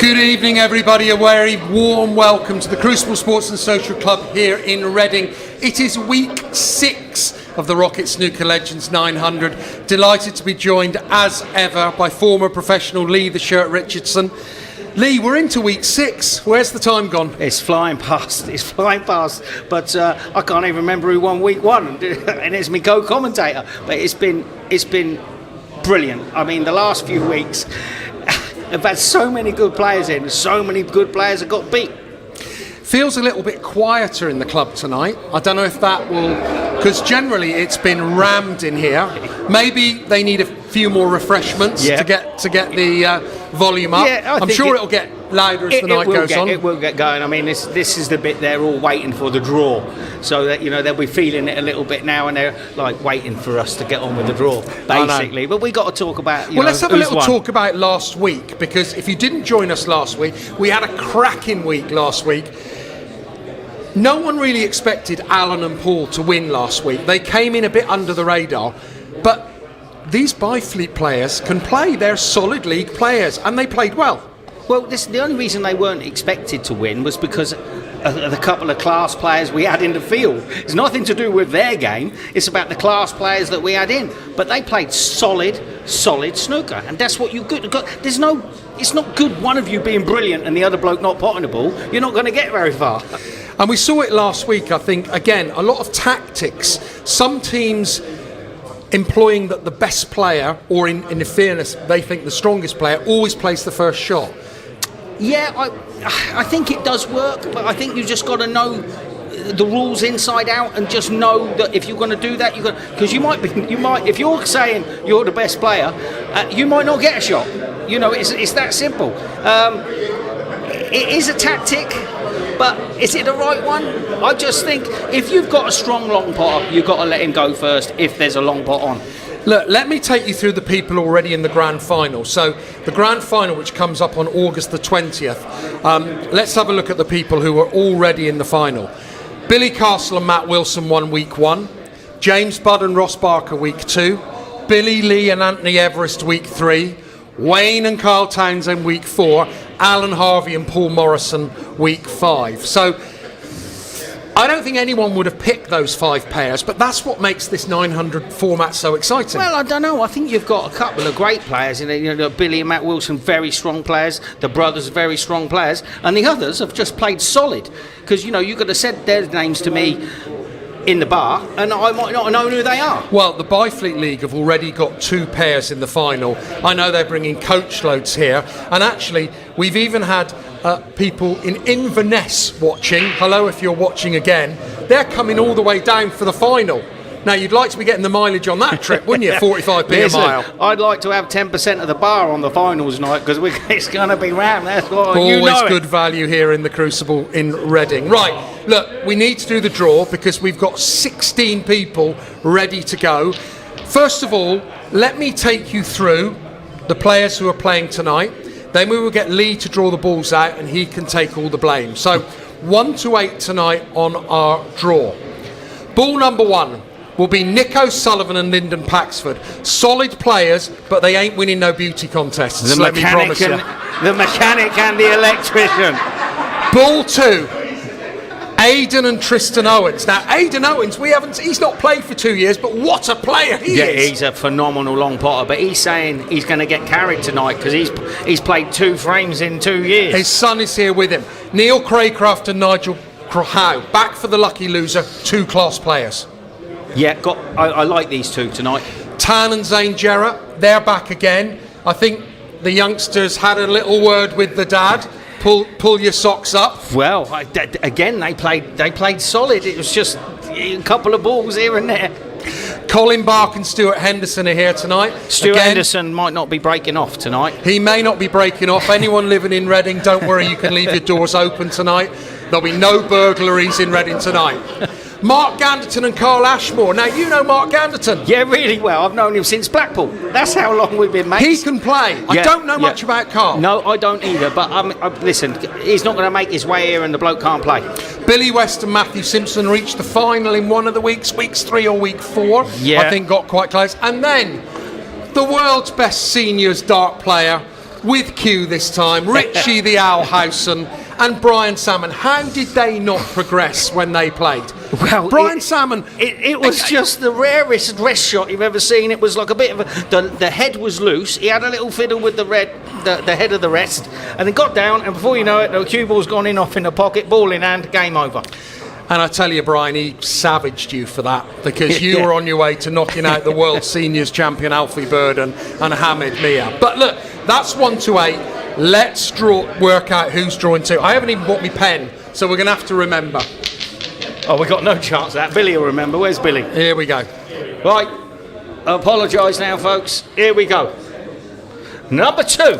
Good evening, everybody. A very warm welcome to the Crucible Sports and Social Club here in Reading. It is week 6 of the Rocket Snooker Legends 900. Delighted to be joined, as ever, by former professional Lee the Shirt Richardson. Lee, we're into week 6. Where's the time gone? It's flying past. But I can't even remember who won week 1, and it's my co-commentator. But it's been brilliant. I mean, the last few weeks, I've had so many good players in. So many good players have got beat. Feels a little bit quieter in the club tonight. I don't know if that will, because generally it's been rammed in here. Maybe they need a few more refreshments to get the volume up. Yeah, I'm sure it'll get louder as the night goes on. It will get going. I mean, this is the bit they're all waiting for, the draw. So that, you know, they'll be feeling it a little bit now, and they're like waiting for us to get on with the draw, basically. But we got to talk about. Let's have a little talk about last week, because if you didn't join us last week, we had a cracking week last week. No one really expected Alan and Paul to win last week. They came in a bit under the radar, but these Byfleet players can play. They're solid league players, and they played well. Well, the only reason they weren't expected to win was because of the couple of class players we had in the field. It's nothing to do with their game. It's about the class players that we had in. But they played solid snooker, and that's what you got. It's not good one of you being brilliant and the other bloke not potting the ball. You're not going to get very far. And we saw it last week, I think, again, a lot of tactics. Some teams employing that the best player, or in fairness, they think the strongest player, always plays the first shot. Yeah, I think it does work, but I think you just got to know the rules inside out, and just know that if you're going to do that, because you might, if you're saying you're the best player, you might not get a shot. You know, it's that simple. It is a tactic, but is it the right one? I just think if you've got a strong long pot, you've got to let him go first if there's a long pot on. Look, let me take you through the people already in the grand final. So the grand final, which comes up on August the 20th, let's have a look at the people who are already in the final. Billy Castle and Matt Wilson won week 1. James Budd and Ross Barker week 2. Billy Lee and Anthony Everest week 3. Wayne and Carl Townsend week 4. Alan Harvey and Paul Morrison week 5. So I don't think anyone would have picked those 5 pairs, but that's what makes this 900 format so exciting. Well, I don't know. I think you've got a couple of great players. You know, Billy and Matt Wilson, very strong players. The brothers, very strong players. And the others have just played solid. Because, you know, you could have said their names to me in the bar, and I might not have known who they are. Well, the Byfleet League have already got 2 pairs in the final. I know they're bringing coach loads here, and actually we've even had people in Inverness watching. Hello, if you're watching again. They're coming all the way down for the final. Now, you'd like to be getting the mileage on that trip, wouldn't you? 45p a mile. I'd like to have 10% of the bar on the finals night, because it's going to be rammed. That's what always good value here in the Crucible in Reading. Right, look, we need to do the draw because we've got 16 people ready to go. First of all, let me take you through the players who are playing tonight. Then we will get Lee to draw the balls out, and he can take all the blame. So 1 to 8 tonight on our draw. Ball number 1 will be Nico Sullivan and Lyndon Paxford. Solid players, but they ain't winning no beauty contests, let me promise you. The mechanic and the electrician. Ball 2, Aidan and Tristan Owens. Now, Aidan Owens, he's not played for 2 years, but what a player he is. Yeah, he's a phenomenal long potter, but he's saying he's going to get carried tonight because he's played 2 frames in 2 years. His son is here with him. Neil Craycraft and Nigel Crohow, back for the lucky loser, 2 class players. Yeah, I like these 2 tonight. Tan and Zane Jarrett, they're back again. I think the youngsters had a little word with the dad. Pull your socks up. Well, again, they played solid. It was just a couple of balls here and there. Colin Bark and Stuart Henderson are here tonight. Stuart Henderson might not be breaking off tonight. He may not be breaking off. Anyone living in Reading, don't worry, you can leave your doors open tonight. There'll be no burglaries in Reading tonight. Mark Ganderton and Carl Ashmore. Now, you know Mark Ganderton. Yeah, really well. I've known him since Blackpool. That's how long we've been mates. He can play. I don't know much about Carl. No, I don't either. But listen, he's not going to make his way here and the bloke can't play. Billy West and Matthew Simpson reached the final in one of the weeks 3 or week 4. Yeah. I think got quite close. And then the world's best seniors dart player, with Q this time, Richie the Owlhausen and Brian Salmon. How did they not progress when they played? Well, Brian Salmon... It was just the rarest rest shot you've ever seen. It was like a bit of the head was loose. He had a little fiddle with the head of the rest, and he got down, and before you know it, the cue ball's gone in off in the pocket, ball in hand, game over. And I tell you, Brian, he savaged you for that, because you were on your way to knocking out the world seniors champion Alfie Bird and Hamid Mia. But look, that's 1 to 8. Let's work out who's drawing 2. I haven't even bought me pen, so we're going to have to remember. Oh, we've got no chance of that. Billy will remember. Where's Billy? Here we go. Right. I apologise now, folks. Here we go. Number 2.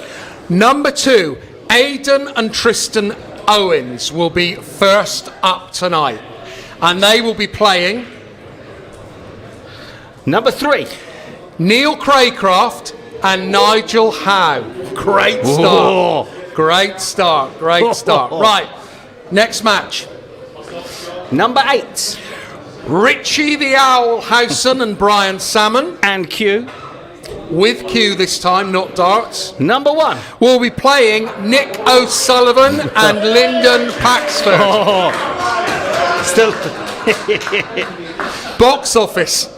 Number 2, Aidan and Tristan Owens will be first up tonight. And they will be playing... Number 3. Neil Craycraft and Nigel Howe. Great start. Whoa. Great start. Great start. Right. Next match. Number 8. Richie the Owlhausen and Brian Salmon. And Q. With Q this time, not darts. Number 1. We'll be playing Nick O'Sullivan and Lyndon Paxford. Oh. Still. Box office.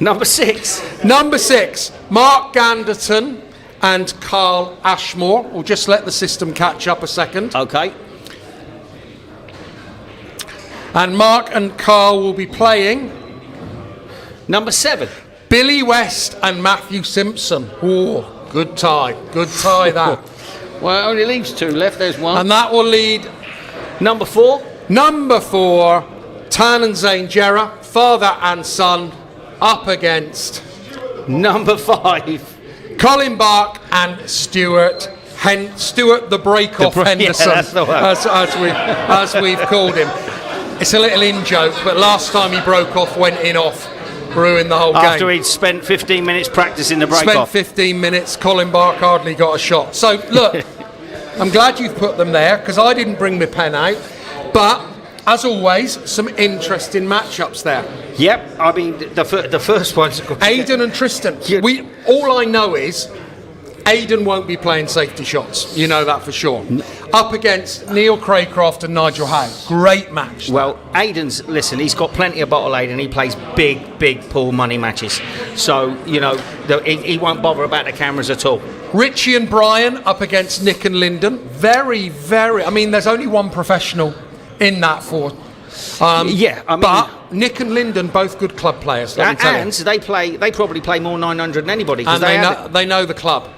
Number 6. Number 6, Mark Ganderton and Carl Ashmore. We'll just let the system catch up a second. Okay. And Mark and Carl will be playing... Number 7. Billy West and Matthew Simpson. Oh, good tie. Good tie, that. Well, it only leaves 2 left. There's 1. And that will lead... Number 4. Number 4, Tan and Zane Gerra, father and son, up against... Number 5. Colin Bark and Stuart the Breakoff Henderson, Yeah, that's the one. as we've called him. It's a little in-joke, but last time he broke off, went in off, ruined the whole game. After he'd spent 15 minutes practicing the break Spent off. 15 minutes, Colin Bark hardly got a shot. So, look, I'm glad you've put them there, because I didn't bring my pen out. But, as always, some interesting matchups there. Yep, I mean, the first one's... Aidan and Tristan. All I know is Aidan won't be playing safety shots. You know that for sure. Up against Neil Craycraft and Nigel Howe. Great match. Well, Aidan's, listen, he's got plenty of bottle Aidan. He plays big pool money matches. So, you know, he won't bother about the cameras at all. Richie and Brian up against Nick and Lyndon. Very, I mean, there's only one professional in that for... yeah, I mean... But Nick and Lyndon, both good club players, let me tell you. And they probably play more 900 than anybody. And they know the club.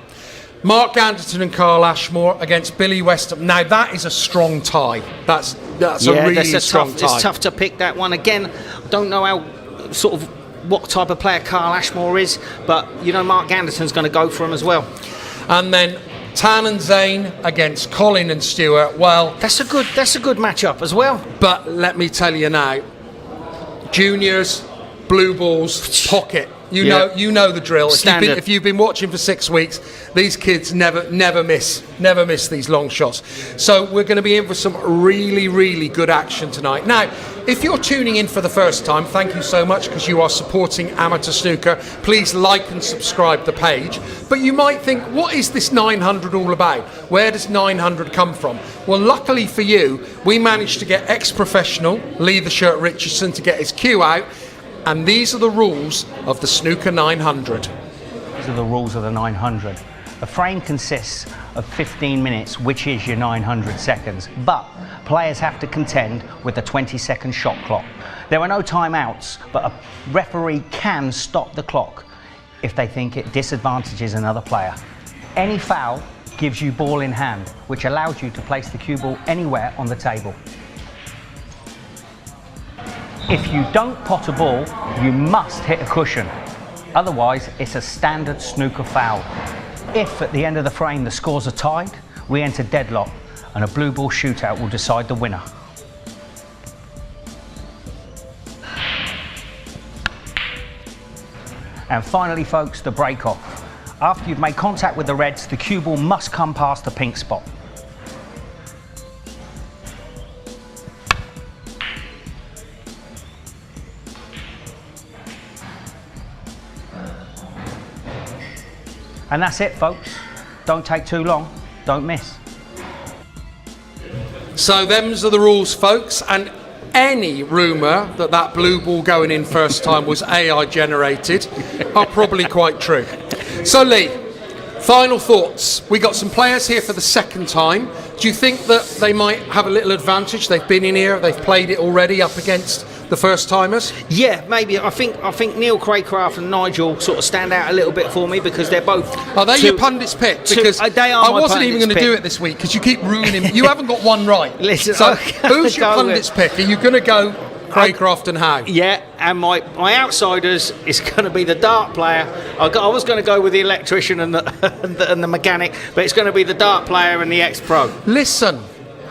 Mark Ganderton and Carl Ashmore against Billy West. Now, that is a strong tie. That's a really strong tie. It's tough to pick that one. Again, I don't know how sort of what type of player Carl Ashmore is, but, you know, Mark Ganderton's going to go for him as well. And then Tan and Zane against Colin and Stuart. Well, that's a good matchup as well. But let me tell you now, juniors, blue balls, pocket. You know the drill. If you've been watching for 6 weeks, these kids never miss these long shots. So we're going to be in for some really good action tonight. Now, if you're tuning in for the first time, thank you so much, because you are supporting amateur snooker. Please like and subscribe the page. But you might think, what is this 900 all about? Where does 900 come from? Well, luckily for you, we managed to get ex-professional Lee the Shirt Richardson to get his cue out. And these are the rules of the Snooker 900. These are the rules of the 900. A frame consists of 15 minutes, which is your 900 seconds, but players have to contend with a 20-second shot clock. There are no timeouts, but a referee can stop the clock if they think it disadvantages another player. Any foul gives you ball in hand, which allows you to place the cue ball anywhere on the table. If you don't pot a ball, you must hit a cushion. Otherwise, it's a standard snooker foul. If at the end of the frame the scores are tied, we enter deadlock and a blue ball shootout will decide the winner. And finally, folks, the break off. After you've made contact with the reds, the cue ball must come past the pink spot. And that's it, folks. Don't take too long. Don't miss. So them's are the rules, folks, and any rumour that blue ball going in first time was AI generated are probably quite true. So Lee, final thoughts. We got some players here for the second time. Do you think that they might have a little advantage? They've been in here, they've played it already up against the first timers? Yeah, maybe. I think Neil Craycraft and Nigel sort of stand out a little bit for me because they're both. Are they your pundits pick? Because they are I my wasn't even going to pundits do pick. it this week because you keep ruining. You haven't got one right. Listen, so okay, who's your go pundits pick? Are you going to go Craycraft and Howe? Yeah, and my outsiders is going to be the dart player. I was going to go with the electrician and the mechanic, but it's going to be the dart player and the ex-pro. Listen,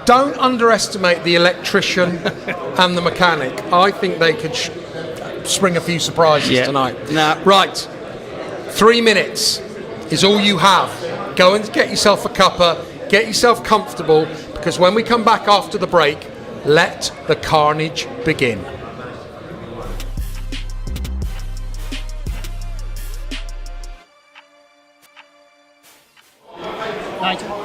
don't underestimate the electrician and the mechanic. I think they could spring a few surprises tonight. Nah. Right, 3 minutes is all you have. Go and get yourself a cuppa, get yourself comfortable, because when we come back after the break, let the carnage begin.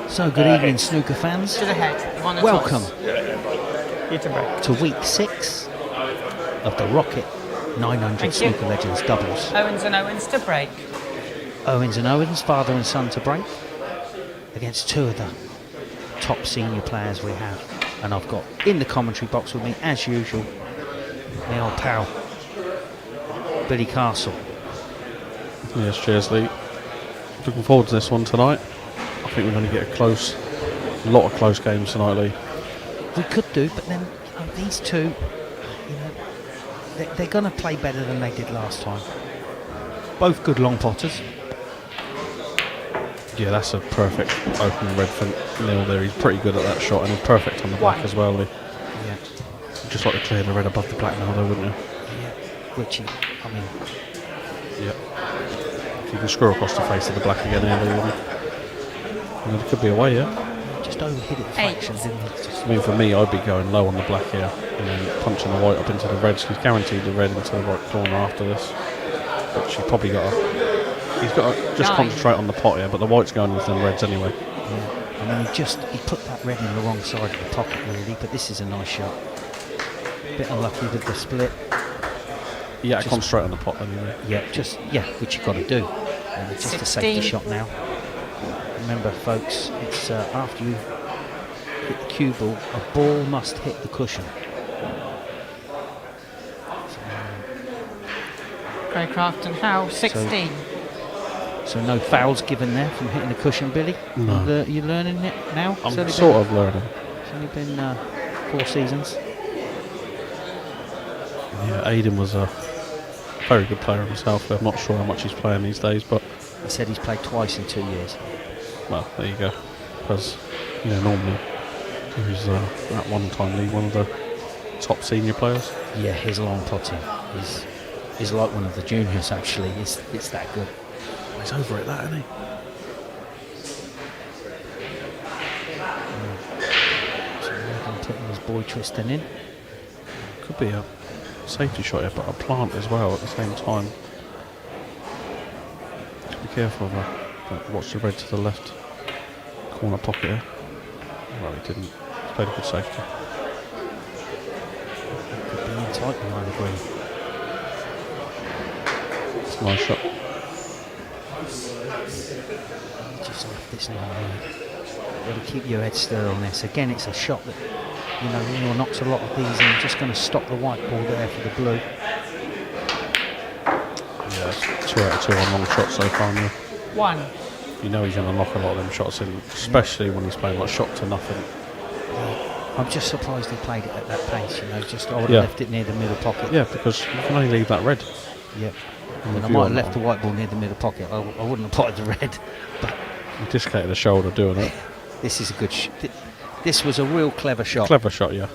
So good evening, snooker fans. To the head. On the Welcome toss. to week 6 of the Rocket 900 Thank you. Snooker Legends doubles. Owens and Owens to break. Owens and Owens, father and son to break, against two of the top senior players we have. And I've got in the commentary box with me, as usual, my old pal, Billy Castle. Yes, cheers, Lee. Looking forward to this one tonight. I think we're going to get a lot of close games tonight, Lee. We could do, but then these two, they're going to play better than they did last time. Both good long potters. Yeah, that's a perfect open red for Neil there. He's pretty good at that shot, and he's perfect on the black as well, Lee. Yeah. Just like to clear the red above the black now, though, wouldn't you? Yeah. Which, Yeah. If you can screw across the face of the black again, Lee, and it could be away, yeah? just overhit it fractions, didn't he? I mean, for me, I'd be going low on the black here and then punching the white up into the red. So he's guaranteed the red into the right corner after this. Which he's probably got to just concentrate on the pot here, but the white's going into the reds anyway. Yeah. I mean, he put that red in the wrong side of the pocket, really, but this is a nice shot. Bit unlucky with the split. Yeah, concentrate on the pot anyway. Yeah, which you've got to do. And it's just a safety shot now. Remember, folks, it's after you hit the cue ball, a ball must hit the cushion. Craycraft and Howe, 16. So no fouls given there from hitting the cushion, Billy? No. You're learning it now? I'm sort of learning. It's only been 4 seasons. Yeah, Aidan was a very good player himself. I'm not sure how much he's playing these days, but He said he's played twice in 2 years. well, there you go. Because normally he was at one time league one of the top senior players. Yeah, his long potting is like one of the juniors, actually. It's that good. He's over it, that, isn't he? So Morgan putting his boy twisting in. Could be a safety shot here, but a plant as well at the same time. Be careful of that. Watch the red to the left corner pocket here. Well, he didn't. He played a good safety. Could be in tight behind the green. It's a nice shot. Just left this now. Really keep your head still on this. Again, it's a shot that Neil knocks a lot of these in. Just going to stop the white ball there for the blue. Yeah, it's 2 out of 2 on long shots so far now. 1. You know he's going to knock a lot of them shots in, especially when he's playing like shot to nothing. I'm just surprised he played it at that pace. I would have left it near the middle pocket. Yeah, because you can only leave that red. Yep. And And I if you might want have left that the white ball near the middle pocket. I wouldn't have potted the red. But He dislocated the shoulder doing it. this is a good this was a real clever shot. Clever shot, yeah.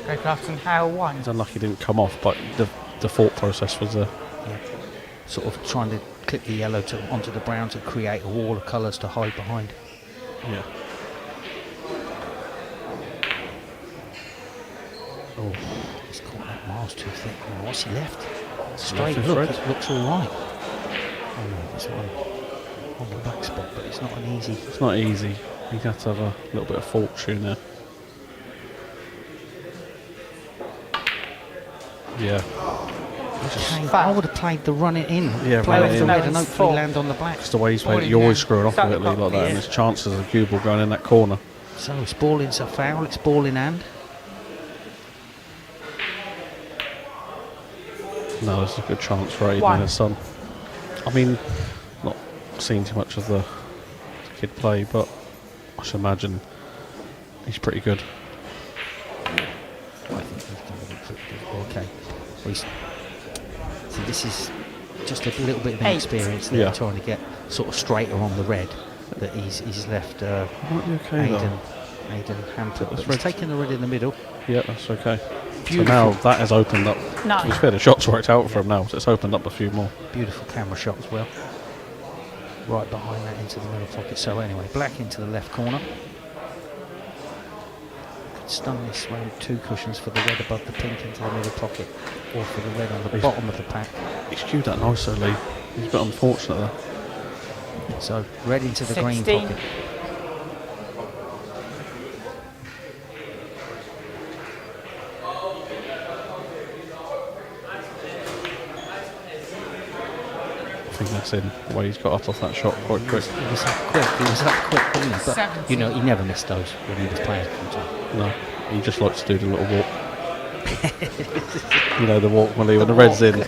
Craycraft and Howe, 1. He's unlucky he didn't come off, but the thought process was there. Yeah. Sort of trying to clip the yellow onto the brown to create a wall of colours to hide behind. Yeah. Oh, he's caught that miles too thick. Now, what's he left? Left Straight his look, red. it looks all right. Oh no, this one. on the back spot, but it's not an easy. It's not easy. You have to have a little bit of fortune there. Yeah. Okay, I would have played the run it in. Yeah, play run off it the in. red and hopefully Four. land on the black. It's the way he's played it. Falling You always down. screw it off Start a bit like that, yeah. and there's chances of cue ball going in that corner. So it's ball into foul, it's ball in hand. No, there's a good chance for Aiden One. and his son. I mean, not seen too much of the kid play, but I should imagine he's pretty good. I think he's going to be pretty good. Okay. Well, so this is just a little bit of Eight. inexperience there, Yeah. trying to get sort of straighter on the red that he's left Might be okay Aiden hampered. But That's he's red. taking the red in the middle. Yeah, that's okay. Beautiful. So now that has opened up. No. To be fair, the shots worked out for him now, so it's opened up a few more. Beautiful camera shot as well. Right behind that into the middle pocket. So anyway, black into the left corner. Could stun this way with 2 cushions for the red above the pink into the middle pocket, or for the red on the bottom of the pack. He's cued that nice, so Lee. He's a bit unfortunate there. So red into the green 16. pocket. I think that's in the way he's got up off that shot quite quick. He was up quick. He was up quick, wasn't he? But 17. you know, he never missed those when he was playing. No, he just likes to do the little walk. You know, the walk when the red's in.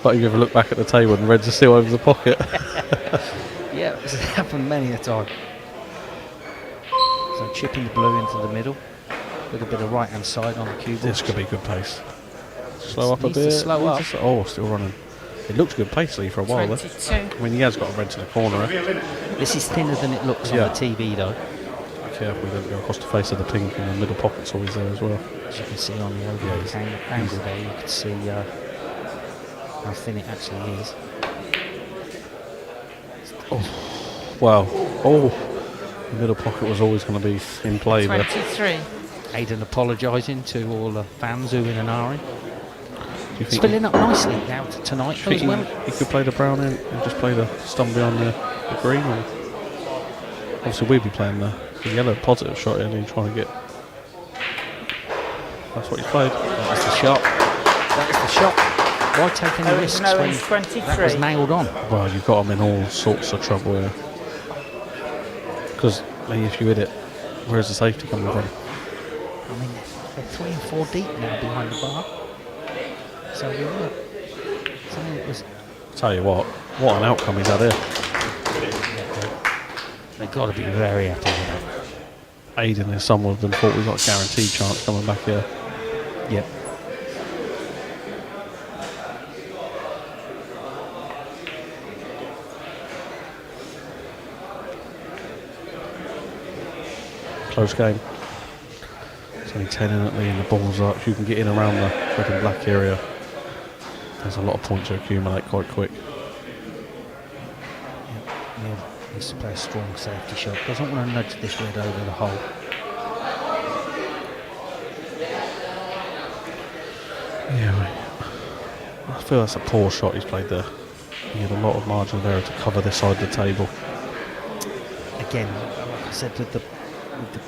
But you ever look back at the table and red's are still over the pocket. Yeah, it's happened many a time. So chipping the blue into the middle. A little bit of right hand side on the cue ball. This could be good pace. Slow up a Needs to bit. slow up. Oh, still running. It looks good pace, Lee, for a while there. 22. I mean, he has got a red to the corner. This is thinner than it looks Yeah. on the TV though. Be careful, we don't go across the face of the pink, and the middle pocket's always there as well. As you can see on the overhead angle there, you can see how thin it actually is. Wow. Oh, the middle pocket was always going to be in play there. 23. Aiden apologising to all the fans who in and ahhing. Do you It's think, filling up nicely now tonight do you as think well. he could play the brown in and just play the stun beyond the green? Or? Obviously, we'd be playing the yellow positive shot in and trying to get. That's what he's played. That was the shot. That was the shot. Why take any risks when Owen's that was 23. nailed on? Well, you've got him in all sorts of trouble here. Because if you hit it, where's the safety coming from? I mean, they're 3 and 4 deep now behind the bar. So yeah, so it was. Tell you what an outcome he's had here. They've got to be very happy with that. Aiden and his son would have been thought we've got a guaranteed chance coming back here. Yep. Close game. It's only 10 in it, Lee, and the ball's up. If you can get in around the red and black area, there's a lot of points to accumulate quite quick. Neil needs to play a strong safety shot. Doesn't want to nudge this red over the hole. Yeah, I feel that's a poor shot he's played there. He had a lot of margin of error to cover this side of the table. Again, like I said,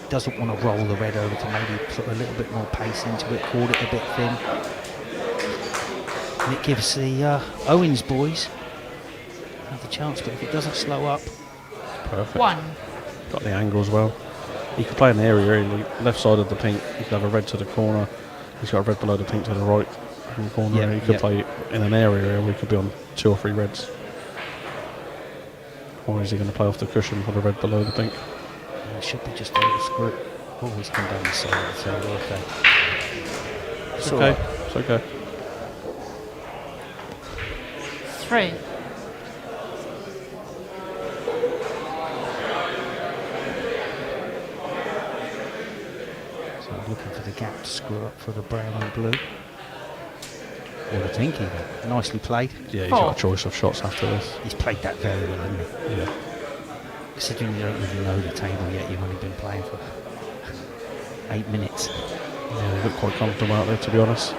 doesn't want to roll the red over to maybe put a little bit more pace into it, caught it a bit thin. And it gives the Owens boys another chance, but if it doesn't slow up, Perfect. 1. Got the angle as well. He could play in the area, in the left side of the pink. He could have a red to the corner. He's got a red below the pink to the right hand corner. Yeah, He could yeah. play in an area where he could be on 2 or 3 reds. Or is he going to play off the cushion with a red below the pink? it should be just a little screw. Always come down the side, so okay. It's all okay. right. It's okay. 3. So looking for the gap to screw up for the brown and blue. Or the pink even. Nicely played. Yeah, he's 4. got a choice of shots after this. He's played that very well, hasn't he? Yeah. Considering you don't really know the table yet, you've only been playing for 8 minutes. Yeah, they look quite comfortable out there, to be honest.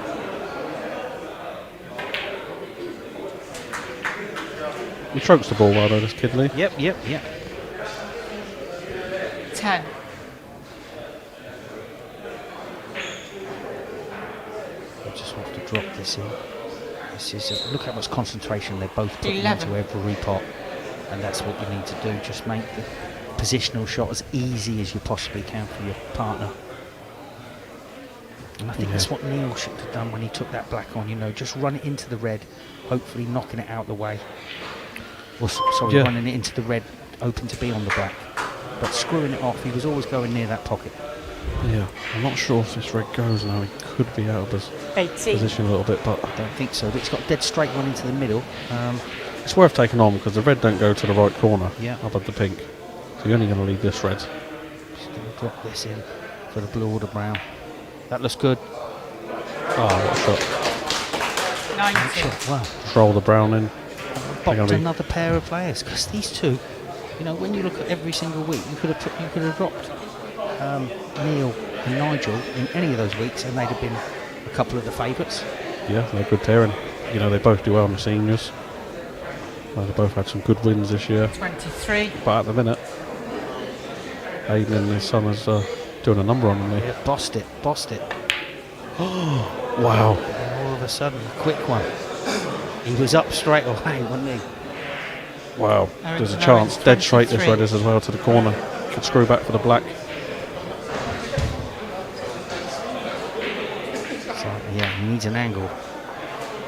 He strokes the ball well though, this kid Lee. Yep. 10. I just want to drop this in. This is look how much concentration they're both putting 11. into every repot, and that's what you need to do. Just make the positional shot as easy as you possibly can for your partner. And I think that's what Neil should have done when he took that black on. You know, just run it into the red, hopefully knocking it out the way. Or sorry, running it into the red, open to be on the black, but screwing it off. He was always going near that pocket. Yeah, I'm not sure if this red goes now. He could be out of his 18. position a little bit, but I don't think so. But it's got a dead straight one into the middle. it's worth taking on because the red don't go to the right corner Yeah. above the pink. So you're only going to leave this red. Just going to drop this in for the blue or the brown. That looks good. Oh, what a shot. 19. Wow. Just roll the brown in. Bopped gonna be- another pair of players because these two, you know, when you look at every single week, you could have dropped Neil and Nigel in any of those weeks, and they'd have been a couple of the favourites. Yeah, they're good pairing. You know, they both do well in the seniors. They both had some good wins this year. 23. But at the minute, Aiden and his son is doing a number on me. Yeah, bossed it. Wow. And all of a sudden, a quick one. He was up straight away, wasn't he? Wow. Aaron There's a Snowden's chance. Dead straight this 23. red is as well to the corner. Could screw back for the black. So, yeah, he needs an angle.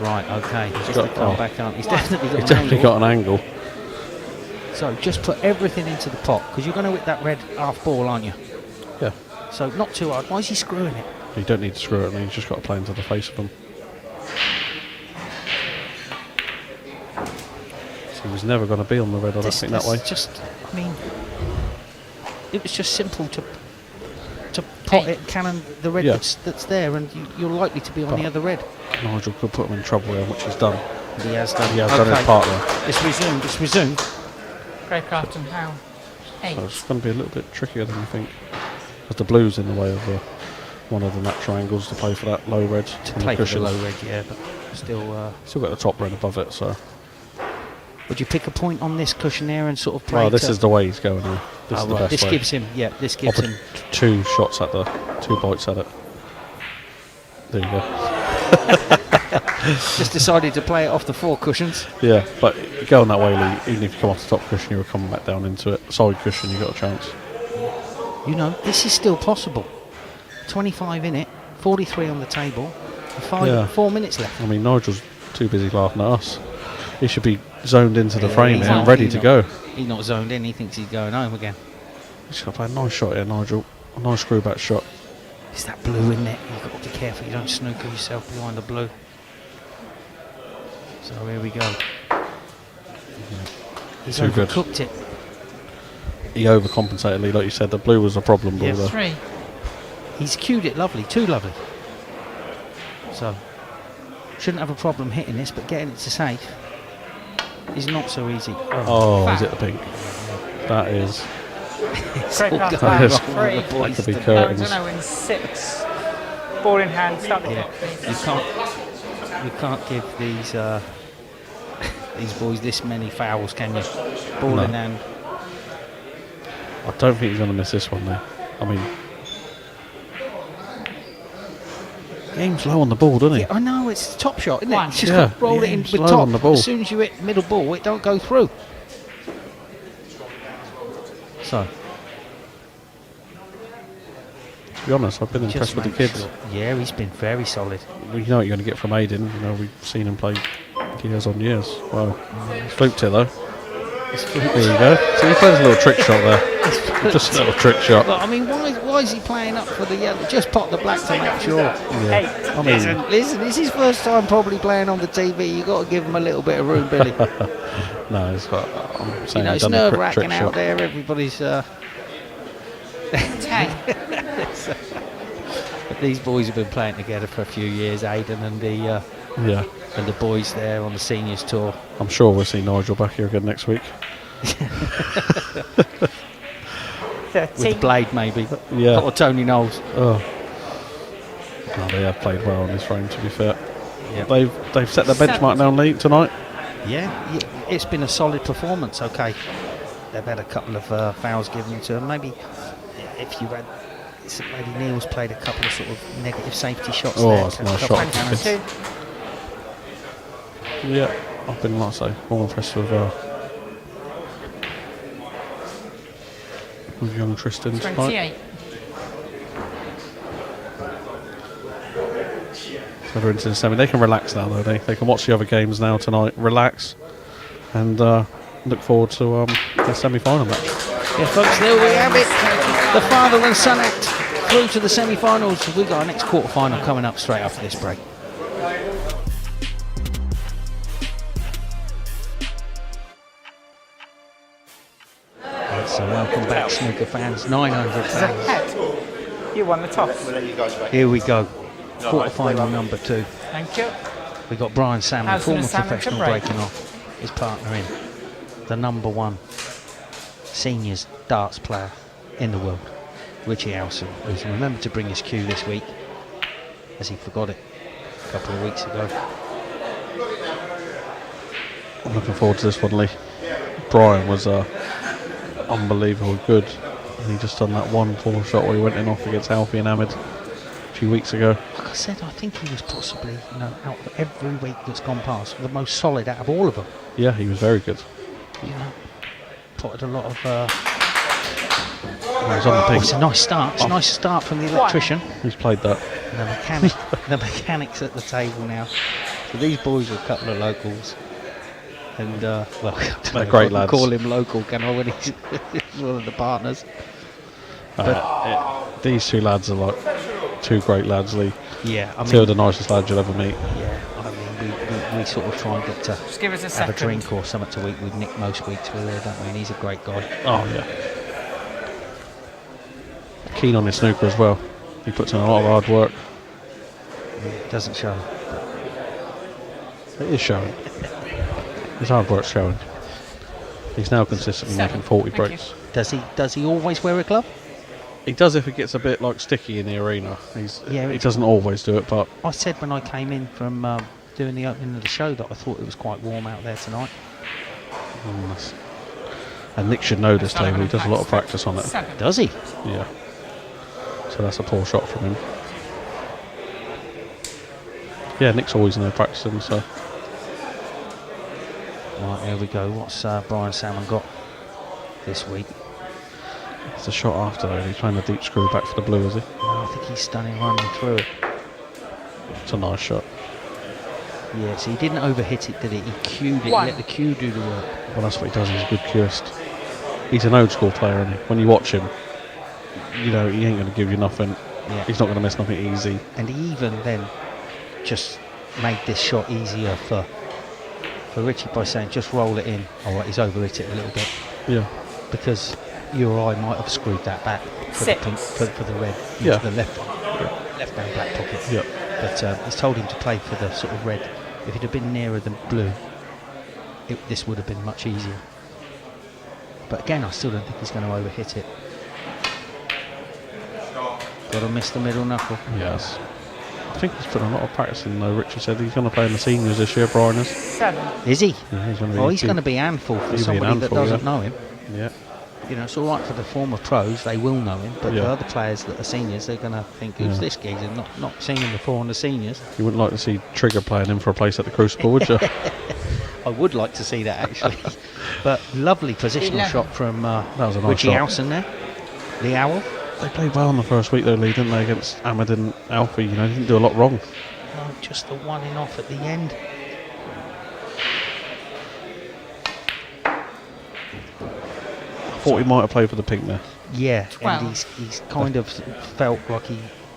Right, okay. He's got- come oh. back up. He's definitely got He's an definitely angle. got an angle. So just put everything into the pot because you're going to hit that red half ball, aren't you? Yeah. So not too hard. Why is he screwing it? You don't need to screw it, and he's just got to play into the face of them. So he was never going to be on the red, I don't think, that way. Just, I mean, it was just simple to pot it, cannon the red Yeah. that's there, and you're likely to be on the other red. Nigel could put him in trouble here, which he's done. He has done. He has done his part there. It's resumed. It's resumed. Greycraft and Howe. 8. So it's going to be a little bit trickier than you think. Because the blue's in the way of one of the natural angles to play for that low red. To on play for the cushions. low red, yeah, but still. Still got the top red above it, so. Would you pick a point on this cushion there and sort of play? Well, this is the way he's going now. This is the best This way. gives him. Yeah, this I'll gives put him. 2 shots at two bites at it. There you go. Just decided to play it off the 4 cushions. Yeah, but going that way, Lee, even if you come off the top cushion, you were coming back down into it. Side cushion, you got a chance. You know, this is still possible. 25 in it, 43 on the table, Yeah. 4 minutes left. I mean, Nigel's too busy laughing at us. He should be zoned into the frame he's here and not- ready he's to not- go. He's not zoned in, he thinks he's going home again. He's got to play a nice shot here, Nigel. A nice screw back shot. It's that blue in it, you've got to be careful you don't snooker yourself behind the blue. So here we go. He's Too good. overcooked it. He overcompensated, Lee, like you said. The blue was a problem ball Yeah. there. 3. He's cued it lovely, too lovely. So, shouldn't have a problem hitting this, but getting it to safe is not so easy. Oh, Foul. is it the pink? That is. Greycraft That and is- Howe. 3. That could be Aaron curtains. Snowden 6. Ball in hand. Start the Yeah, clock, you please. can't give these these boys this many fouls, can you? Ball No. in hand. I don't think he's going to miss this one, though. I mean, game's low on the ball, doesn't he? Yeah, I know it's a top shot, isn't One. it? You just Yeah, got to roll it in it's with low top. on the ball. As soon as you hit middle ball, it don't go through. So, To be honest, I've been impressed just with the make kids. sure. Yeah, he's been very solid. You know what you're going to get from Aiden. You know, we've seen him play years on years. Wow. Fluked it, though. There you go. So he plays a little trick shot there. Just a little trick shot. But I mean, why is he playing up for the yellow? Just pop the black to make sure. Yeah. I mean, Listen, it's his first time probably playing on the TV. You got to give him a little bit of room, Billy. no, it's got, I'm You saying know, he's it's done a trick nerve-wracking out shot. there. Everybody's 10. these boys have been playing together for a few years. Aiden and Yeah. the boys there on the seniors tour. I'm sure we'll see Nigel back here again next week. 13. With Blade, maybe. Yeah. Or Tony Knowles. Oh. No, they have played well on this frame, to be fair. Yeah. They've set their benchmark now, Lee, tonight. Yeah. it's been a solid performance. Okay, they've had a couple of fouls given to them. Maybe if you had, maybe Neil's played a couple of sort of negative safety shots there. That's a nice shot. 22. Yeah, I've been, like I say, more impressed with young Tristan tonight. 28. So they're into the semi. They can relax now, though. They can watch the other games now tonight, relax, and look forward to the semi-final match. Yeah, folks, there we have it. The father and son act through to the semi-finals. We've got our next quarter-final coming up straight after this break. So welcome back, snooker fans. 900 fans. Head. You won the toss. Here we go. Quarter-final number 2. Thank you. We've got Brian Salmon, How's former the salmon professional, to break? breaking off his partner in. The number 1 seniors darts player in the world, Richie Howson, who's remembered to bring his cue this week, as he forgot it a couple of weeks ago. I'm looking forward to this one, Lee. Brian was unbelievably good. And he just done that one poor shot where he went in off against Alfie and Ahmed a few weeks ago. Like I said, I think he was possibly, out of every week that's gone past, the most solid out of all of them. Yeah, he was very good. Putted a lot of... He was on the pink. it's a nice start. It's a nice start from the electrician. He's played that. And the mechanics at the table now. So these boys are a couple of locals. And, well, I don't know if great I can lads. call him local, can I, when he's one of the partners. These two lads are like two great lads, Lee. Yeah, I Two of mean, the nicest lads you'll ever meet. yeah, I mean, we sort of try and get to Just give us a have second. a drink or something to eat with Nick most weeks with her, don't we? And he's a great guy. Oh, yeah. Keen on his snooker as well. He puts in a lot of hard work. It doesn't show. It is showing. His hard work's showing. He's now consistently making 40 Thank breaks. Does he always wear a glove? He does if it gets a bit like sticky in the arena. He Yeah, doesn't always do it, but I said when I came in from doing the opening of the show that I thought it was quite warm out there tonight. and Nick should know this table. He does a lot of practice on it. 7. Does he? Yeah. So that's a poor shot from him. Yeah, Nick's always in there practicing, so Right, here we go. What's Brian Salmon got this week? it's a shot after though. He's playing the deep screw back for the blue, is he? No, I think he's stunning running through it. It's a nice shot. Yeah, so he didn't overhit it, did he? He cued it, One. he let the cue do the work. Well, that's what he does. He's a good curist. He's an old school player, isn't he? When you watch him, he ain't going to give you nothing. Yeah. He's not going to miss nothing easy. And he even then just made this shot easier for Richie by saying just roll it in. All right, he's overhit it a little bit Yeah. because you or I might have screwed that back for the 6. pink, for the red into Yeah. the left hand black pocket. Yeah. But he's told him to play for the sort of red. If it had been nearer the blue, this would have been much easier. But again, I still don't think he's going to overhit it. Got to miss the middle knuckle. Yes. I think he's put a lot of practice in though. Richie said he's going to play in the seniors this year, Brian is. 7. Is he? Yeah, he's going to be Oh, he's going to be a handful for he'll be an somebody handful, that doesn't yeah. know him. Yeah. It's all right for the former pros, they will know him, but Yeah. the other players that are seniors, they're going to think, who's Yeah. this geezer? Not seen him before on the seniors. You wouldn't like to see Trigger playing him for a place at the Crucible, would you? I would like to see that, actually. But lovely positional 11. shot from was a nice Richie shot. Howson there. The Owl. They played well in the first week though, Lee, didn't they, against Ahmed and Alfie? They didn't do a lot wrong. Oh, just the one in off at the end. I thought he might have played for the pink there. Yeah, 12. and he's kind of felt like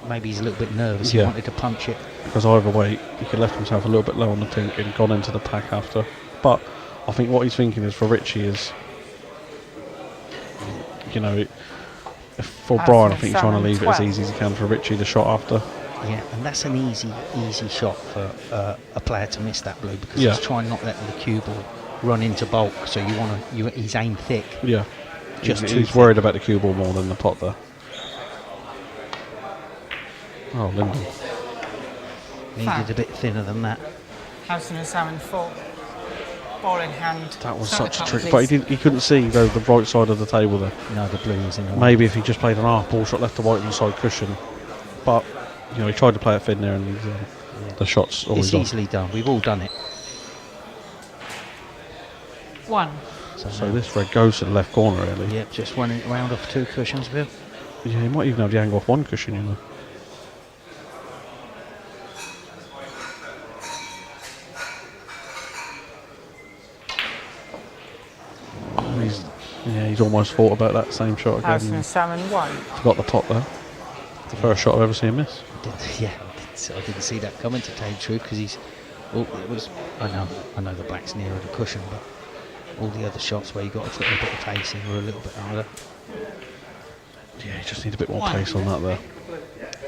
maybe he's a little bit nervous. He Yeah. wanted to punch it. Because either way, he could left himself a little bit low on the pink and gone into the pack after. But I think what he's thinking is for Richie is, for Brian, I think he's trying to leave it as easy as he can for Richie, the shot after. Yeah, and that's an easy shot for a player to miss that blue because Yeah. he's trying not to let the cue ball run into bulk. So he's aimed thick. Yeah. Just too he's thick. worried about the cue ball more than the pot there. Oh, Lyndon. Needed a bit thinner than that. Howson and Salmon 4. bowling hand. That was Snooker such a club, trick. please. But he couldn't see the right side of the table there. No, the blue is in the way. Maybe if he just played an half ball shot left to right and side cushion. But, you know, he tried to play it thin there and the shot's always It's on. easily done. We've all done it. 1. So this red goes to the left corner, really. Yep, just running it round off 2 cushions, Bill. Yeah, he might even have the angle off 1 cushion, you know. Oh, he's almost thought about that same shot again. Harrison and Salmon 1. Forgot the pot there. The first shot I've ever seen him miss. Yeah, I didn't see that coming, to tell you the truth, because he's. Oh, it was. I know the black's nearer the cushion, but all the other shots where you got to put a bit of pace in were a little bit harder. Yeah, he just needs a bit more pace on that there.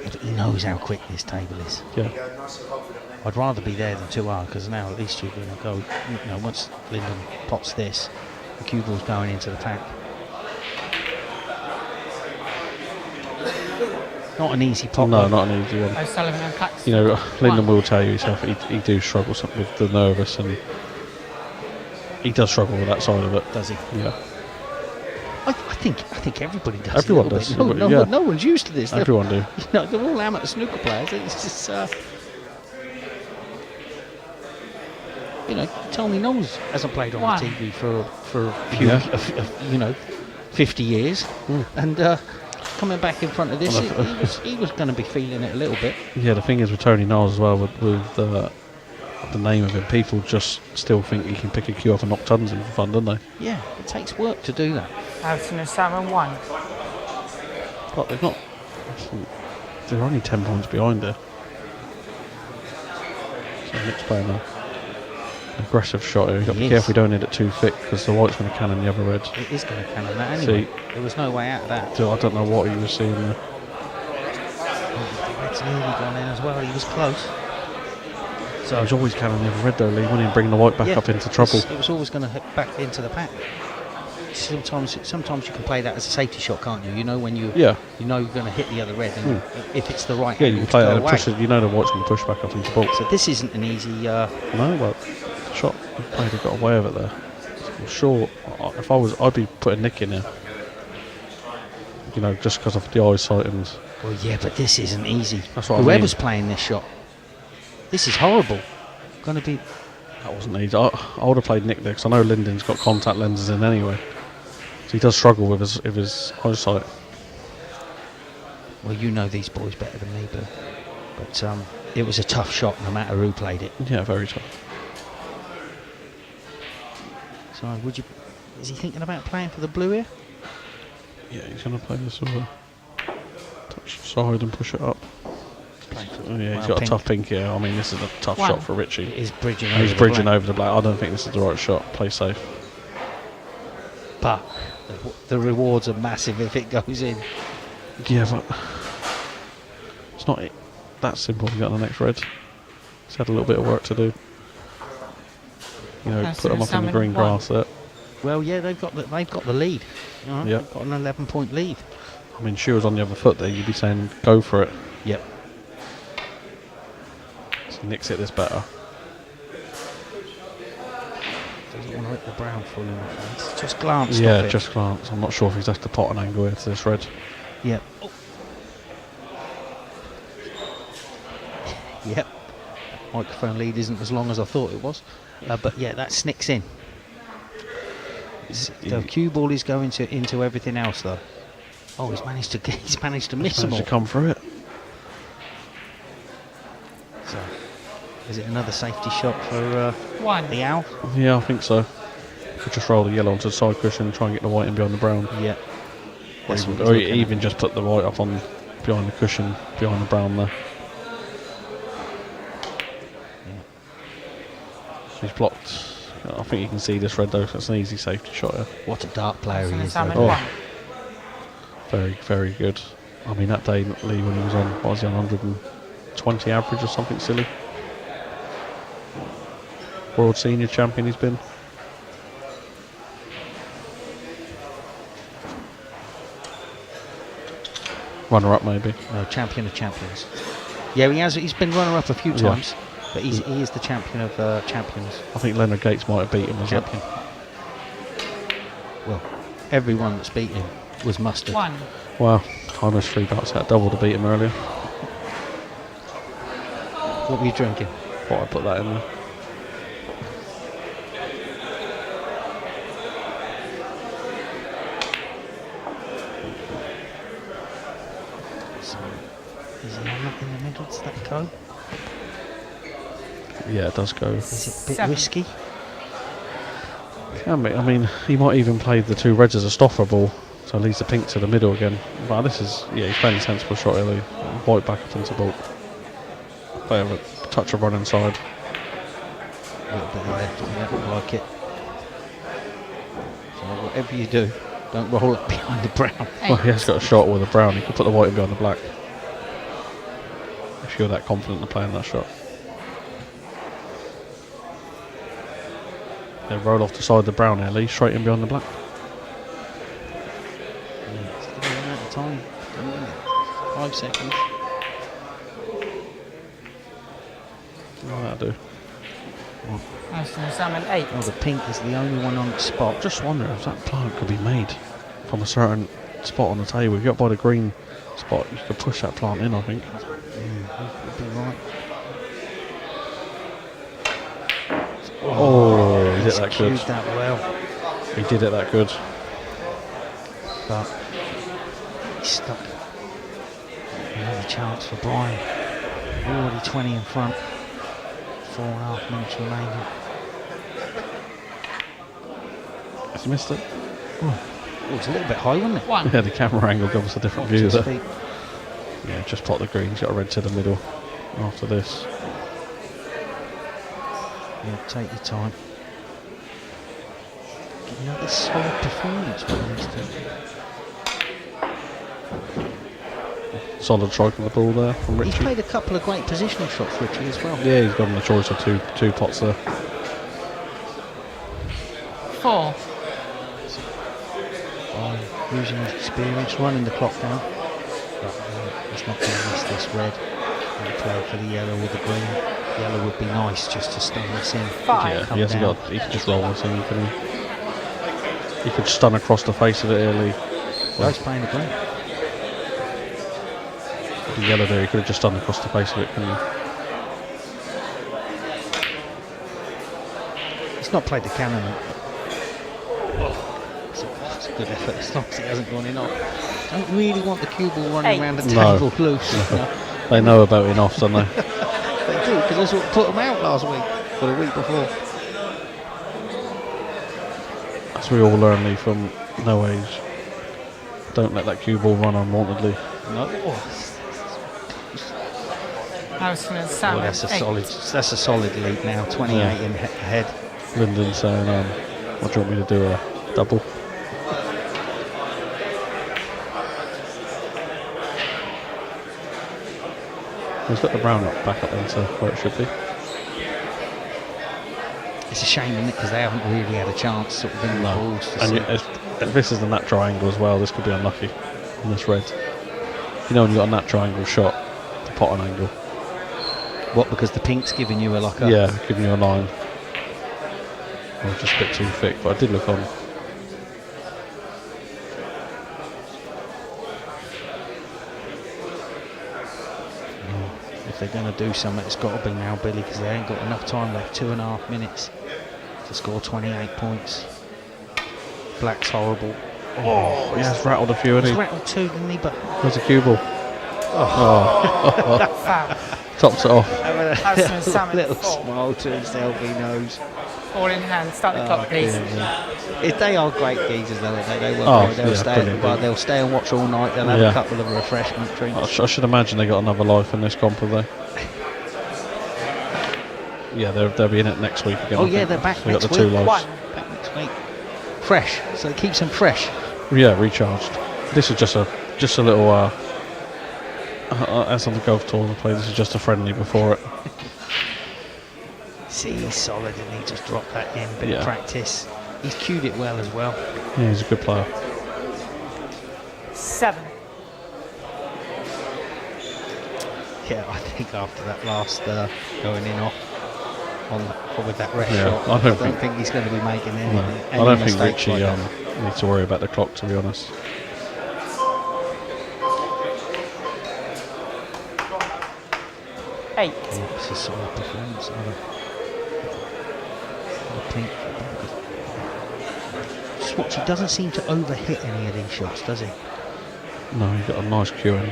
But he knows how quick this table is. Yeah. I'd rather be there than 2R, because now at least you're going to go. You know, once Lyndon pots this, the cue ball's going into the pack. Not an easy pot. No, not an easy one. O'Sullivan and Claxton. You know, Lyndon will tell you himself he do struggle with the nervous, and he does struggle with that side of it. Does he? Yeah. I think everybody does. Everyone a little does. bit. No, Everybody- yeah. no one's used to this. Everyone do. You know, they're all amateur snooker players. It's just, you know, Tony Knowles hasn't played on One. the TV for a few, Yeah. you know, 50 years, and coming back in front of this, he was going to be feeling it a little bit. Yeah, the thing is with Tony Knowles as well, with the name of him, people just still think he can pick a cue off and knock tons in for fun, don't they? Yeah, it takes work to do that. Harrison and Salmon 1. But they've not. They're only 10 points behind there. So Nick's playing an aggressive shot here. You've got to be careful you don't hit it too thick, because the white's going to cannon the other red. It is going to cannon that anyway. See, there was no way out of that. I don't know what he was seeing there. The red's nearly gone in as well. He was close. So he was always cannon the other red though, Lee. When he bring the white back up into trouble. It was always going to hit back into the pack. Sometimes you can play that as a safety shot, can't you? You know when you you know you're going to hit the other red, and if it's the right Yeah, angle you can play to it go and away. push it. You know the white's going to push back up into the ball. So this isn't an easy. No, well, the shot he played, he got away with it there. I'm sure if I was, I'd be putting Nick in there. You know, just because of the eyesight and. Well, yeah, but this isn't easy. That's what I Whoever's mean. playing this shot, this is horrible. Going to be. That wasn't easy. I would have played Nick there because I know Lyndon's got contact lenses in anyway. So he does struggle with his eyesight. Well, you know these boys better than me, but it was a tough shot no matter who played it. Yeah, very tough. So is he thinking about playing for the blue here? Yeah, he's going to play this over. Touch the side and push it up. Yeah, he's got a tough pink here. I mean, this is a tough One. shot for Richie. It is bridging He's over bridging the black. over the black. I don't think this is the right shot. Play safe. But the rewards are massive if it goes in. Yeah, but it's not that simple to get on the next red. He's had a little bit of work to do. You know, That's put them up in the Salmon green one. grass there. Well, yeah, they've got the lead. You know, Yeah. They've got an 11-point lead. I mean, she was on the other foot there. You'd be saying, go for it. Yep. So Nick's hit this better. Doesn't want to hit the brown full in the face. Just glanced Yeah, off it. just glance. I'm not sure if he's left the pot an angle here to this red. Yep. Yep. Microphone lead isn't as long as I thought it was, but yeah, that snicks in. The cue ball is going into everything else though. Oh, he's managed to miss them Managed all. to come through it. So, is it another safety shot for 1. the owl? Yeah, I think so. Could just roll the yellow onto the side cushion and try and get the white in behind the brown. Yeah. Or That's even, what he's or looking even at. just put the white up on behind the cushion, behind the brown there. He's blocked. I think you can see this red though. That's an easy safety shot here. What a dart player he Harrison and is. Salmon Though. 1. Very, very good. I mean, that day, Lee, when he was on, what was he on, 120 average or something silly? World Senior Champion he's been. Runner-up maybe. No, champion of champions. Yeah, he has. He's been runner-up a few Yeah. times. But he is the champion of champions. I think Leonard Gates might have beat him as well. Champion. Well, everyone that's beaten him was Mustard. 1. Wow, I missed 3 bouts at double to beat him earlier. What were you drinking? Thought I'd put that in there. So, is he on that in the middle? Does that go? Yeah, it does go. Is it a bit 7. risky? Can be. I mean, he might even play the 2 reds as a stoffer ball, so leaves the pink to the middle again. But this is, yeah, he's playing a sensible shot really. White back up into ball. Play a touch of run inside. A little bit left, yeah, I like it. So whatever you do, don't roll up behind the brown. Well, he has got a shot with a brown. He could put the white in behind the black. If you're that confident in playing that shot. They roll off the side of the brown here, Lee, straight in behind the black. Yeah, it's still out of time. 5 seconds. That'll do. Ashton and Salmon 8. Oh, the pink is the only one on the spot. Just wonder if that plant could be made from a certain spot on the table. If you got by the green spot, you could push that plant in, I think. You'd be right. Oh, he did He's that good. cued that well, He did it that good. but he's stuck. Another chance for Brian. Already 20 in front. 4.5 minutes remaining. Has he missed it? Oh, it's a little bit high, wasn't it? 1. Yeah, the camera angle gives us a different view His there. feet. Yeah, just pot the green. He's got a red to the middle after this. Yeah, take your time. Get another solid performance from these two. Solid strike on the ball there from He's Richie. played a couple of great positional shots, Richie, as well. Yeah, he's gotten the choice of two pots there. 4. Using his experience, running the clock down. But he's not going to miss this red. And play for the yellow or the green. Yellow would be nice just to stun this in. 5. Yeah, Come he hasn't down. got. He could just roll this in, can he? He could stun across the face of it early. Oh, he's playing the green. The yellow there, he could have just stunned across the face of it, couldn't he? He's not played the cannon. It's a good effort as long as it hasn't gone in off. Don't really want the cue ball running 8. around the No. table loose. No. They know about it off, don't they? They do, because that's what put them out last week, or the week before. As we all learn, Lee, from no age. Don't let that cue ball run unwantedly. No. Ashton and Well, Salmon that's a 8. solid lead now, 28 in ahead. Lyndon saying, what do you want me to do, a double? He's got the brown up, back up into where it should be. It's a shame, isn't it, because they haven't really had a chance sort of in the balls to And see. if this is the natural angle as well, this could be unlucky on this red. You know when you've got a natural angle shot, the pot on angle. What, because the pink's giving you a like a... Yeah, giving you a line. Or just a bit too thick, but I did look on. If they're going to do something, it's got to be now, Billy, because they ain't got enough time left. 2.5 minutes to score 28 points. Black's horrible. Oh, he has rattled a few, He's hasn't he? rattled 2, didn't he? But There's a cue ball. Foul. Tops it off. Ashton and Salmon little 4. smile to himself, he knows. All in hand. Start the clock, please. If they are great geezers, though, they will. Oh, They'll yeah, stay. brilliant. Well, they'll stay and watch all night. They'll have Yeah. a couple of refreshment drinks. I should imagine they got another life in this comp, have they? Yeah, they'll be in it next week again. Oh I yeah, think. they're back They got next the two week. lives. 1. Back next week. Fresh, so it keeps them fresh. Yeah, recharged. This is just a little. As on the golf tour they play, this is just a friendly before it. See, he's solid, and he just dropped that in. Bit Yeah. of practice. He's cued it well as well. Yeah, he's a good player. 7. Yeah, I think after that last going in off with that red Yeah, shot, I don't think he's going to be making any, No, any I don't think mistakes Richie like that. needs to worry about the clock, to be honest. Eight. It's a solid performance. Swatch, he doesn't seem to overhit any of these shots, does he? No, he got a nice cue in.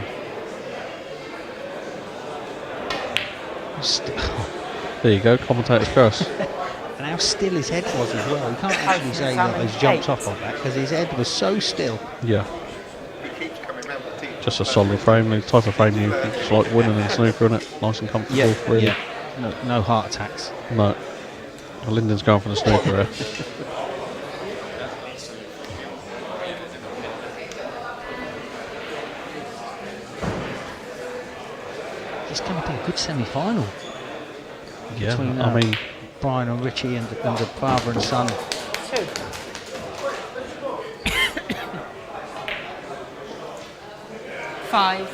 There you go, commentator's curse. And how still his head was as well. You can't actually say that he's jumped off of that because his head was so still. Yeah. Just a solid frame, the type of frame you just like winning in snooker, isn't it? Nice and comfortable, really. Yeah. No heart attacks. No. Well, Lyndon's going for the snooker here. It's going to be a good semi-final. Yeah, Between, I mean, Brian and Richie and the father and son. 2. Five.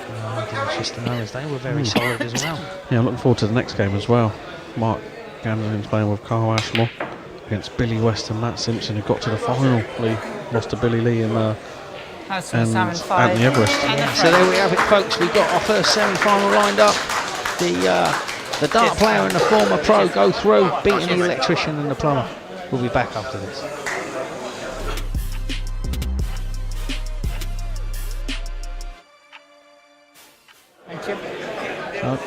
They were very solid as well. yeah, I'm looking forward to the next game as well. Mark Ganlon's playing with Carl Ashmore against Billy West and Matt Simpson, who got to the final. Lee lost to Billy Lee and Salmon 5. Anthony Everest. And the So there we have it, folks. We've got our first semi-final lined up. The dart player and the former pro go through, beating the electrician and the plumber. We'll be back after this. Thank you. So,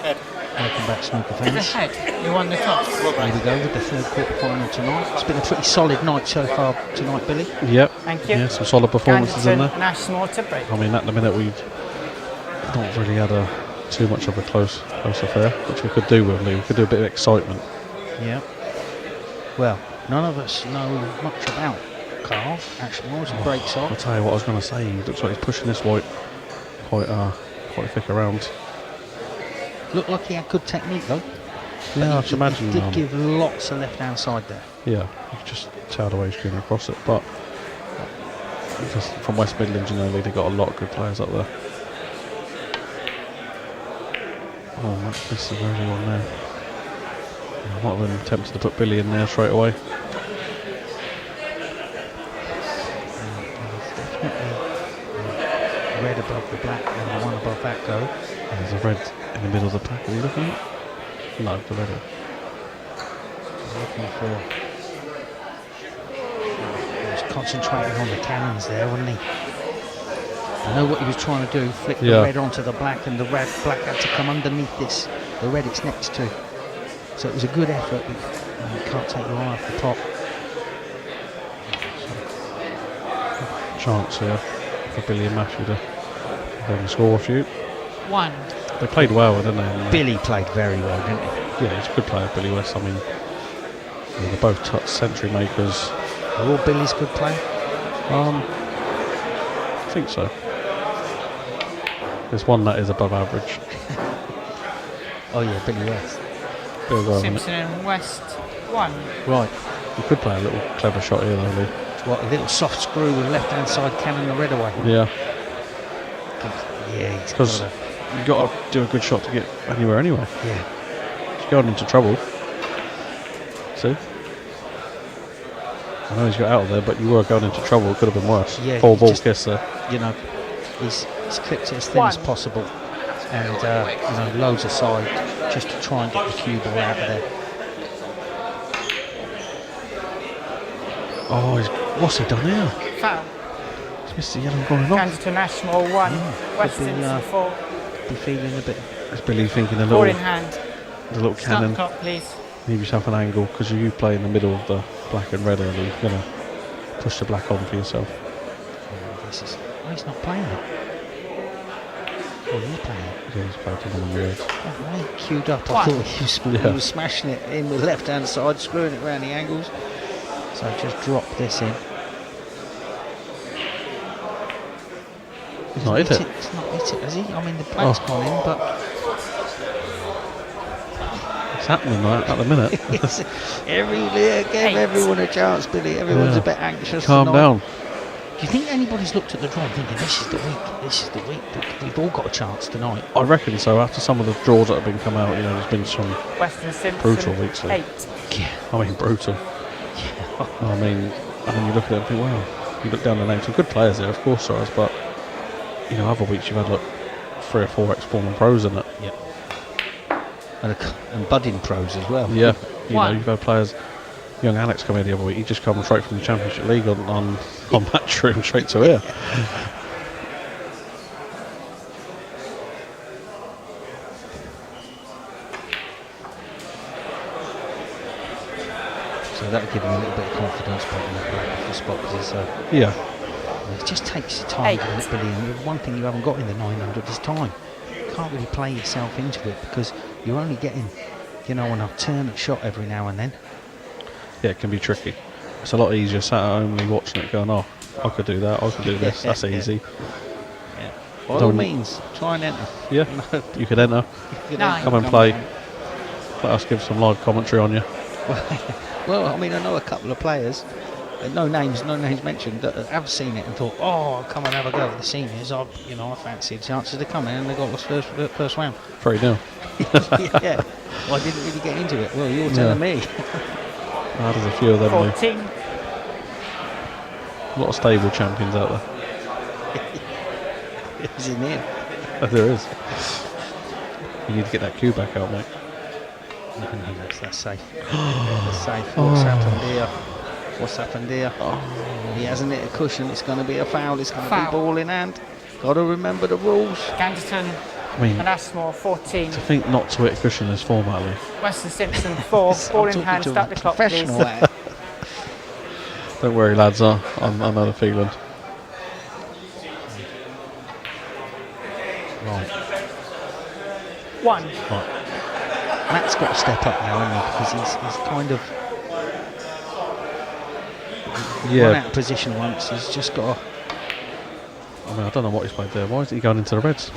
welcome back, snooker It's a fans. head. You won the toss. Here we go with the third quarter-final tonight. It's been a pretty solid night so far tonight, Billy. Yep. Thank you. Yeah, some solid performances in there. National to break. I mean, at the minute we've not really had too much of a close affair, which we could do with Lee. We could do a bit of excitement. Yeah. Well, none of us know much about Carl. Actually, he breaks I'll off. tell you what I was going to say. He looks like he's pushing this white quite thick around. Looked like he had good technique though. Yeah, I should imagine. He did give lots of left-hand side there. Yeah, you could just tell the way he's going across it. But just from West Midlands, you know, they've got a lot of good players up there. Oh, that's missed the early one there. I might have been tempted to put Billy in there straight away. Red above the black and the one above that go. There's a red in the middle of the pack. Are you looking at? No, the red. Looking for. He was concentrating on the cannons there, wasn't he? I know what he was trying to do. Flick the red onto the black, and the black had to come underneath this. The red it's next to. So it was a good effort. You can't take your eye off the top. Chance here for Billy and Matthew to then score a few. 1. They played well, didn't they? And, Billy played very well, didn't he? yeah, he's a good player, Billy West. I mean, they're both century makers. Are all Billy's good play? I think so. There's one that is above average. Oh yeah, Billy West. Bit of, Simpson and West. 1. Right. you could play a little clever shot here, though, Lee. What, a little soft screw with left-hand side cannon the red away? Yeah. Yeah, he's Because got you've got to do a good shot to get anywhere anyway. yeah. He's going into trouble. See? I know he's got out of there, but you were going into trouble. It could have been worse. Yeah, Full ball just- kiss there. You know, he's clipped it as thin as possible, and you know, loads aside just to try and get the cue ball out of there. Oh, what's he done here? Foul. He's missed the yellow going off. Kansas International 1. West Could be, Simpson 4. Be feeling a bit. Is Billy thinking a Ball in little, hand. the little Start cannon? clock, please. Leave yourself an angle because you play in the middle of the black and red early. You're going to push the black on for yourself. This is. Oh, he's not playing it. Oh, he's playing it. Yeah, he's played on the red. Oh, right, queued up. I thought he was smashing it in with left hand side, screwing it around the angles. So just drop this in. He's not hit it. He's not hit it, has he? I mean, the black's gone in, but It's happening right at the minute. give everyone a chance, Billy. Everyone's a bit anxious. Calm tonight. down. Do you think anybody's looked at the draw and thinking this is the week? This is the week. We've all got a chance tonight. I reckon so. After some of the draws that have been come out, there's been some Western Simpson. brutal weeks. 8. Yeah. I mean, brutal. Yeah. I mean, you look at it and think, wow. You look down the names, some good players there, of course there is, but other weeks you've had 3 or 4 ex-former pros in it. Yep. And budding pros as well. Yeah. One. You've had players. Young Alex come here the other week. He just come straight from the Championship League on Matchroom straight to here. So that'll give him a little bit of confidence back in the spot because it just takes time to get Billy. And one thing you haven't got in the 900 is time. You can't really play yourself into it because you're only getting, an alternate shot every now and then. Yeah, it can be tricky. It's a lot easier sat at home watching it going, I could do that, I could do this, that's easy. Yeah. By all means, try and enter. Yeah, you could enter. Nine. Come and play. Let us give some live commentary on you. Well, I know a couple of players, no names mentioned, that have seen it and thought, I'll come and have a go at the seniors. I fancy the chances to come in, and they got lost first round. 3-0. Yeah. Well, I didn't really get into it. Well, you're telling me. There's a few of them. 14. A lot of stable champions out there. Is in here? There is. You need to get that cue back out, mate. No, that's safe. That's safe. What's happened here? What's happened here? He hasn't hit a cushion. It's going to be a foul. It's going to be ball in hand. Got to remember the rules. Ganderton and Ashmore 14. To think not to hit a cushion in this format, Lee. Western Simpson 4. Ball in hand. Start the clock, please. Don't worry, lads. I know the feeling. Right. 1. Matt's got to step up now, hasn't he? Because he's kind of run out of position once. He's just got to... I don't know what he's played there. Why is he going into the Reds?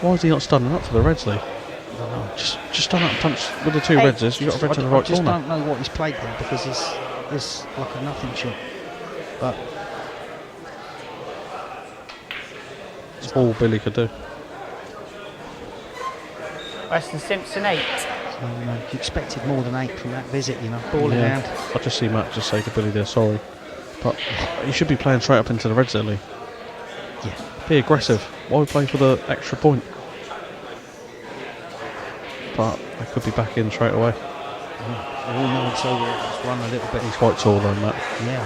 Why is he not standing up for the Reds, Lee? I don't know. Just stand up and punch with the 2 Reds. You've got a red to the right I just corner. don't know what he's played there because it's like a nothing shot. But It's all Billy could do. Western Simpson 8. so, you expected more than 8 from that visit, ball in hand. I just see Matt just say to Billy there, sorry. But you should be playing straight up into the Reds there, Lee. Yeah. Be aggressive. Why play for the extra point? But they could be back in straight away. So it's run a little bit. He's quite tall though, Matt. Yeah,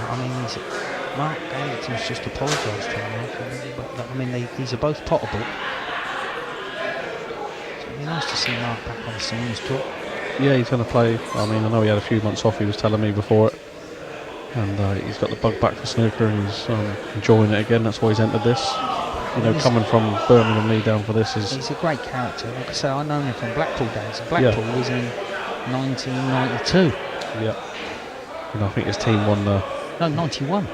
Mark Gallatin's just apologised to him. But these are both potable. So it'd be nice to see Mark back on the seniors tour. Yeah, he's going to play. I know he had a few months off, he was telling me before it. And he's got the bug back for snooker and he's enjoying it again. That's why he's entered this. Coming from Birmingham Lee down for this is... He's a great character. Like I say, I know him from Blackpool days. Blackpool was in 1992. Yeah. I think his team won the... No, 91.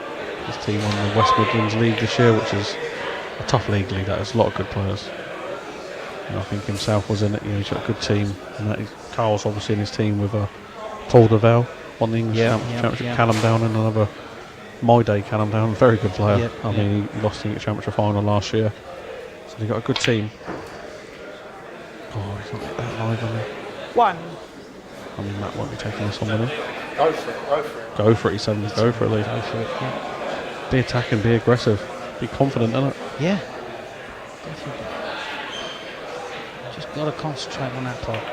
His team won the West Midlands League this year, which is a tough league. That has a lot of good players. And I think himself was in it. He's got a good team. And Carl's obviously in his team with Paul Deval, won the English Championship. Callum Down and another My Day Callum Down, very good player. He lost the English Championship final last year. So they got a good team. Oh, he's not that live, is he? 1. Matt won't be taking this on with him. Go for it. Go for it, he said. Go for it, Lee. Go for it, yeah. Be attacking, be aggressive, be confident in it. Yeah. Definitely. Just got to concentrate on that part.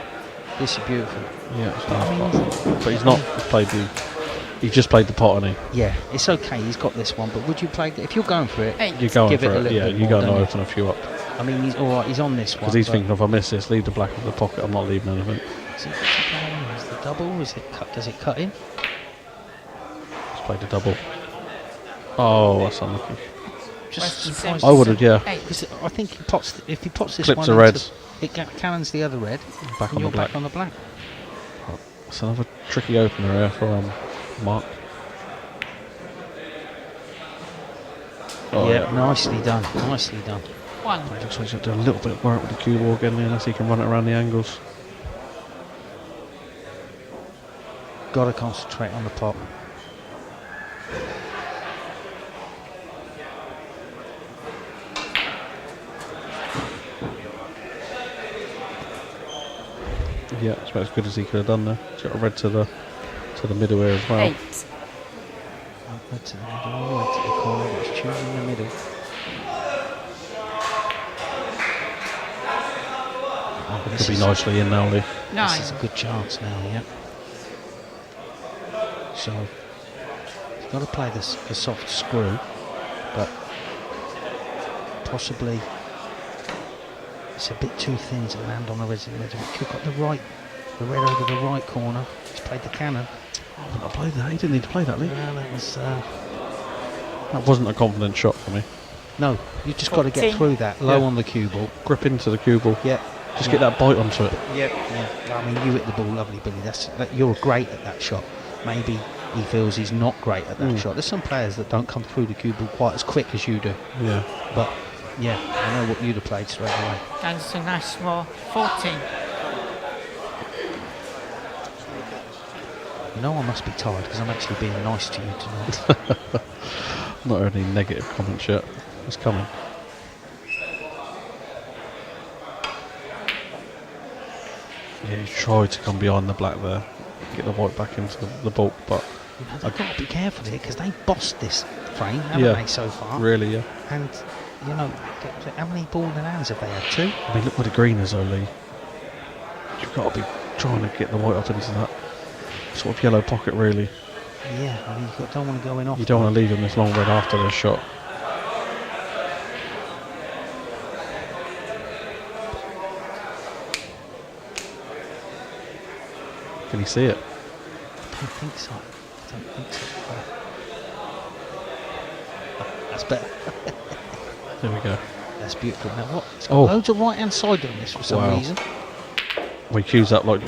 This is beautiful. Yeah, it's a nice pot. But he's not played the... He just played the pot, hasn't he? Yeah, it's okay. He's got this one, but would you play? If you're going for it, You're going give for it a it. little Yeah, bit you more, go and don't you? open a few up. He's all right. He's on this one. Because he's thinking, if I miss this, leave the black in the pocket. I'm not leaving anything. Is the double? Is it cut? Does it cut in? He's played the double. Oh, that's unlucky. Just Western surprised. I would have, yeah. 8. Because I think if he pots this Clips one the into- reds. it cannons the other red. Back and on the you're black. back on the black. That's another tricky opener here for Mark. Oh, Yeah, nicely done. Nicely done. 1. Looks like he's got to do a little bit of work with the cue ball again, unless he can run it around the angles. Got to concentrate on the pot. Yeah, it's about as good as he could have done there. He's got a red to the middle here as well. 8. Red to the middle, all the way to the corner, but he's choosing the middle. Oh, Could be nicely in now, Lee. 9. This is a good chance now, yeah. So, he's got to play this a soft screw, but possibly it's a bit too thin to land on the red. Could got the red over the right corner. He's played the cannon. I played that. He didn't need to play that, Lee. Yeah, that was. That wasn't a confident shot for me. No, you just got to get 14. through that low Yeah. on the cue ball. Grip into the cue ball. Yeah. Just get that bite onto it. Yeah. I mean, you hit the ball lovely, Billy. You're great at that shot. Maybe he feels he's not great at that shot. There's some players that don't come through the cue ball quite as quick as you do. Yeah. But yeah, I know what you'd have played straight away. Anderson Ashmore 14. You know I must be tired because I'm actually being nice to you tonight. Not heard any negative comments yet. It's coming. Yeah, he tried to come behind the black there, get the white back into the bulk, but You know, they've got to be careful here because they bossed this frame, haven't they, so far? really, yeah. And, you know, how many ball in hands have they had? 2? I mean, look where the green is, though, Lee. You've got to be trying to get the white up into that sort of yellow pocket, really. Yeah, I mean, you don't want to go in off. You don't want to leave him this long red after this shot. Can he see it? I don't think so. That's better. There we go. That's beautiful. Now what? It's got Oh. loads of right-hand side on this for some Wow. reason. We cues up like...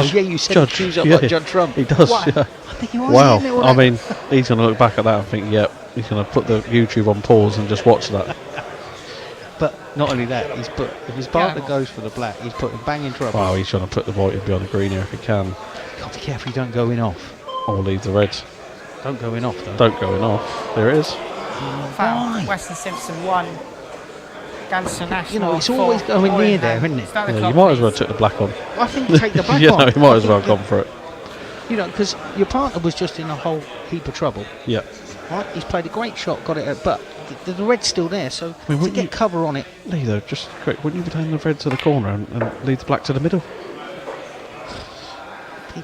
Oh yeah, you said Judge, he cues up yeah. like Judge Trump. He does, Wow. yeah. I think he was Wow. in there with I that. mean, he's going to look back at that and think, yep, he's going to put the YouTube on pause and just watch that. But not only that, if his partner Yeah. goes for the black, he's put him bang in trouble. Wow, he's trying to put the white in behind the green here if he can. Got to be careful you don't go in off. Or leave the reds. Don't go in off though. Don't go in off. There it is. Foul. Why? Weston Simpson 1. Anderson Ashmore You know, it's 4. always going Ball near in there, hand. isn't it? Start the Yeah, clock, you might as well please. took the black on. I think you take the black You on. know, you might as well I gone think for it. You know, because your partner was just in a whole heap of trouble. Yeah. Right? He's played a great shot, got it, but the red's still there. So mean, to wouldn't get you- cover on it, Lee, though, just quick, wouldn't you be taking the red to the corner and leave the black to the middle?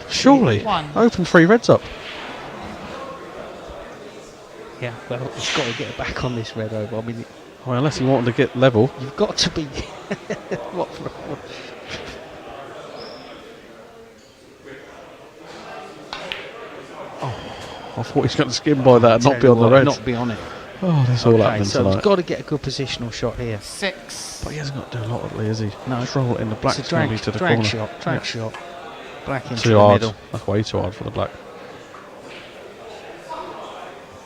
Surely. 1. Open 3 reds up. yeah. Well, he's got to get back on this red over. I mean, Well, unless he wanted to get level. you've got to be. what? I thought he's going to skim by that and not be on the Tell you what, red. Not be on it. Oh, that's all Okay, happening so tonight. he's got to get a good positional shot here. 6. But he hasn't got to do a lot of it, is he? No. Just roll it in the black It's a drag, to the drag corner. shot. Drag shot. Black into Too the hard. middle. That's way too hard for the black.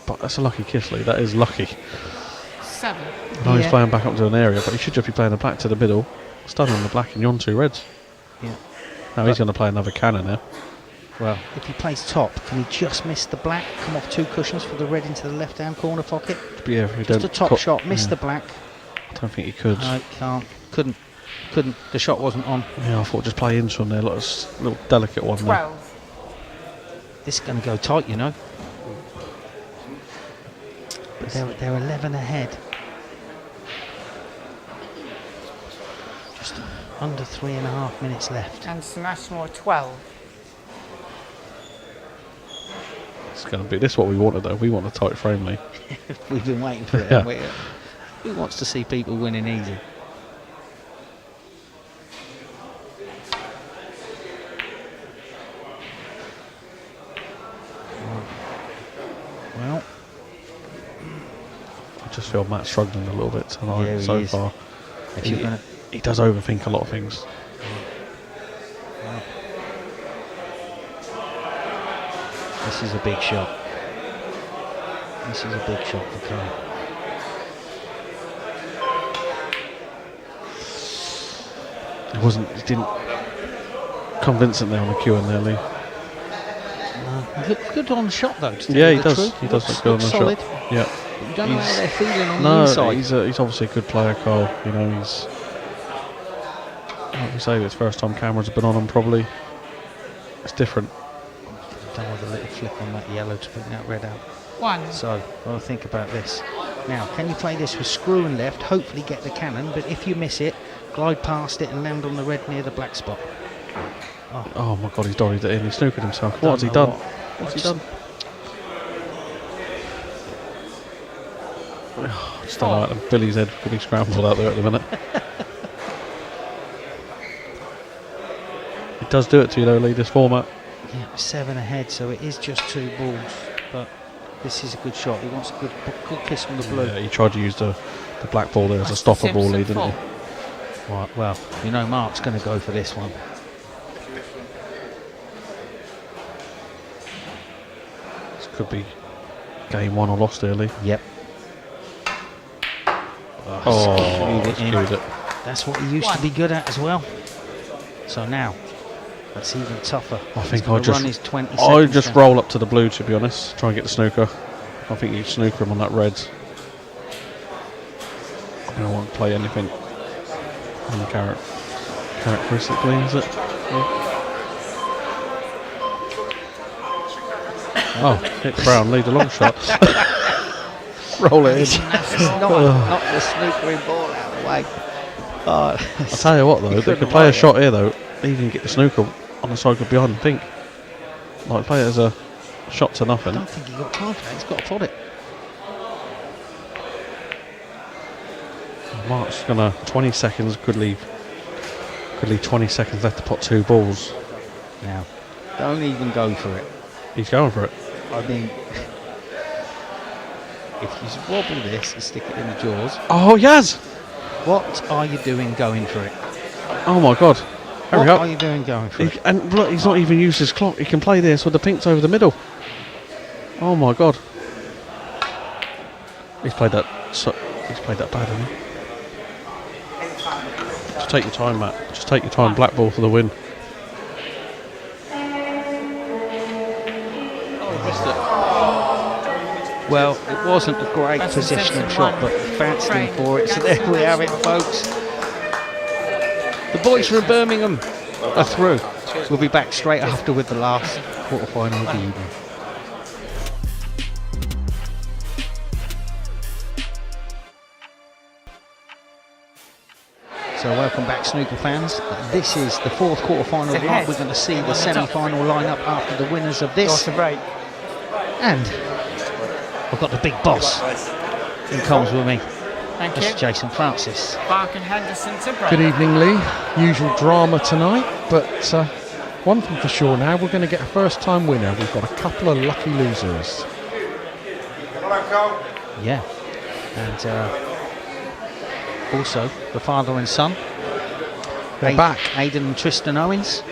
But that's a lucky kiss, Lee. That is lucky. 7. I know he's Yeah. playing back up to an area, but he should just be playing the black to the middle, stun on the black, and you're on 2 reds. Yeah. Now he's going to play another cannon now. Well, if he plays top, can he just miss the black? Come off 2 cushions for the red into the left-hand corner pocket. But yeah, if he Just don't a top cut- shot, miss yeah, the black. I don't think he could. No, can't. Couldn't. The shot wasn't on. Yeah, I thought just play into him there, little delicate one there. 12. This is going to go tight, you know. But they're 11 ahead. Just under 3.5 minutes left. Anderson Ashmore 12. It's going to be this is what we wanted though. We want a tight frame, Lee. We've been waiting for it. Yeah. haven't we? Who wants to see people winning easy? Well, I just feel Matt's struggling a little bit tonight Yeah, he so is. far. if you're going to. He does overthink a lot of things. This is a big shot. This is a big shot for Kyle. He didn't convincing there on the cue in there, Lee. He looked good on the shot though. To tell Yeah, you he the does. truth. He does Looks- look good on the looks solid. shot. Yeah. But you don't know how He's- they're feeling on the No, inside. he's obviously a good player, Cole. You know, he's Like you say, it's first time cameras have been on them. Probably it's different. Done with a little flick on that yellow to bring that red out. 1. So, well, think about this. Now, can you play this with screw and left, hopefully get the cannon, but if you miss it, glide past it and land on the red near the black spot. Oh my god, he's dollied it in. He snookered himself. What has he done? What's he done? Just don't like Billy's head getting scrambled out there at the minute. It does do it to you though, Lee, this format. Yeah, 7 ahead, so it is just 2 balls, but this is a good shot. He wants a good kiss from the blue. Yeah, he tried to use the black ball there as a stopper ball, Lee, didn't he? Right, well, you know Mark's going to go for this one. This could be game 1 or lost here, Lee. Yep. Screwed it. That's what he used to be good at as well. So now, that's even tougher. I think I'll I'll run his 20 just seconds down. roll up to the blue, to be honest. Try and get the snooker. I think you snooker him on that red. I don't want to play anything characteristically, is it? Yeah. Oh, hit Brown, lead a long shot. Roll it in. Not the snookering ball out of the way. I'll tell you what though, they could play a shot here though, even get the snooker on the cycle behind pink. Like play it as a shot to nothing. I don't think he got time for that. He's got to pot it. Mark's gonna 20 seconds, could leave 20 seconds left to pot 2 balls. Now, don't even go for it. He's going for it. I mean, if you wobble this and stick it in the jaws, Oh yes! what are you doing going for it? Oh my god. Hurry What up. are you doing going for it? And look, he's not even used his clock. He can play this with the pinks over the middle. Oh my god. He's played that bad, hasn't he? Just take your time, Matt. Just take your time. Black ball for the win. Well, it wasn't a great That's positional a shot, but fancy him for it. So there we have it, folks. The boys from Birmingham are through. We'll be back straight after with the last quarterfinal of the evening. So welcome back, snooker fans. This is the 4th quarterfinal night. We're going to see the semi-final lineup after the winners of this. break. And I've got the big boss in comms with me. Thank This you. is Jason Francis. Bark and Henderson to break. Good evening, Lee. Usual drama tonight, but one thing for sure now, we're going to get a first-time winner. We've got a couple of lucky losers. Yeah. And also the father and son. They're back. Aidan and Tristan Owens.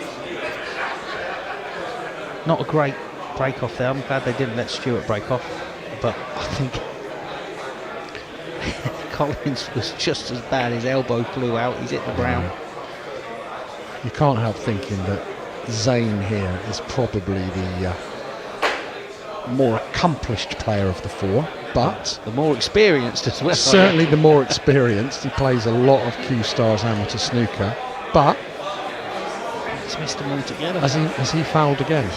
Not a great break off there. I'm glad they didn't let Stuart break off. But I think Collins was just as bad. His elbow flew out. He's hit the ground. You can't help thinking that Zane here is probably the more accomplished player of the 4, but The more experienced as well. certainly the more experienced. He plays a lot of Q Stars amateur snooker, but He's missed them all together. has he fouled again?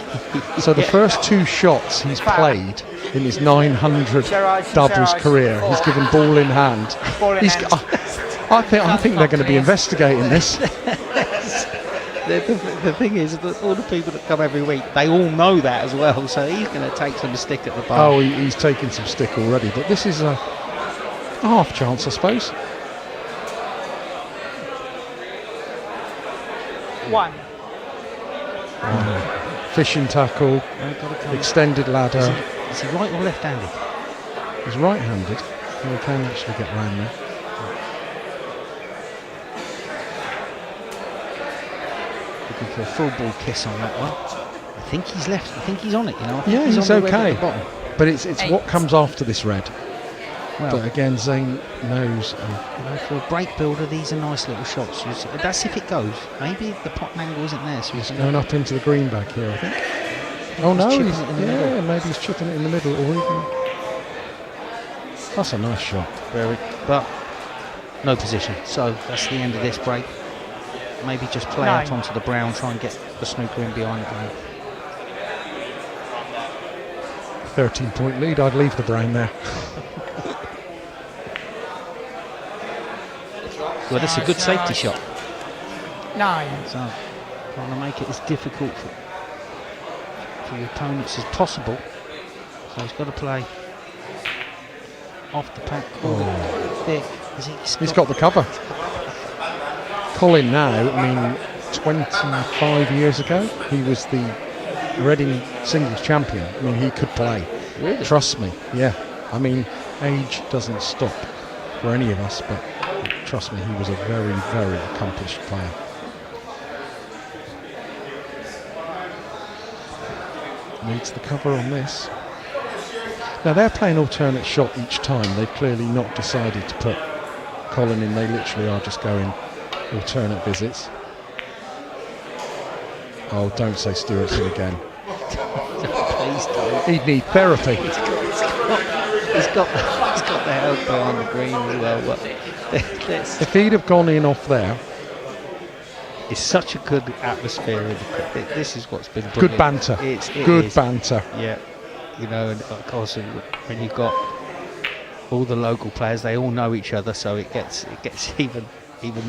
So the first 2 shots he's played in his 900 doubles career, he's given ball in hand. I think they're going to be investigating this. The thing is that all the people that come every week, they all know that as well, so he's going to take some stick at the bar. Oh, he's taken some stick already, but this is a half chance, I suppose. 1. Fishing tackle, extended ladder. Is he right or left-handed? He's right-handed. He can actually get round there. Looking for a full ball kiss on that one. I think he's left. I think he's on it. You know. I think Yeah, he's on the red at okay. the bottom. But it's what comes after this red. Well, But again, Zane knows. you know, for a break builder, these are nice little shots. That's if it goes. Maybe the pot angle isn't there, so he's Going up into the green bag here, I think. Oh no, chipping it in the middle. maybe he's chipping it in the middle, or even. That's a nice shot. but no position. So that's the end of this break. maybe just play out onto the brown, try and get the snooker in behind the brown. 13-point lead, I'd leave the brown there. Well, that's a good safety shot. 9. So, trying to make it as difficult for your opponents as possible. So he's got to play off the pack. Thick. He's got the cover. Colin now, I mean, 25 years ago, he was the Reading singles champion. I mean, he could play. Really? Trust me, yeah. I mean, age doesn't stop for any of us, but trust me, he was a very, very accomplished player. Needs the cover on this. Now they're playing alternate shot each time. They've clearly not decided to put Colin in. They literally are just going alternate visits. Oh, don't say Stewartson again. Please don't. He'd need therapy. He's got the elbow on the green as well. But If he'd have gone in off there, it's such a good atmosphere. This is what's been good brilliant. banter. It Good is. banter. Yeah, you know, and of course when you've got all the local players, they all know each other, so it gets even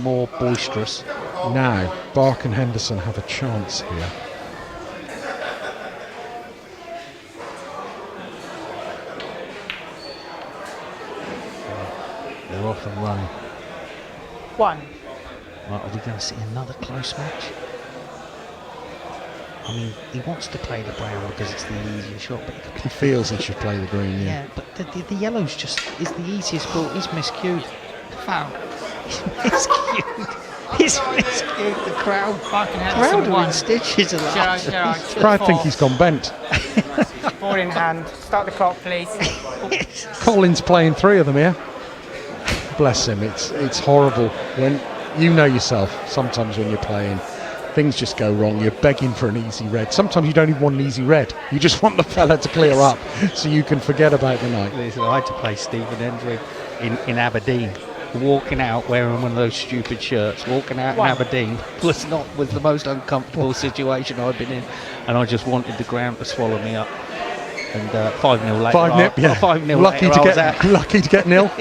more boisterous. Now, Bark and Henderson have a chance here. They're off and running. 1. Right, are we going to see another close match? I mean, he wants to play the brown because it's the easier shot, but He feels he should play the green, yeah. yeah, but the yellow's just is the easiest ball. He's miscued. Foul. He's miscued. He's miscued. The crowd Bark and are Henderson in 1. stitches of Gerard, that. Gerard. I think he's gone bent. Ball in hand. Start the clock, please. Colin's playing 3 of them here. Bless him. It's horrible when you know yourself. Sometimes when you're playing, things just go wrong. You're begging for an easy red. Sometimes you don't even want an easy red. You just want the fella to clear up so you can forget about the night. Listen, I had to play Stephen Hendry in Aberdeen. Walking out wearing one of those stupid shirts, walking out in Aberdeen was the most uncomfortable situation I've been in, and I just wanted the ground to swallow me up. And 5-0 later, 5-0, yeah. 5-0 Lucky later, to get nil.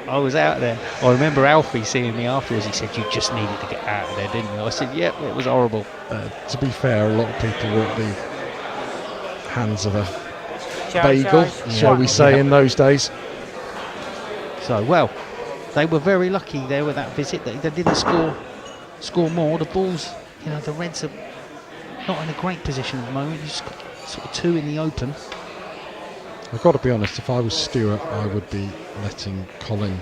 I was out there. I remember Alfie seeing me afterwards. He said, "You just needed to get out of there, didn't you?" I said, "Yep, it was horrible." To be fair, a lot of people were at the hands of a bagel, shall we say, in those days. So, well, they were very lucky there with that visit. They didn't score more. The balls, you know, the Reds are not in a great position at the moment. You just got sort of 2 in the open. I've got to be honest, if I was Stewart, I would be letting Colin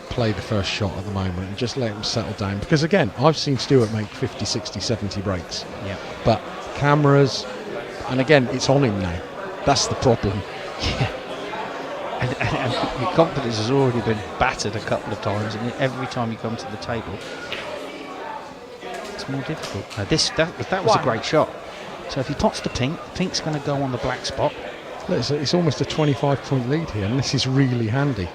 play the first shot at the moment and just let him settle down. Because again, I've seen Stewart make 50, 60, 70 breaks. Yeah. But cameras, and again, it's on him now. That's the problem. Yeah. And your confidence has already been battered a couple of times, and every time you come to the table, it's more difficult. Now that was a great shot. So if he pots the pink, pink's going to go on the black spot. Look, it's almost a 25-point lead here, and this is really handy.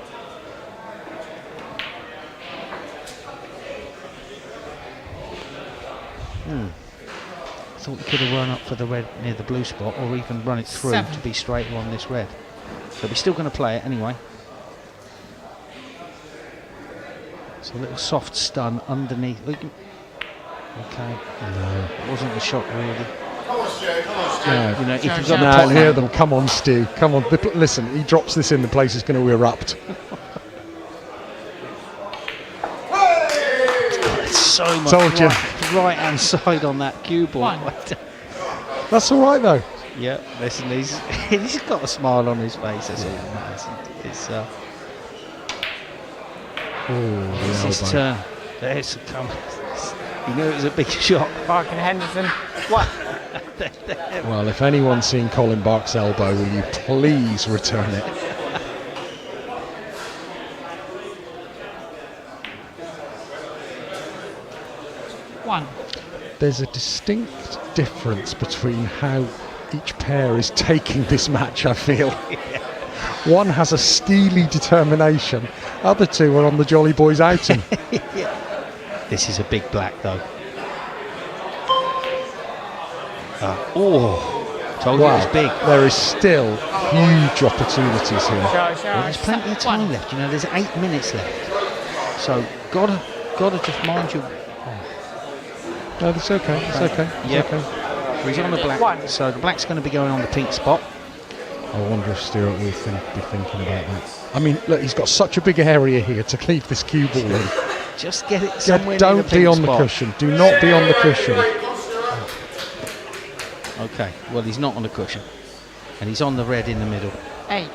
I thought we could have run up for the red near the blue spot, or even run it through 7. to be straighter on this red. But we're still going to play it anyway. So a little soft stun underneath. Okay. No. It wasn't the shot really. No. You know, if you've got No, the top hear man, them. Come on, Stu. Come on. Listen, he drops this in, the place is going to erupt. there's so much Told you. right hand side on that cue ball. 1. That's all right, though. Yeah, listen, he's got a smile on his face. That's all that matters. It's Oh, his turn. There's a come. You knew it was a big shot. Bark and Henderson. 1. Well, if anyone's seen Colin Bark's elbow, will you please return it? There's a distinct difference between how each pair is taking this match, I feel. One has a steely determination, other two are on the Jolly Boys outing. This is a big black though. Told you it was big. There is still huge opportunities here. Show, show. Well, there's plenty of time left. You know, there's 8 minutes left. So gotta just mind you. No, it's okay. It's okay. It's Yep. okay. He's on the black, One. so the black's going to be going on the pink spot. I wonder if Stewart will be thinking about that. I mean, look, he's got such a big area here to leave this cue ball in. Just get it somewhere near Don't the be pink on the spot. cushion. Do not be on the cushion. Okay, well he's not on the cushion, and he's on the red in the middle. 8.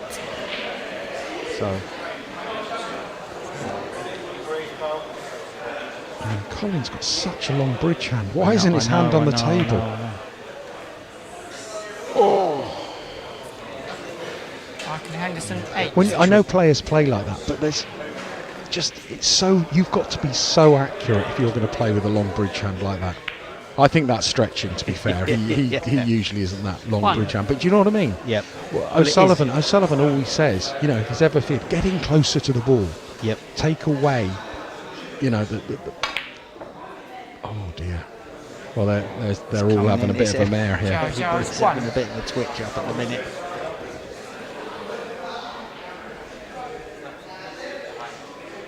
So I mean, Colin's got such a long bridge hand. Why isn't his hand on the table? Martin Henderson, 8. When I know players play like that, but there's just it's so you've got to be so accurate if you're going to play with a long bridge hand like that. I think that's stretching. To be fair, he usually isn't that long One. bridge hand. But do you know what I mean? Yep. Well, Well, it is. O'Sullivan always says, you know, if he's ever feared, get in closer to the ball. Yep. Take away, you know, the oh dear. Well, they're all coming having a in, bit is of a it? mare here. Show, show, It's it's having 1. a bit of a twitch up at the minute.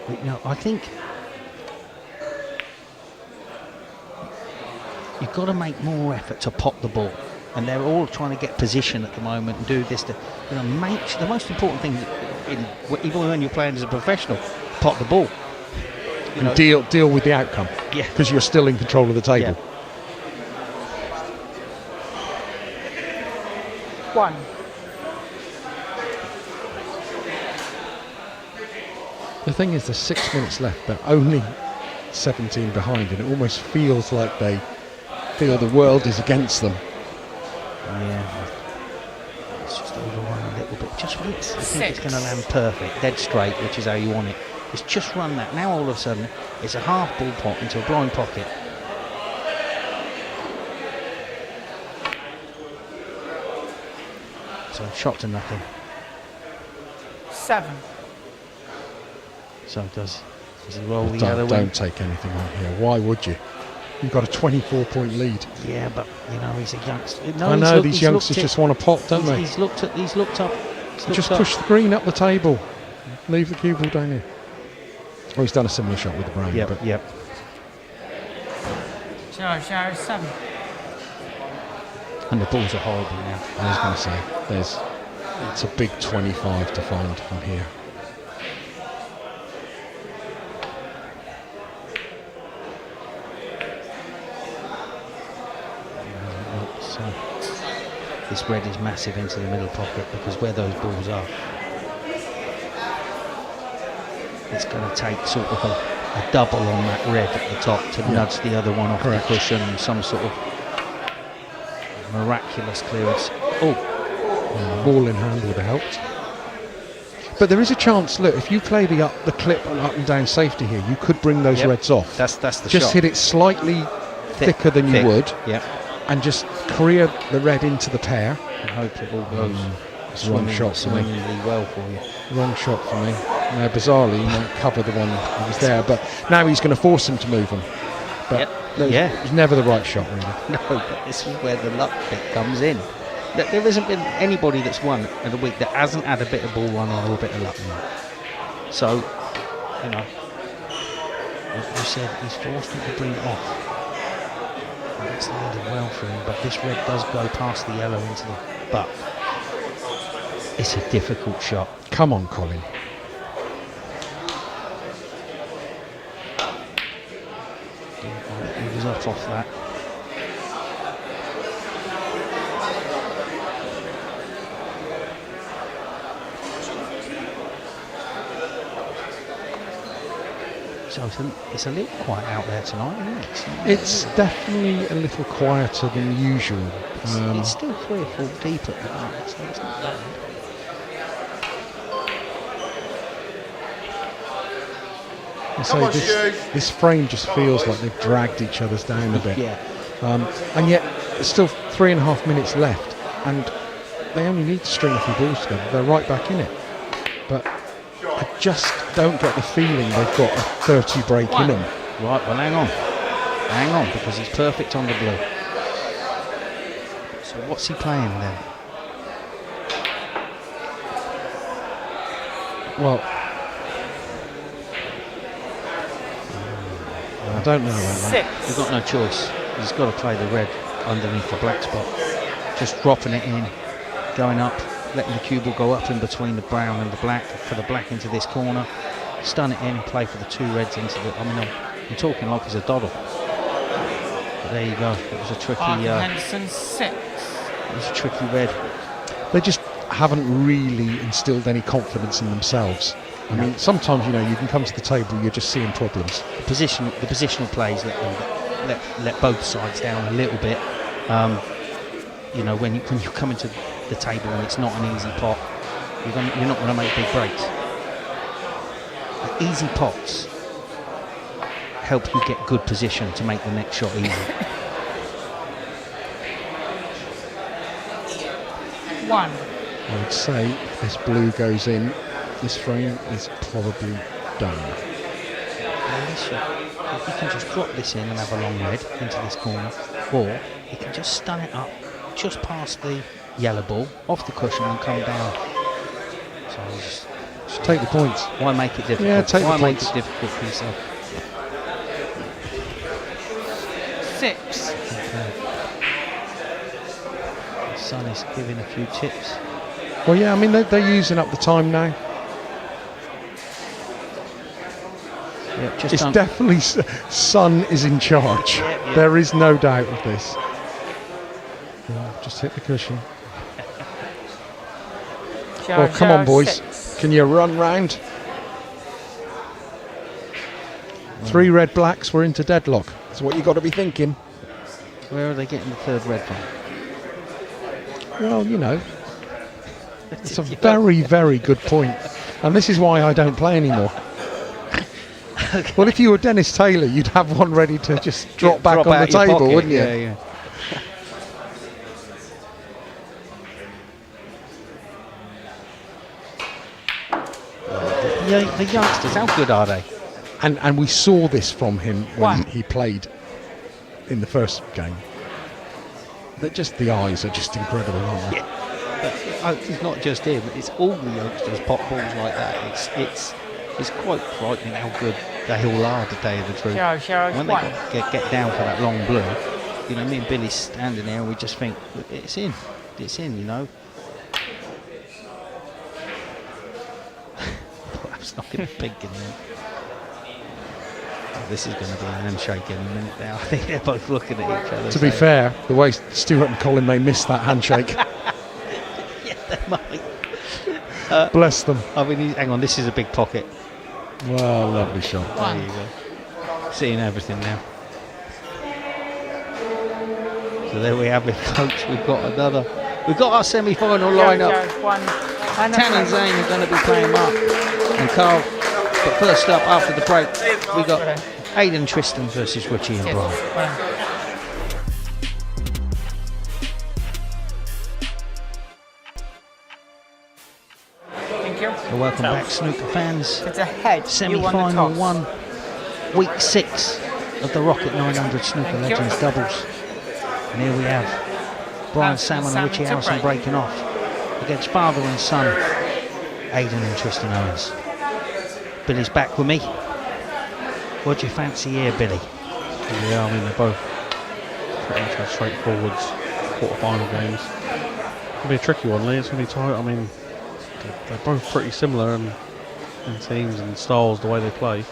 But, you know, I think you've got to make more effort to pop the ball, and they're all trying to get position at the moment and do this. The most important thing, even when you're playing as a professional, pop the ball. You know, And deal with the outcome. Yeah. Because you're still in control of the table. Yeah. 1. The thing is, there's 6 minutes left. They're only 17 behind, and it almost feels like they feel the world is against them. Yeah. It's just overrun a little bit. Just wait. I think it's 6. going to land perfect, dead straight, which is how you want it. It's just run that. Now all of a sudden, it's a half ball pot into a blind pocket. So shot to nothing. 7. So does he roll the other way? Don't take anything on here. Why would you? You've got a 24-point lead. Yeah, but you know he's a youngster. I know these youngsters just want to pop, don't they? He's looked up. Just push the green up the table. Leave the cue ball down here. Oh, he's done a similar shot with the brown. Yep, but yep. Show, show, 7. And the balls are horrible now. I was going to say, it's a big 25 to find from here. So this red is massive into the middle pocket because where those balls are, it's going to take sort of a double on that red at the top to nudge the other one off Correct. the cushion, and some sort of miraculous clearance. Ball in hand would have helped. But there is a chance, look, if you play the clip and up and down safety here, you could bring those Yep. reds off. That's the Just shot. hit it slightly thicker than you would, Yep. and just career the red into the pair. And hope it all goes It's the wrong shot for me. swimmingly well for you. Wrong shot for me. Now, bizarrely, he might cover the one that was there, but now he's going to force him to move them. But Yep. no, Yeah. it was never the right shot, really. No, but this is where the luck bit comes in. There hasn't been anybody that's won at a week that hasn't had a bit of ball run or a bit of luck. So, you know, like you said, he's forced him to bring it off. And it's landed well for him, but this red does go past the yellow into the... But it's a difficult shot. Come on, Colin. He was off that. So it's a little quiet out there tonight, isn't it? It's definitely a little quieter than usual. It's still 3 or 4 deep at the moment, so it's not bad. So this frame just feels like they've dragged each other's down a bit. Yeah. And yet, there's still 3.5 minutes left, and they only need to string a few balls together. They're right back in it. But I just don't get the feeling they've got a 30 break in them. Right, well, hang on. Hang on, because he's perfect on the blue. So what's he playing then? Well, I don't know about that. 6. He's got no choice. He's got to play the red underneath the black spot. Just dropping it in, going up, letting the cue ball go up in between the brown and the black, for the black into this corner, stun it in, play for the 2 reds into the... I mean, I'm talking like he's a doddle. But there you go. It was a tricky... Henderson 6. it was a tricky red. They just haven't really instilled any confidence in themselves. I mean, sometimes, you know, you can come to the table, you're just seeing problems. The positional plays let both sides down a little bit. You know, when you're coming to the table and it's not an easy pot, you're not going to make big breaks. The easy pots help you get good position to make the next shot easy. 1. I would say if this blue goes in, this frame is probably done. Unless you can just drop this in and have a long red into this corner, or you can just stun it up just past the yellow ball, off the cushion and come down. So just Take the points. why make it difficult? Yeah, take the why make points. it difficult for yourself? 6. The sun is giving a few tips. Well, yeah, I mean, they're using up the time now. Yeah, just It's don't- definitely Sun is in charge. Yeah. There is no doubt of this. Just hit the cushion. Well, come on, boys. 6. Can you run round? 3 red blacks, we're into deadlock. That's what you got to be thinking. Where are they getting the 3rd red from? Well, you know, it's a very, very good point. And this is why I don't play anymore. Well, if you were Dennis Taylor, you'd have one ready to just drop back on the out your table, pocket. wouldn't you? Yeah, yeah. The youngsters, how good are they? And we saw this from him when 1. he played in the first game. That just the eyes are just incredible, aren't they? It's not just him; it's all the youngsters pop balls like that. It's quite frightening how good they all are. To tell you the truth, 0, when they 1. get down for that long blue, you know, me and Billy's standing there, and we just think it's in, you know. Perhaps not getting pink in there. Oh, this is going to be a handshake in a minute now. I think they're both looking at each other. To be saying, fair, the way Stuart and Colin may miss that handshake. yeah, they might. Bless them. I mean, hang on, this is a big pocket. Well, lovely shot. There you go. Seeing everything now. So there we have it, folks. We've got our semi-final lineup. 1. Tan and Zane are going to be playing Mark and Carl. But first up, after the break, we got Aidan Tristan versus Richie and Brian. Thank you. So welcome back, snooker fans. It's a head. You won the Semi-final toss. 1, week 6 of the Rocket 900 Snooker Thank you. Legends doubles. And here we have Brian Salmon and Richie to Allison break. breaking off against father and son, Aidan and Tristan Owens. Billy's back with me. What do you fancy here, Billy? Yeah, I mean, they're both pretty much straightforward quarter-final games. It'll be a tricky one, Lee. It's going to be tight. I mean, they're both pretty similar in teams and styles, the way they play.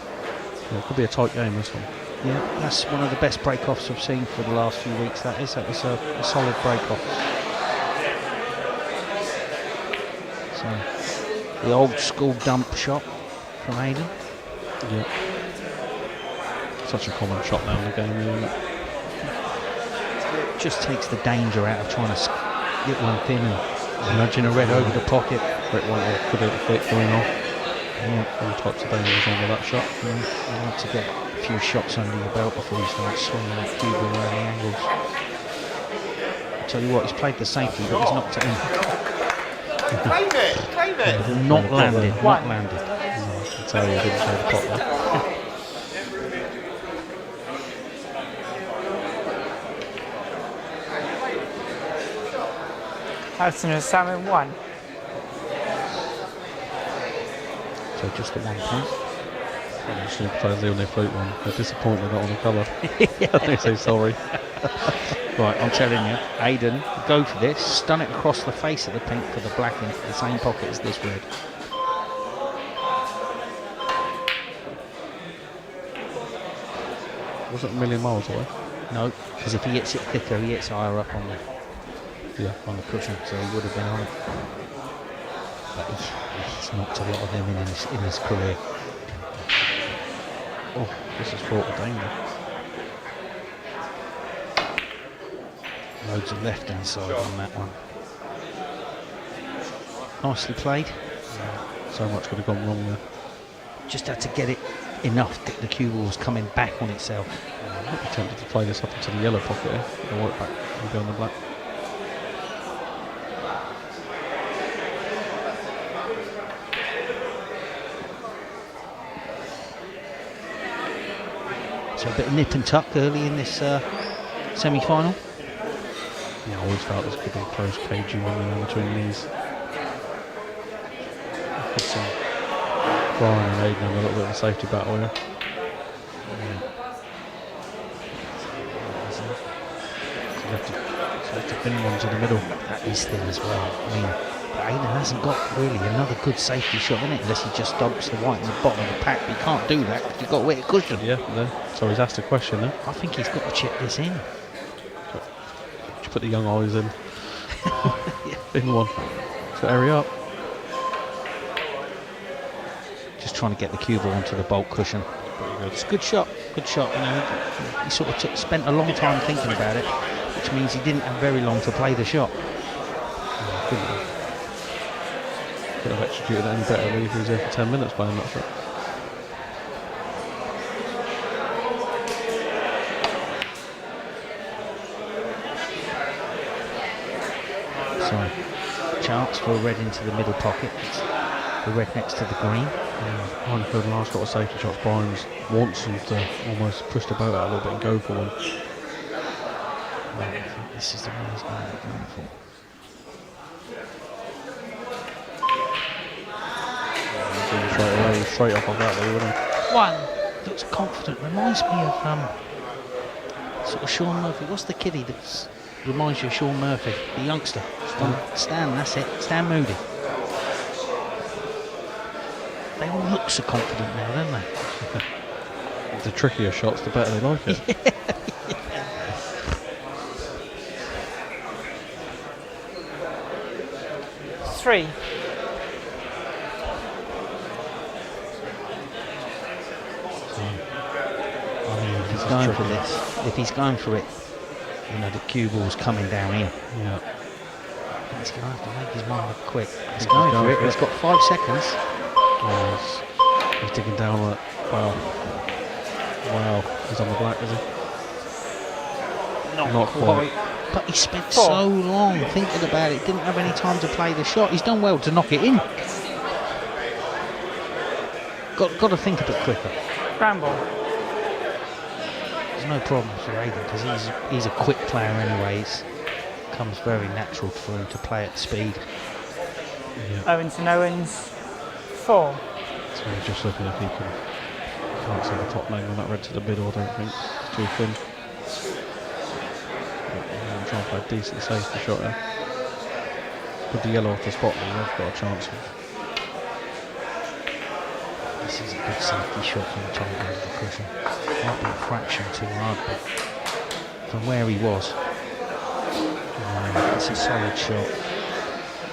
Yeah, it could be a tight game, this one. Yeah, that's one of the best break-offs I've seen for the last few weeks. That is a solid break-off. So, the old school dump shot from Aidan. Yeah. Such a common shot now in the game, isn't it? Just takes the danger out of trying to get one thin and nudging a red over the pocket. Quick one, or could it fit going off? Yeah. All types of dangers on with that shot. You like to get a few shots under your belt before you start swinging that cube around the angles. I tell you what, he's played the safety, but he's knocked it in. Not landed, not landed. I can tell you didn't play the pot there. Hudson and Salmon 1. So just the 1 point. Snooker players, they only float one. They're disappointed they're not on the colour. They say sorry. Right, I'm telling you, Aidan, go for this. Stun it across the face of the pink for the black into the same pocket as this red. Was it a million miles away? No, because if he hits it thicker, he hits higher up on the on the cushion, so he would have been on it. But he's knocked a lot of them in his career. Oh, this is fraught with danger. Loads of left-hand side on that one. Nicely played. So much could have gone wrong there. Just had to get it enough that the cue ball was coming back on itself. I might be tempted to play this up into the yellow pocket here. Put the white back and go on the black. So a bit of nip and tuck early in this semi-final. Yeah, I always felt this could be a close cagey one, you know, between these. I could see Brian and Aidan have a little bit of a safety battle here. So left to thin ones in the middle. That is thin as well. I mean, Aidan hasn't got really another good safety shot in it unless he just dumps the white in the bottom of the pack. But he can't do that because you've got a wet cushion. Yeah, no. So he's asked a question there. I think he's got to chip this in. Just put the young eyes in. Thin one. So hurry up. Just trying to get the cue ball onto the bulk cushion. It's a good shot. Good shot. You know, he sort of spent a long time thinking about it, which means he didn't have very long to play the shot. Could have executed it any better if he was there for 10 minutes playing that shot. So, chance for a red into the middle pocket. It's the red next to the green. Brian Third last got a safety shot. Brian wants him to almost push the boat out a little bit and go for one. I think this is the one he's going to be going for. Straight away, straight up on that though, wouldn't he? 1. Looks confident. Reminds me of sort of Sean Murphy. What's the kiddie that reminds you of Sean Murphy, the youngster? Stan, that's it. Stan Moody. They all look so confident now, don't they? The trickier shots, the better they like it. 3. I mean, if he's going for this, if he's going for it, you know, the cue ball's coming down here. Yeah. He's going to have to make his mind up quick. He's going for it. He's got 5 seconds. Oh, he's digging down on it. Wow. Wow. He's on the black, is he? Not quite. But he spent so long thinking about it. Didn't have any time to play the shot. He's done well to knock it in. Got to think a bit quicker. Ramble. There's no problem for Aidan because he's a quick player anyway. It comes very natural for him to play at speed. Owens and Owens 4. So he's just looking if he can. Can't see the top name on that red to the middle, I don't think. It's too thin. I'm trying to play a decent safety shot there. With the yellow off the spot, they've got a chance. This is a good safety shot from the top end of the cushion. Might be a fraction too hard, but from where he was, it's a solid shot.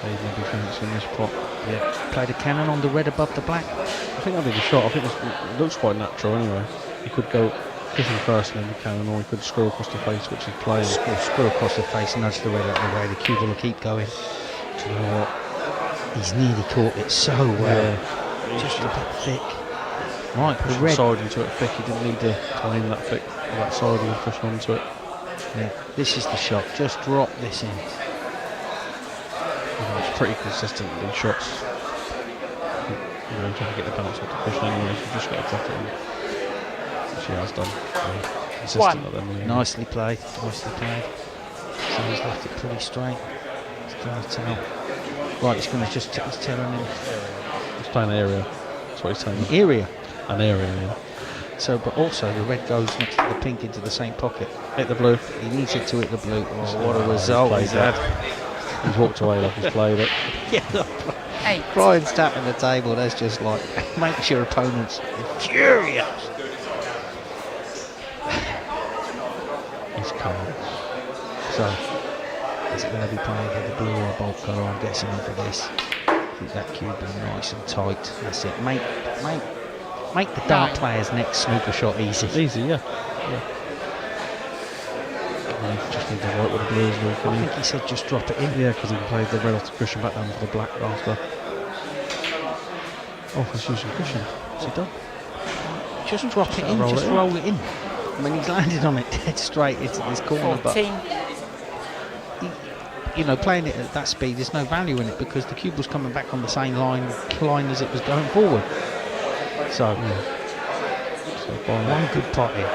Aidan will be fancying this pot. Yeah. Played a cannon on the red above the black. I think that'll be the shot. I think it looks quite natural anyway. He could go cushion first and then the cannon, or he could screw across the face, which he's playing. Screw across the face, nudge the red out of the way. The cue ball will keep going. Do you know what? He's nearly caught it so well. Just a bit thick. Right, the red. Side into it thick. He didn't need to aim that thick. That side he was pushing onto it. Yeah, this is the shot. Just drop this in. It's pretty consistent, these shots. You know, trying to get the bounce off the cushion anyway, so you've just got to drop it in. Which he has done. Consistent at them. Nicely played, nicely played. So he's left it pretty straight. It's going to tell. Right, it's going to just he's telling him He's playing an area. That's what he's saying. area. An area, yeah. So, but also the red goes next to the pink into the same pocket. Hit the blue. He needs it to hit the blue. Oh, what a he's result played he's that. had. He's walked away like he's played it. Yeah, 8. Brian's tapping the table. That's just like makes your opponents furious. He's calm. So, is it going to be playing with the blue or bolt colour? I'm guessing for this. Keep that cube in nice and tight. That's it. Make the dark player's next snooker shot easy. Easy, yeah. Just need the white with the blue as well. I think he said just drop it in. Yeah, because he can play the red off the cushion back down to the black after. Oh, he's using cushion. What's he done? Just drop it in. roll Just it in. roll it in. When he's landed on it dead straight into this corner, but 14. you know, playing it at that speed, there's no value in it because the cube was coming back on the same line as it was going forward. So, So Brian, one good pot here.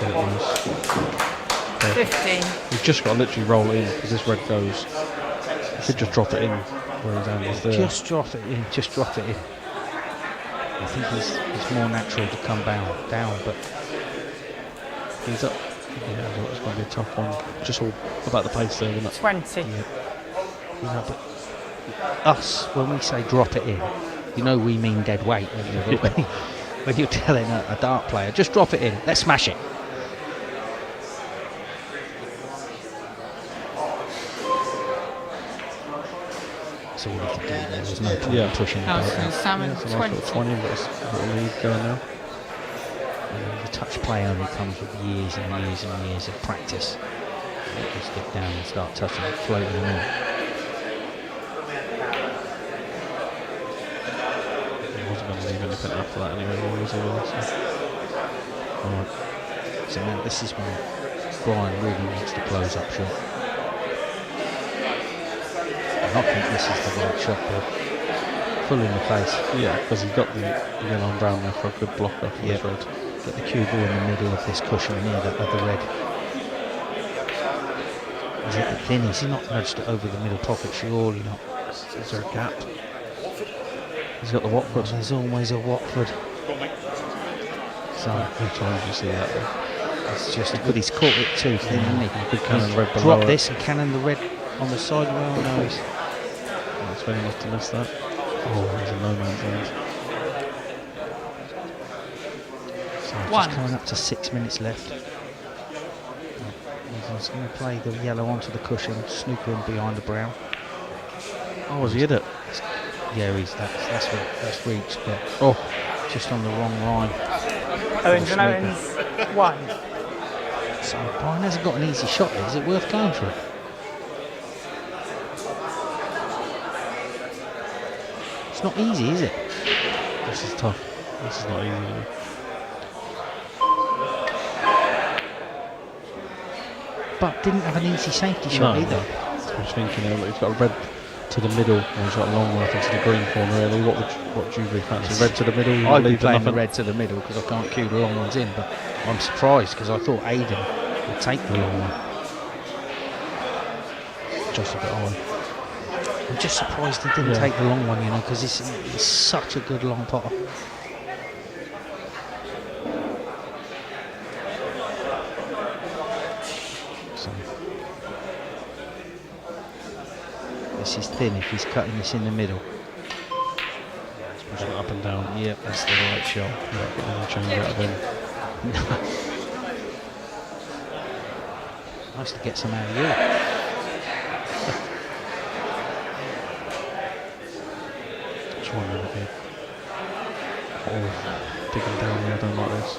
get it loose. 15. You've just got to literally roll it in because this red goes. You should just drop it in where his hand is there. Just drop it in. Just drop it in. I think it's more natural to come down, but He's up. Yeah, it's going to be a tough one. Just all about the pace there, isn't it? 20. you know, but us, when we say drop it in, you know we mean dead weight. When you're telling a dart player, just drop it in, let's smash it. That's all he can do there. There's no point pushing the boat out. Salmon, It's a nice little 20, but it's a little lead going now. The touch play only comes with years and years and years of practice. You just get down and start touching it, floating them in. He wasn't going to leave anything after that anyway, was he? Right. So now this is when Brian really needs to close up shot. And I think this is the right shot, but full in the face. Yeah, because he's got the yellow and brown there for a good blocker for this red. Get the cue ball in the middle of this cushion near that other red. Is it thin? Is he not nudged it over the middle pocket? Surely not. Is there a gap? He's got the Watford. There's always a Watford. So How many times do you see that? it's just good. He's caught it too thin, hasn't he? He could cannon the red below Drop it. this and cannon the red on the side. Well, no, he's It's very enough to miss that. Oh, he's a no man's land. so One. just coming up to 6 minutes left. He's going to play the yellow onto the cushion, snookering behind the brown. Oh, has he hit it? Yeah, that's reached, but Oh, just on the wrong line. Owens and Owens, 1. So Brian hasn't got an easy shot there. Is it worth going for it? It's not easy, is it? this is tough. This is not easy. But didn't have an easy safety shot either. I was thinking, he's got a red to the middle, and he's got a long worth into the green corner. Really, what do you really fancy? Red to the middle. You I'd be leave playing the nothing? red to the middle because I can't cue the long ones in, but I'm surprised because I thought Aiden would take the long one. Just a bit high. I'm just surprised he didn't take the long one, you know, because he's such a good long potter. So this is thin if he's cutting this in the middle. Pushing it up and down. Yep, that's the right shot. And change out of him. Nice to get some out of you. Just wondering if he. Oh, digging down here. I don't like this.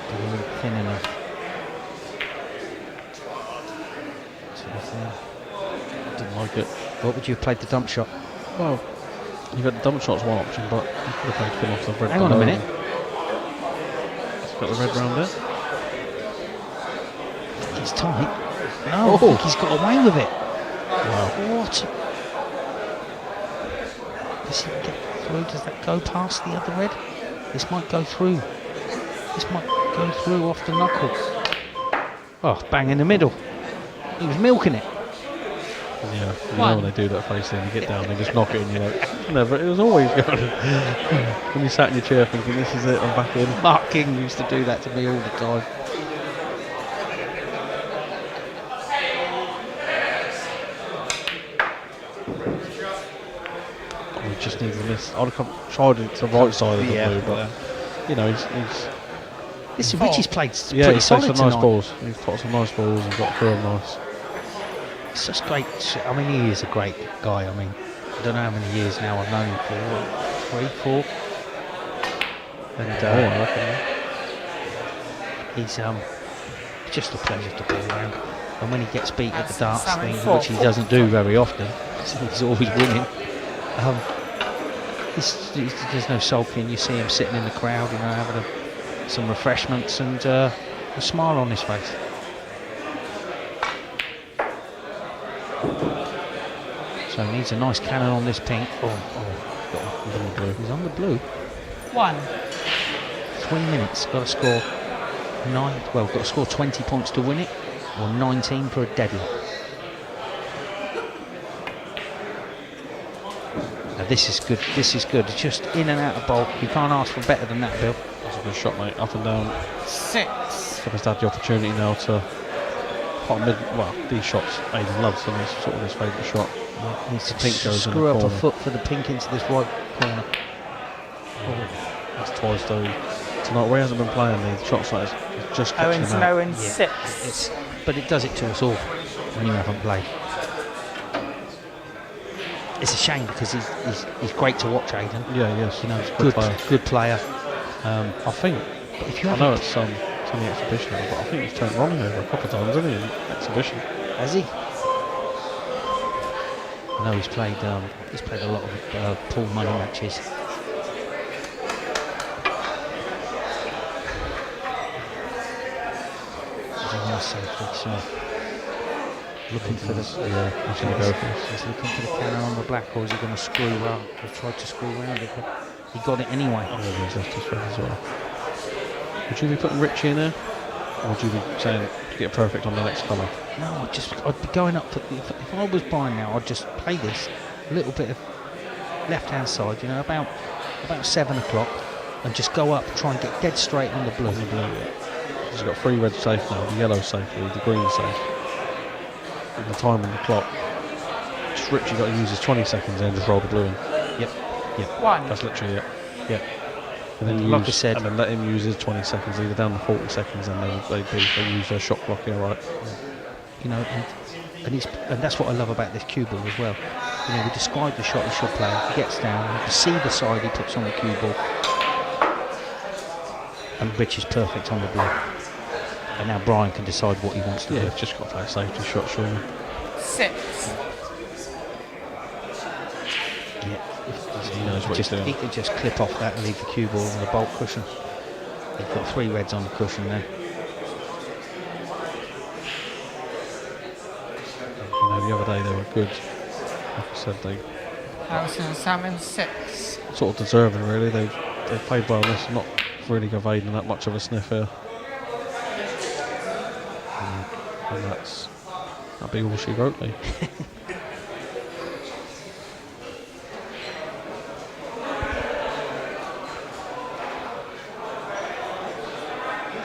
A little thin enough. Too thin. Didn't like it. What would you have played the dump shot? Well, you've had the dump shot's one option, but you could have played him off the red. Hang on a below. minute. He's got the red round there. It's tight. No, I think he's got away with it. Wow. What? Does he get through? Does that go past the other red? This might go through. This might go through off the knuckle. Oh, bang in the middle. He was milking it. Yeah, you know when they do that face thing, you get down, they just knock it in, you're like, never, it was always going. When you sat in your chair thinking, this is it, I'm back in. Mark King used to do that to me all the time. We just need to miss. I'd have tried it to the right side of the blue, but you know, he's Listen, Richie's played yeah, pretty he's played solid some nice tonight. balls. He's got some nice balls and got through them nice. It's just great. I mean, he is a great guy. I mean, I don't know how many years now I've known him for. 3, 4. And I reckon. he's just a pleasure to be around. And when he gets beat at the darts Salmon thing, four. which he doesn't do very often, 'cause he's always winning. There's no sulking. You see him sitting in the crowd, you know, having some refreshments and a smile on his face. So he needs a nice cannon on this pink. He's on the blue. 1. 3 minutes. Got to score 9. Well, got to score 20 points to win it, or 19 for a deadlock. Now this is good. This is good. It's just in and out of bowl. You can't ask for better than that, Bill. That's a good shot, mate. Up and down. 6. Kevin's had the opportunity now to these shots Aidan loves, and it's sort of his favourite shot. Yeah, needs to Pink goes in screw the up a corner. foot for the pink into this right corner. That's twice though. Tonight where he hasn't been playing these shots like this, he's just catching Owens them and out. Owens, Yeah. 6. But it does it to us all when you haven't played. It's a shame because he's great to watch, Aidan. Yeah, yes. You know, he's a good player. I think. But if you I haven't, know it's on the exhibition, but I think he's turned Ronnie over a couple of times, hasn't he? In exhibition. has he? I know he's played a lot of pool money matches. So looking for the He's going to go for this. he's looking for the cannon on the black, or is he going to screw around? He's tried to screw around it, but he got it anyway. I'm going to adjust his red as well. Would you be putting Richie in there? Or would you be saying to get perfect on the next colour? No, I'd be going up for, if I was Brian now, I'd just play this a little bit of left hand side, you know, about 7 o'clock, and just go up, try and get dead straight on the blue. He's got 3 reds safe now, the yellow safe, the green safe. And the time on the clock. Just Richie got to use his 20 seconds and just roll the blue in. Yep. 1. That's literally it. Yep. And then Like I said, and then let him use his 20 seconds, either down to 40 seconds, and they use their shot clock here, right? you know, and that's what I love about this cue ball as well. You know, we describe the shot he should play. He gets down, you can see the side he puts on the cue ball, and Rich is perfect on the blue. And now Brian can decide what he wants to Yeah, do. he's just got to play a safety shot, surely. 6. Yeah, He knows what he's doing. he can just clip off that and leave the cue ball on the bulk cushion. He's got 3 reds on the cushion then. You know, the other day they were good. Like I said, they Harrison and Salmon, 6. sort of deserving, really. They played well. This not really gave Aidan that much of a sniff here. And that'd be all she wrote me.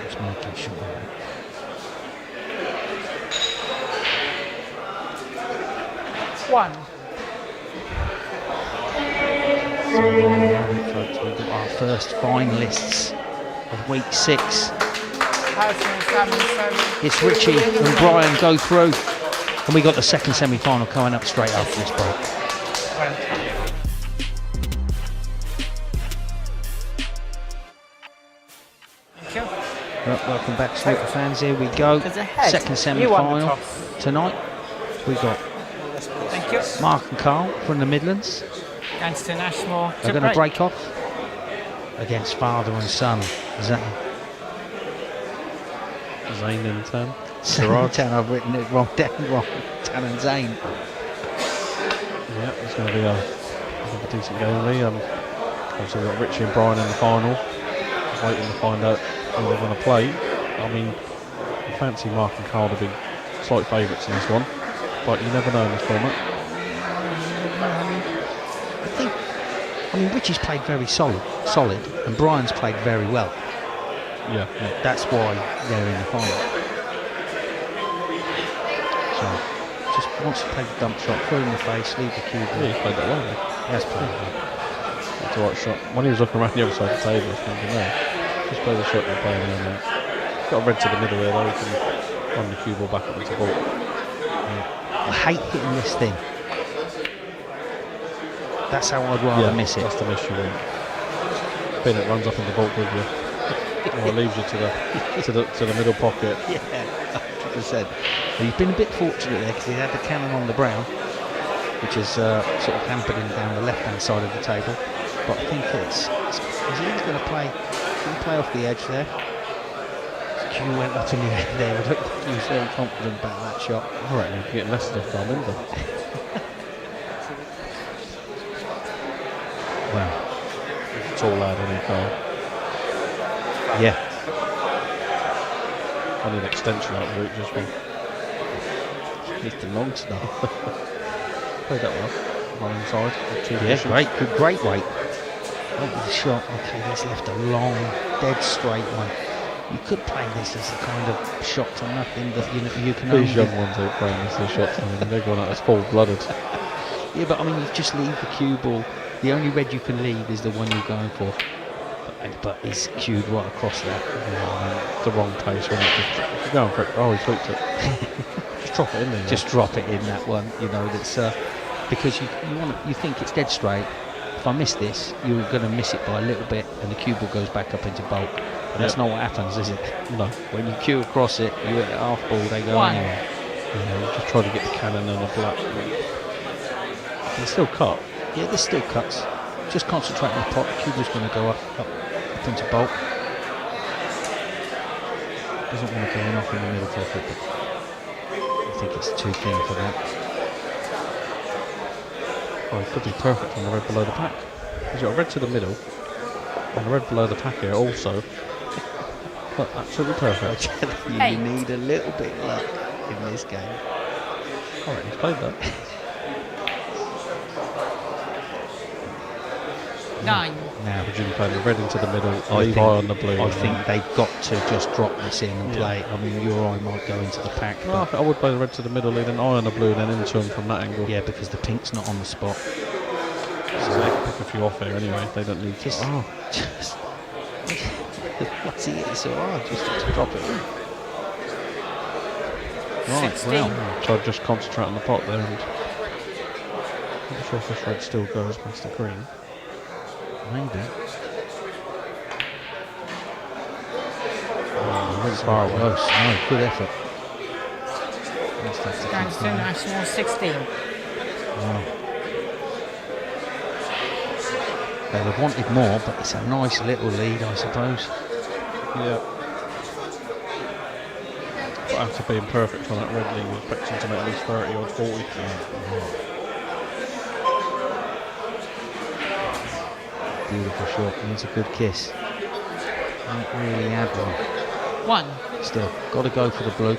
Just making sure. 1. Folks, we've got our first finalists of week 6. Harrison and Salmon, 7. It's Richie and Brian go through, and we got the second semi-final coming up straight after this break. Thank you. Welcome back, Snooker fans. Here we go. Because ahead, Second you won the semi-final toss. tonight. We got Thank you. Mark and Carl from the Midlands. Anston Ashmore They're to going to break. break off against father and son. Zane in 10. Gerard. 10, I've written it wrong. Wrong. Tan and Zane. Yeah, it's going to be a decent game, really. Obviously, we've got Richie and Brian in the final. Waiting to find out who they're going to play. I mean, I fancy Mark and Carl to be slight favourites in this one, but you never know in this format. I mean, Richie's played very solid, and Brian's played very well. Yeah. That's why they're in the final. So, just wants to play the dump shot, throw in the face, leave the cube. Yeah, he's played that well. He has played well. That's the right shot. When he was looking around the other side of the table, I was thinking, no, just play the shot you're playing there, mate. Got a red to the middle here, though. He can run the cue ball back up into the ball. I hate hitting this thing. That's how I'd rather miss it. That's the issue. Pin it runs up in the bulk with you, or it leaves you to the middle pocket. Yeah, 100%. He's been a bit fortunate there because he had the cannon on the brown, which has sort of hampered him down the left-hand side of the table. But I think he's going to play off the edge there. Q went up in the air there. I don't think he was very confident about that shot. I reckon he'd get less stuff done, wouldn't he? Well, Tall lad, isn't he, Carl? yeah. I need an extension out of the route just one. It's the long stuff. Played that well. One inside. Yeah, great weight. What was the shot? Okay, he's left a long, dead straight one. You could play this as a kind of shot to nothing that you can These young ones ain't playing this as shot to nothing. They're going out as full-blooded. Yeah, but I mean, you just leave the cue ball. The only red you can leave is the one you're going for. But he's cued right across there. The wrong place, when it? If you're going for it, oh, he tweaked it. Just drop it in there. Just drop it in that one. You know, that's because you think it's dead straight. If I miss this, you're going to miss it by a little bit, and the cue ball goes back up into bulk. But that's not what happens, is it? No. When you cue across it, you hit half ball, they go anywhere. Yeah, you just try to get the cannon and the black. It's still cut. Yeah, there's still cuts. Just concentrate on the pot. The cube is going to go up into bulk. Doesn't want to go in off in the middle pocket, but I think it's too thin for that. Oh, it could be perfect on the red below the pack. He's got a red to the middle and a red below the pack here also. But absolutely perfect. You need a little bit of luck in this game. All right, he's played that. 9. Now, Would you play the red into the middle, I leave eye on the blue? I think they've got to just drop this in and play. I mean, your eye might go into the pack. No, I would play the red to the middle, leave an eye on the blue, and then into him from that angle. Yeah, because the pink's not on the spot. So they can pick a few off here anyway. They don't need to. Just what's he hitting so hard? Just to drop it in. Right, 16. well, So I'd just concentrate on the pot there, and I'm not sure if this red still goes past the green. maybe. It's far away. Close. No, good effort. Going to National 16. Wow. They'd have wanted more, but it's a nice little lead, I suppose. Yeah. But after being perfect on that red league, we're expecting to make at least 30 or 40. Beautiful shot. Needs a good kiss. Not really had one. 1. Still, got to go for the blue.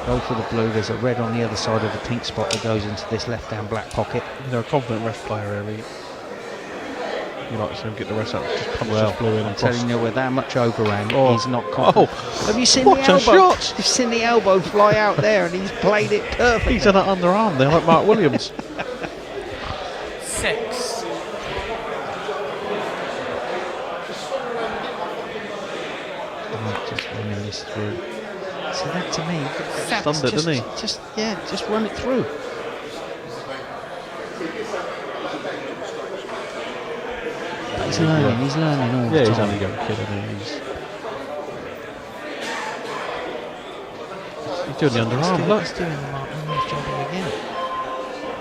Go for the blue. There's a red on the other side of the pink spot that goes into this left-hand black pocket. They're a confident rest player, really. You like to see him get the rest out, just punch this blue in I'm and cross. telling you, with that much overhand, Oh. he's not confident. Oh. Have you seen What the a elbow? shot! You've seen the elbow fly out there, and he's played it perfectly. He's done it underarm there, like Mark Williams. 6. Right, just running this through. So that to me, Stunned it, didn't he? Just run it through. But he's learning. He's learning all the Yeah, time. he's only a young kid, isn't he? He's doing the underarm, look. He's doing the Mark Williams job again.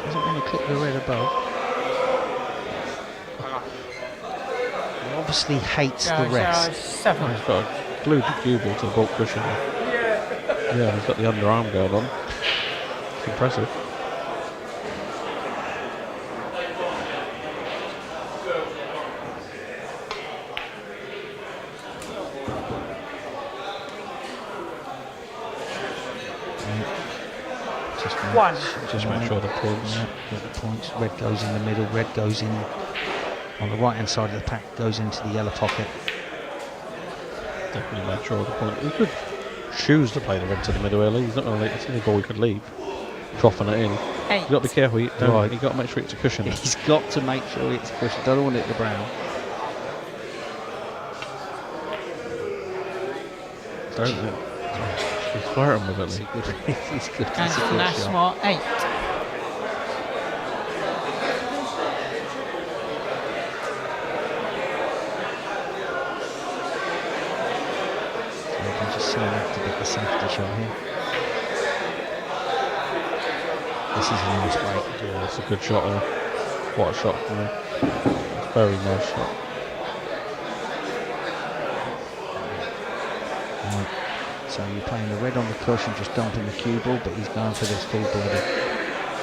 Doesn't want to clip the red above. He obviously hates the rest. 7. He's got a glued the cue ball to the bulk cushion. Yeah, he's got the underarm going on. It's impressive. 1. Just make sure the points. Yeah, get the points. Red goes in the middle. Red goes in on the right hand side of the pack. Goes into the yellow pocket. Definitely make sure the point. He could choose to play the red to the middle early. He's not going to let. It's the only ball he could leave. Dropping it in. 8. You've got to be careful. You've got to make sure it's a cushion. He's got to make sure it's a cushion. Don't want it the brown. Don't it? He's flirting with it. It's a good. It's good. And It's a good last shot. one, 8. So you can just select to get the safety shot here. This is a nice break. Yeah, it's a good shot there. What a shot from him. It's a very nice shot. Right. So you're playing the red on the cushion, just dumping the cue ball, but he's going for this full blooded,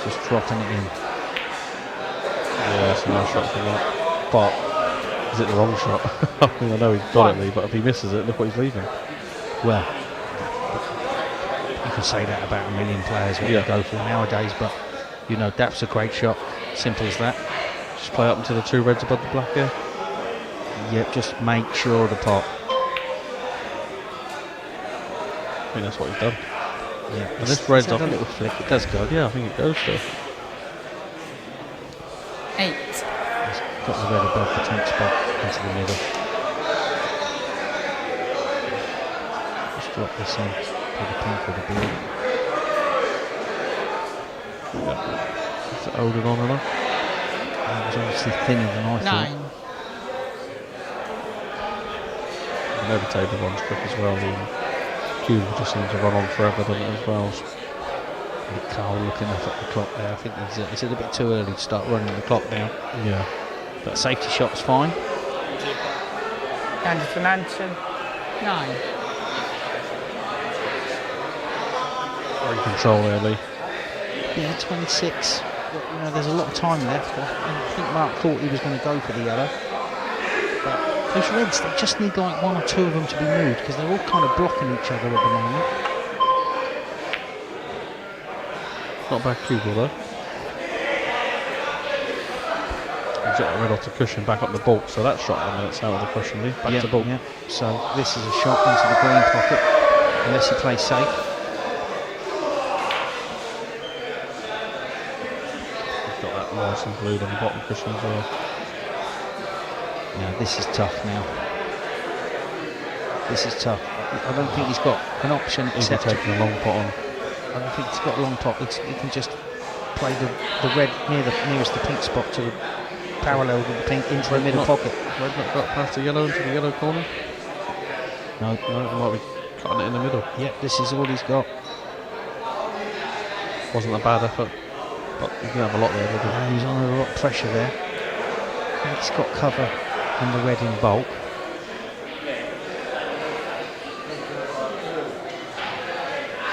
just dropping it in. Yeah, it's a nice shot from that. But is it the wrong shot? I mean, I know he's got it, Lee, but if he misses it, look what he's leaving. Well, you can say that about a million players what they go for nowadays, but you know, that's a great shot. Simple as that. Just play up into the 2 reds above the black here. Yep, just make sure the pot. I think that's what he's done. Yeah, And this red's off. a little flick. It does go. Yeah, I think it goes there. 8. He's got the red above the 10th spot into the middle. Just drop this in for the pink or the blue. Is it holding on enough? That was obviously thinner than I 9. thought. And every table runs quick as well. The cube just seems to run on forever, doesn't it, as well? Carl looking up at the clock there. I think it's a little bit too early to start running the clock now. Yeah. But safety shot's fine. And for Nanton, 9. Very control there, Lee. Yeah, 26. But, you know, there's a lot of time left. I think Mark thought he was going to go for the yellow. But those reds, they just need like 1 or 2 of them to be moved because they're all kind of blocking each other at the moment. Not a bad cue ball though. He's got the red off the cushion, back up the bulk, so that shot 1 minute out of the cushion, Lee. Back to bulk. Yeah. So this is a shot into the green pocket, unless he plays safe. He's got that nice and blue on the bottom cushion as well. Now this is tough now. This is tough. I don't think he's got an option He's except taking a long pot on. I don't think he's got a long pot. He can just play the red nearest the pink spot to the parallel with the pink into the middle pocket. Red not got past the yellow into the yellow corner. No, He might be cutting it in the middle. Yep, this is all he's got. Wasn't a bad effort, but you can have a lot there. Didn't he? He's under a lot of pressure there. I think he's got cover on the red in bulk.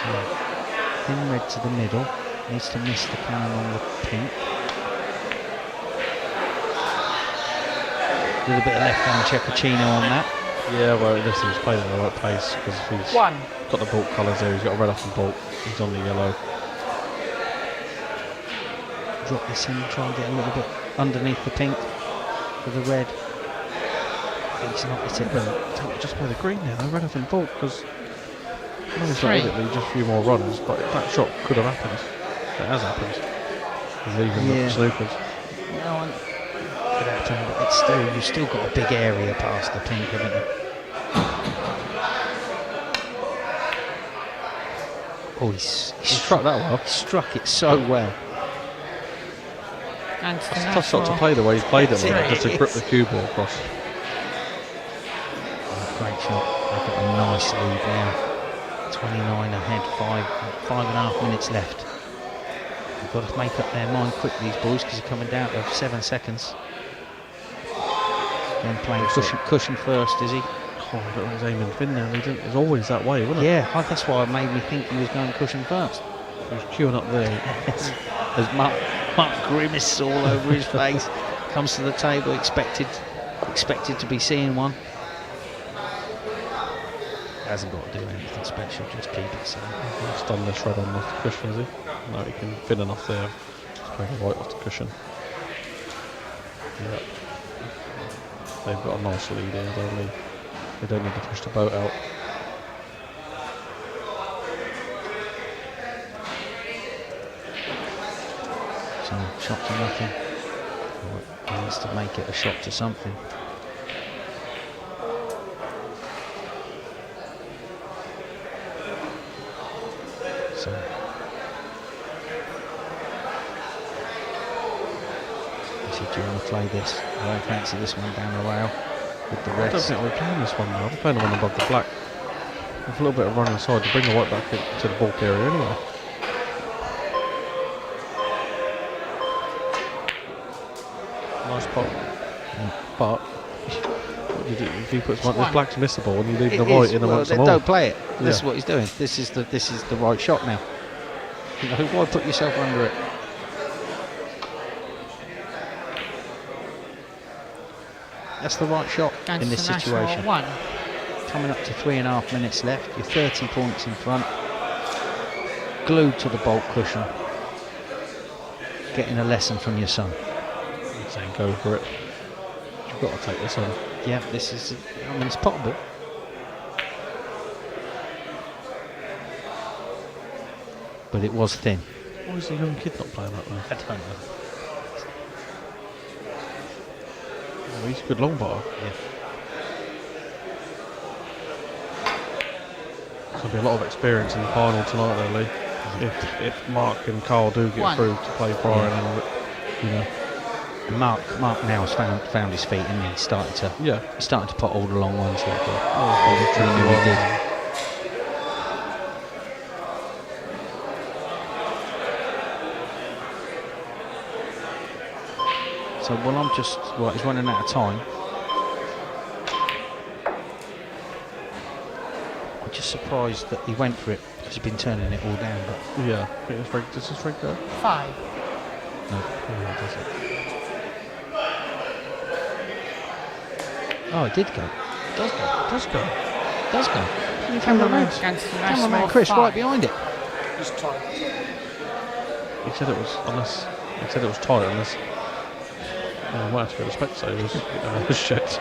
So, thin red to the middle. Needs to miss the cannon on the pink. A little bit of left-hand Cecchino on that. Yeah, well, this is playing in the right place because he's 1. got the bulk colours there. He's got a red off the bulk. He's on the yellow. Drop this in, try and get a little bit underneath the pink for the red. He's not hit it. Just play the green now. Though, red off in bulk because I know he's not 3. hit it. Just a few more runs, but that shot could have happened. It has happened. He's leaving the snookers. No, could happen, but it's still, you've still got a big area past the pink, haven't you? Oh, he struck that well. He struck it so well. And It's a tough shot to play the way he's played it, like, just to grip the cue ball across. Oh, great shot. They've got a nice lead now. 29 ahead, 5.5 minutes left. They've got to make up their mind quick, these boys, because they're coming down to 7 seconds. Again, playing cushion first, is he? Oh, but he's aiming thin now. It's always that way, wasn't it? Yeah, that's why it made me think he was going cushion first. He was queuing up there. As Mark grimaces all over his face, comes to the table, expected to be seeing one. Hasn't got to do anything special, just keep it safe. He's done this red on the cushion, is he? No, he can thin enough there. Just play the white off the cushion. Yeah. They've got a nice lead here, they don't need to push the boat out. So, shot to nothing. He needs to make it a shot to something. So, he said, do you want to play this? I don't fancy this one down the rail with the I don't rest. think we're playing this one now. We're playing the one above the black. With a little bit of run inside to bring the white back into the bulk area anyway. Nice pop. But what do you do? If he puts one, this black's missable and you leave the white in amongst them all. Don't play it. This is Yeah. what he's doing. This is the right shot now. You know, why put yourself under it? That's the right shot Against in this the national situation. one. Coming up to 3.5 minutes left. You're 30 points in front. Glued to the bolt cushion. Getting a lesson from your son. I'm saying go for it. You've got to take this on. Yeah, this is. I mean, it's potable. But it was thin. Why is the young kid not playing that way? I don't know. Oh, he's a good long ball. Yeah. There's going to be a lot of experience in the final tonight, though, Lee. If Mark and Carl do get through to play prior, and you know. And Mark now has found his feet, and he's starting to put all the long ones like that. He really did. So, well, I'm just right. He's running out of time. I'm just surprised that he went for it because he's been turning it all down. But Yeah, I think it's does this rig go? 5. No, it doesn't. oh, it did go. Does go. Does go. Does go. Cameraman Chris, five. right behind it. Just time. He said it was unless he said it was tight unless. I might have to go to Specsavers. Shit.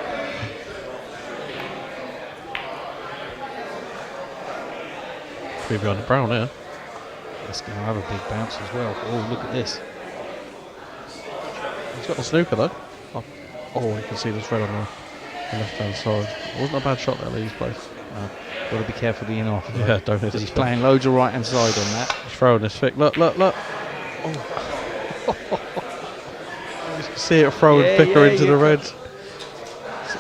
Could be behind the brown here. It's going to have a big bounce as well. Oh, look at this. He's got the snooker though. Oh, you can see this red on the left hand side. It wasn't a bad shot there, Lee's place. Got to be careful being off. Yeah, don't hit Because it. he's playing loads of right hand side on that. He's throwing this thick. Look. Oh. You can see it throwing thicker into the red.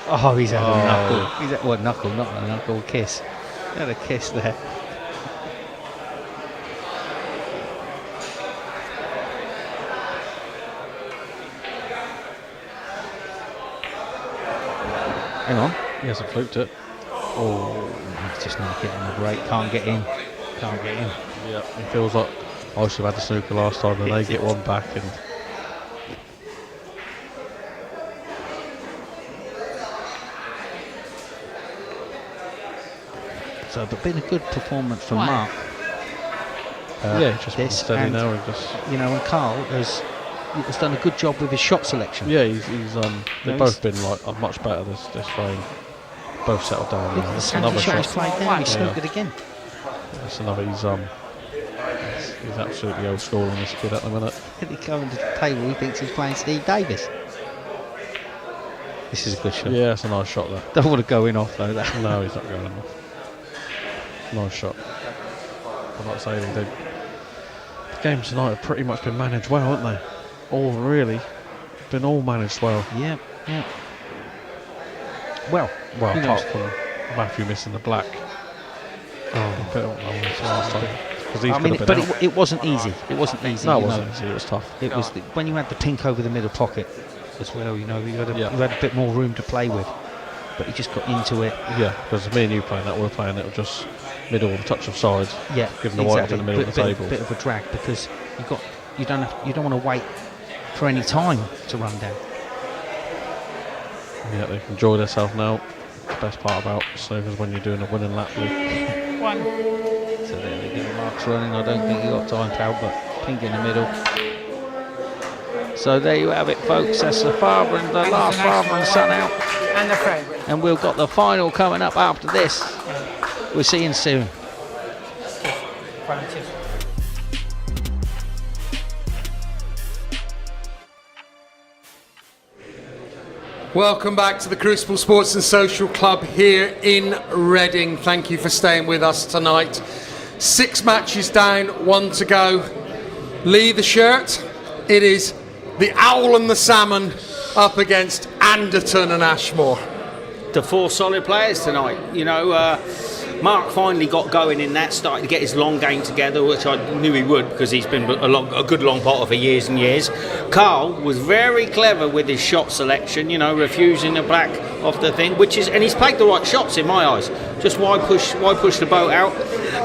Oh, he's had a knuckle. He's had, well, knuckle, not a knuckle, kiss. He had a kiss there. Hang on. He hasn't fluked it. Oh, he's just not getting the break. Can't get in. Yeah, it feels like I should have had the snooker last time and they get one back and So, but been a good performance from Why? Mark. yeah, just been this steady and- now and just You know, and Carl has done a good job with his shot selection. yeah, he's they've both he's- been like much better this frame. Both settled down. Look Now. at the That's second another shot he's shot. played down. He's Yeah. snookered again. That's another. He's absolutely old school on this kid at the minute. If he comes to the table, he thinks he's playing Steve Davis. This is a good shot. Yeah, it's a nice shot there. Don't want to go in off though. That. No, he's not going enough. Nice shot. I'm not saying the games tonight have pretty much been managed well, haven't they? All really been all managed well. Yeah. Well, Well, who apart knows? from Matthew missing the black. Last time. 'Cause these I could mean, have but been out. it wasn't easy. It wasn't easy. No, it you know. wasn't easy. It was tough. It was when you had the pink over the middle pocket as well. You know, you had Yeah. you had a bit more room to play with, but he just got into it. Yeah, because me and you playing that, we're playing it just middle with a touch of side. Yeah, Giving the white up in the middle of the table. Bit of a drag because you don't want to wait for any time to run down. Yeah, they can enjoy themselves now. the best part about Snooker's when you're doing a winning lap loop. 1. So there we go, Mark's running. I don't think he got time, pal, but pink in the middle. So there you have it, folks. That's the father and the last father and son out. And the favourite. And we've got the final coming up after this. We'll see you soon. Cheers. Welcome back to the Crucible Sports and Social Club here in Reading. Thank you for staying with us tonight. 6 matches down, 1 to go. Lee, the shirt, it is the Owl and the Salmon up against Anderton and Ashmore. The 4 solid players tonight. You know, Mark finally got going in that, starting to get his long game together, which I knew he would because he's been a good long potter for years and years. Carl was very clever with his shot selection, you know, refusing the black off the thing, and he's played the right shots in my eyes. Just why push the boat out?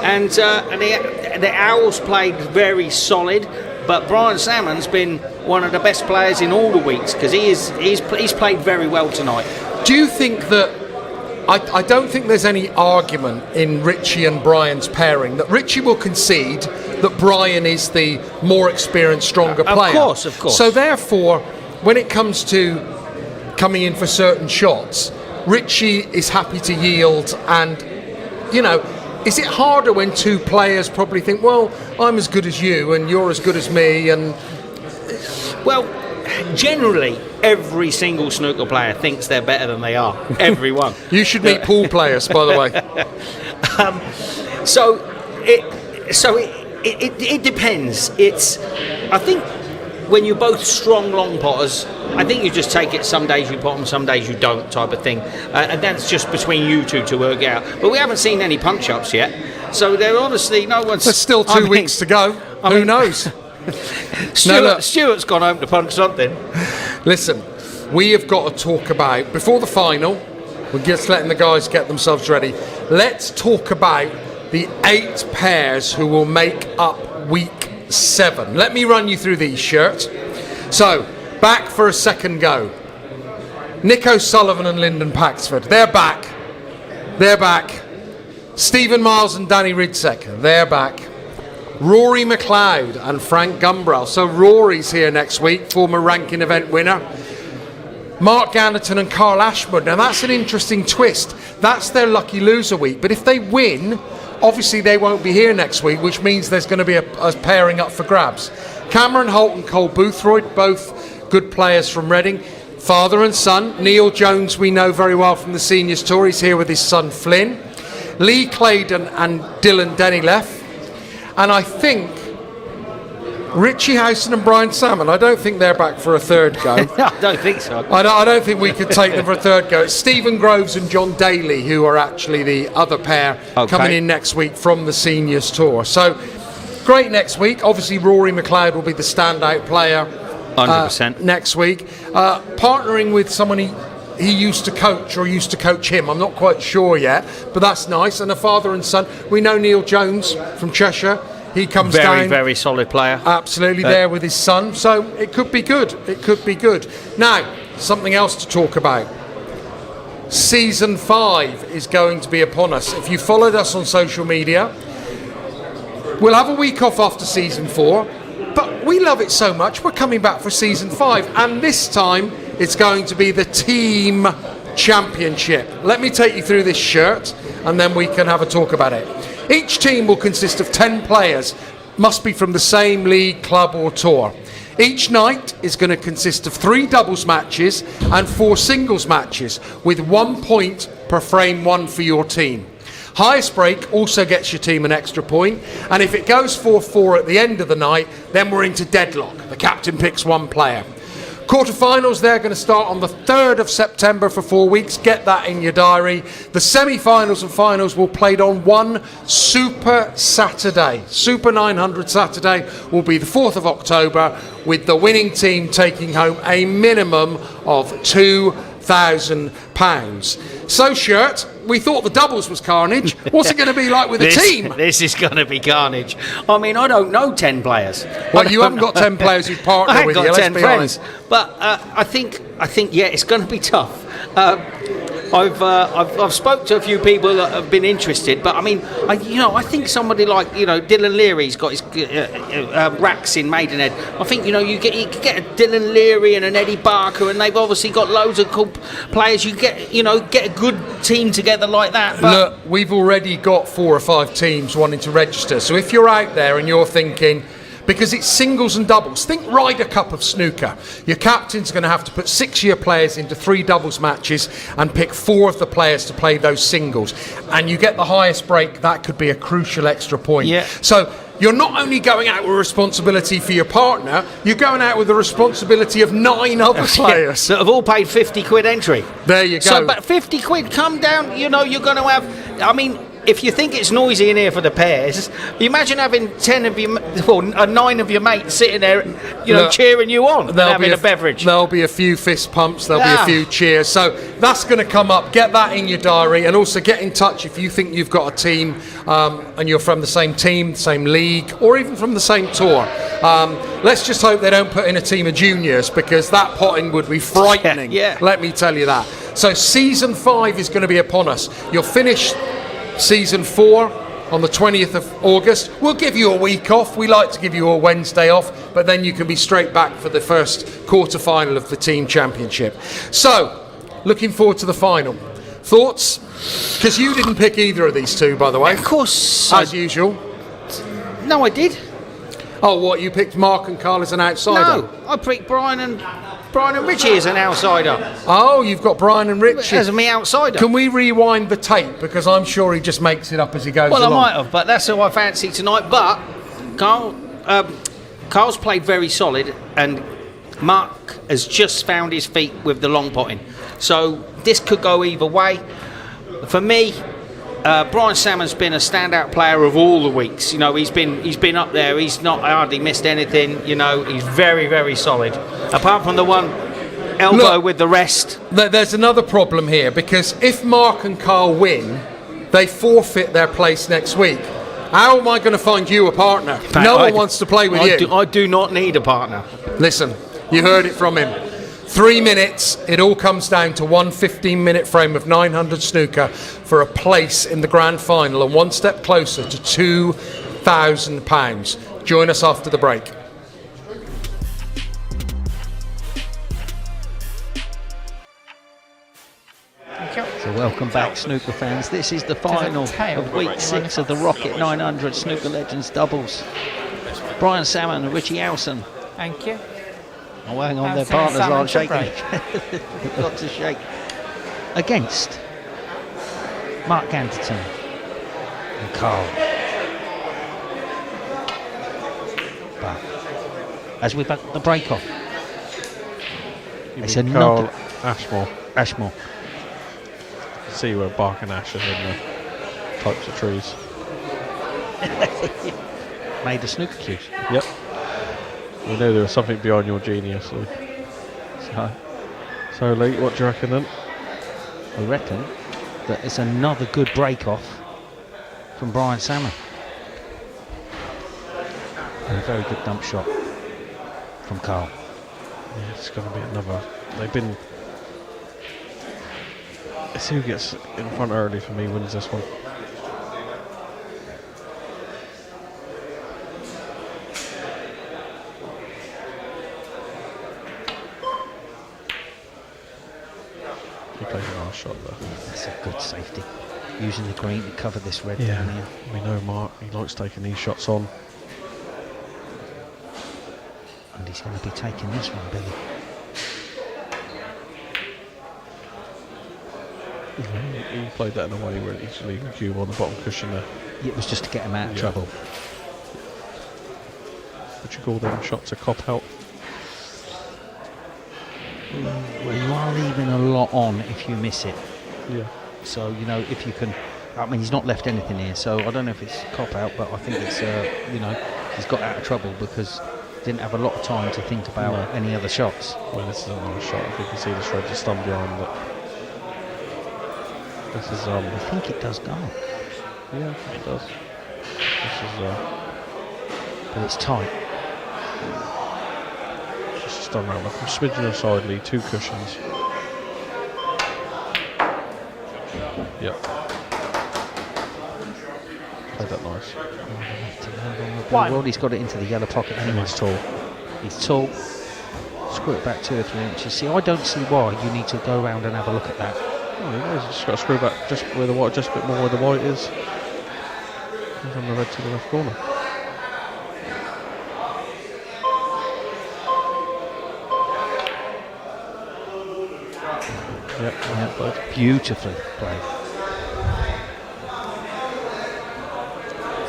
And the Owls played very solid, but Brian Salmon's been one of the best players in all the weeks because he's played very well tonight. Do you think that I don't think there's any argument in Richie and Brian's pairing that Richie will concede that Brian is the more experienced, stronger player. Of course. So therefore, when it comes to coming in for certain shots, Richie is happy to yield. And, you know, is it harder when 2 players probably think, well, I'm as good as you and you're as good as me? And well, generally, every single snooker player thinks they're better than they are. Everyone. You should meet pool players, by the way. So it depends. I think when you're both strong long potters, I think you just take it. Some days you pot them, some days you don't, type of thing. And that's just between you two to work out. But we haven't seen any punch ups yet. So they're obviously no one's. There's still 2 weeks to go. Who knows? Stuart's gone home to punch something. Listen, we have got to talk about, before the final, we're just letting the guys get themselves ready. Let's talk about the 8 pairs who will make up week 7. Let me run you through these shirts. So, back for a second go. Nick O'Sullivan and Lyndon Paxford, they're back. Stephen Miles and Danny Ridsek, they're back. Rory McLeod and Frank Gumbrell. So Rory's here next week, former ranking event winner. Mark Ganderton and Carl Ashmore. Now that's an interesting twist. That's their lucky loser week. But if they win, obviously they won't be here next week, which means there's going to be a pairing up for grabs. Cameron Holt and Cole Boothroyd, both good players from Reading. Father and son. Neil Jones we know very well from the Seniors Tour. He's here with his son Flynn. Lee Claydon and Dylan Denilef. And I think Richie Howson and Brian Salmon, I don't think they're back for a third go. I don't think so. I don't think we could take them for a third go. It's Stephen Groves and John Daly who are actually the other pair coming in next week from the Seniors Tour. So great next week. Obviously Rory McLeod will be the standout player 100% next week. Partnering with someone he used to coach or used to coach him. I'm not quite sure yet, but that's nice. And a father and son. We know Neil Jones from Cheshire. He comes down. Very solid player. Absolutely there with his son. So it could be good. Now, something else to talk about. Season 5 is going to be upon us. If you followed us on social media, we'll have a week off after season 4, but we love it so much, we're coming back for season 5. And this time, it's going to be the team championship. Let me take you through this shirt and then we can have a talk about it. Each team will consist of 10 players, must be from the same league, club or tour. Each night is going to consist of 3 doubles matches and 4 singles matches with 1 point per frame 1 for your team. Highest break also gets your team an extra point, and if it goes 4-4 at the end of the night, then we're into deadlock. The captain picks 1 player. Quarterfinals, they're going to start on the 3rd of September for 4 weeks. Get that in your diary. The semi-finals and finals will be played on one Super Saturday. Super 900 Saturday will be the 4th of October, with the winning team taking home a minimum of £2,000. So, Shirt, we thought the doubles was carnage. What's it going to be like with the team? This is going to be carnage. I mean, I don't know 10 players. Well, you haven't got 10 players who partner with you, let's be honest. But I think, yeah, it's going to be tough. I've spoke to a few people that have been interested, but I mean, I think somebody like Dylan Leary's got his racks in Maidenhead. I think you could get a Dylan Leary and an Eddie Barker, and they've obviously got loads of cool players. You get a good team together like that. But look, we've already got 4 or 5 teams wanting to register. So if you're out there and you're thinking, because it's singles and doubles, think Ryder Cup of snooker. Your captain's going to have to put 6 of your players into 3 doubles matches and pick 4 of the players to play those singles. And you get the highest break, that could be a crucial extra point. Yeah. So you're not only going out with responsibility for your partner, you're going out with the responsibility of 9 other players. that have all paid 50 quid entry. There you go. So, but 50 quid, come down, you're going to have, I mean, if you think it's noisy in here for the pairs, you imagine having 9 of your mates sitting there, Look, cheering you on and having a beverage. There'll be a few fist pumps, there'll be a few cheers. So that's going to come up. Get that in your diary, and also get in touch if you think you've got a team and you're from the same team, same league, or even from the same tour. Let's just hope they don't put in a team of juniors, because that potting would be frightening. Yeah. Let me tell you that. So season 5 is going to be upon us. You'll finish season 4 on the 20th of August. We'll give you a week off. We like to give you a Wednesday off, but then you can be straight back for the first quarter-final of the team championship. So, looking forward to the final. Thoughts? Because you didn't pick either of these two, by the way. Of course. As usual. No, I did. Oh, what? You picked Mark and Carl as an outsider? No, I picked Brian and Richie as an outsider. Oh, you've got Brian and Richie. As me outsider. Can we rewind the tape? Because I'm sure he just makes it up as he goes Well, along. I might have, but that's who I fancy tonight. But Carl's played very solid, and Mark has just found his feet with the long potting. So this could go either way. For me, Brian Salmon's been a standout player of all the weeks. He's been up there. He's not hardly missed anything. He's very, very solid. Apart from the one elbow with the rest. There's another problem here, because if Mark and Carl win, they forfeit their place next week. How am I going to find you a partner? No one wants to play with you. I do not need a partner. Listen, you heard it from him. 3 minutes, it all comes down to one 15-minute frame of 900 snooker for a place in the grand final, and one step closer to £2,000. Join us after the break. So welcome back, snooker fans. This is the final of week 6 of the Rocket 900 Snooker Legends doubles. Brian Salmon and Richie Howson. Thank you. Oh, hang on, their partners aren't shaking. They've got to shake. Against Mark Ganterton and Carl. But as we back the break off, it's another Ashmore. See where bark and ash are in the types of trees. Made a snooker cues. Yep. We know there was something beyond your genius, Lee. So Lee, what do you reckon then? I reckon that it's another good break off from Brian Salmon. And a very good dump shot from Carl. Yeah, it's going to be another. They've been. It's who gets in front early for me wins this one. He plays a nice shot there. That's a good safety. Using the green to cover this red Yeah, down here. we know Mark. He likes taking these shots on. And he's going to be taking this one, Billy. He played that in a way where he's leaving a cube on the bottom cushion there. It was just to get him out of trouble. Would you call them shots a cop out? Well, you are leaving a lot on if you miss it. Yeah. So, if you can... I mean, he's not left anything here, so I don't know if it's cop out, but I think it's, he's got out of trouble because he didn't have a lot of time to think about any other shots. Well, this is a nice shot. If you can see the shreds of stun behind it. This is I think it does go. yeah, it does. This is But it's tight. just a stun round. Like a smidgen aside, Lee, 2 cushions. Yep. Played that nice. Well, he's got it into the yellow pocket And anyway. he's tall. He's tall. Screw it back 2 or 3 inches. See, I don't see why you need to go around and have a look at that. Oh, he knows. He's just got to screw back just where the white, just a bit more where the white is. He's on the red to the left corner. Yep. Beautifully played.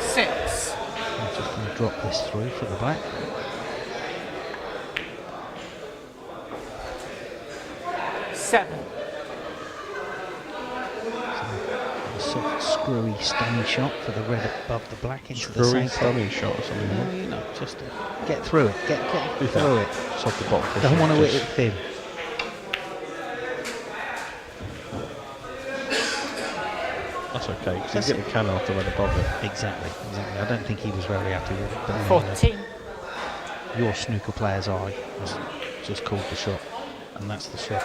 6. I'm just going to drop this through for the black. Seven. A soft, screwy, stunning shot for the red above the black into the Screwy, centre. stunning shot or something. Well, you know, just to get through it. Get through it. It's off the bottom. Don't want to hit it thin. That's okay, because he's getting the cannon off the red above it. Exactly. I don't think he was very happy with it. But 14. your snooker player's eye has just called the shot, and that's the shot.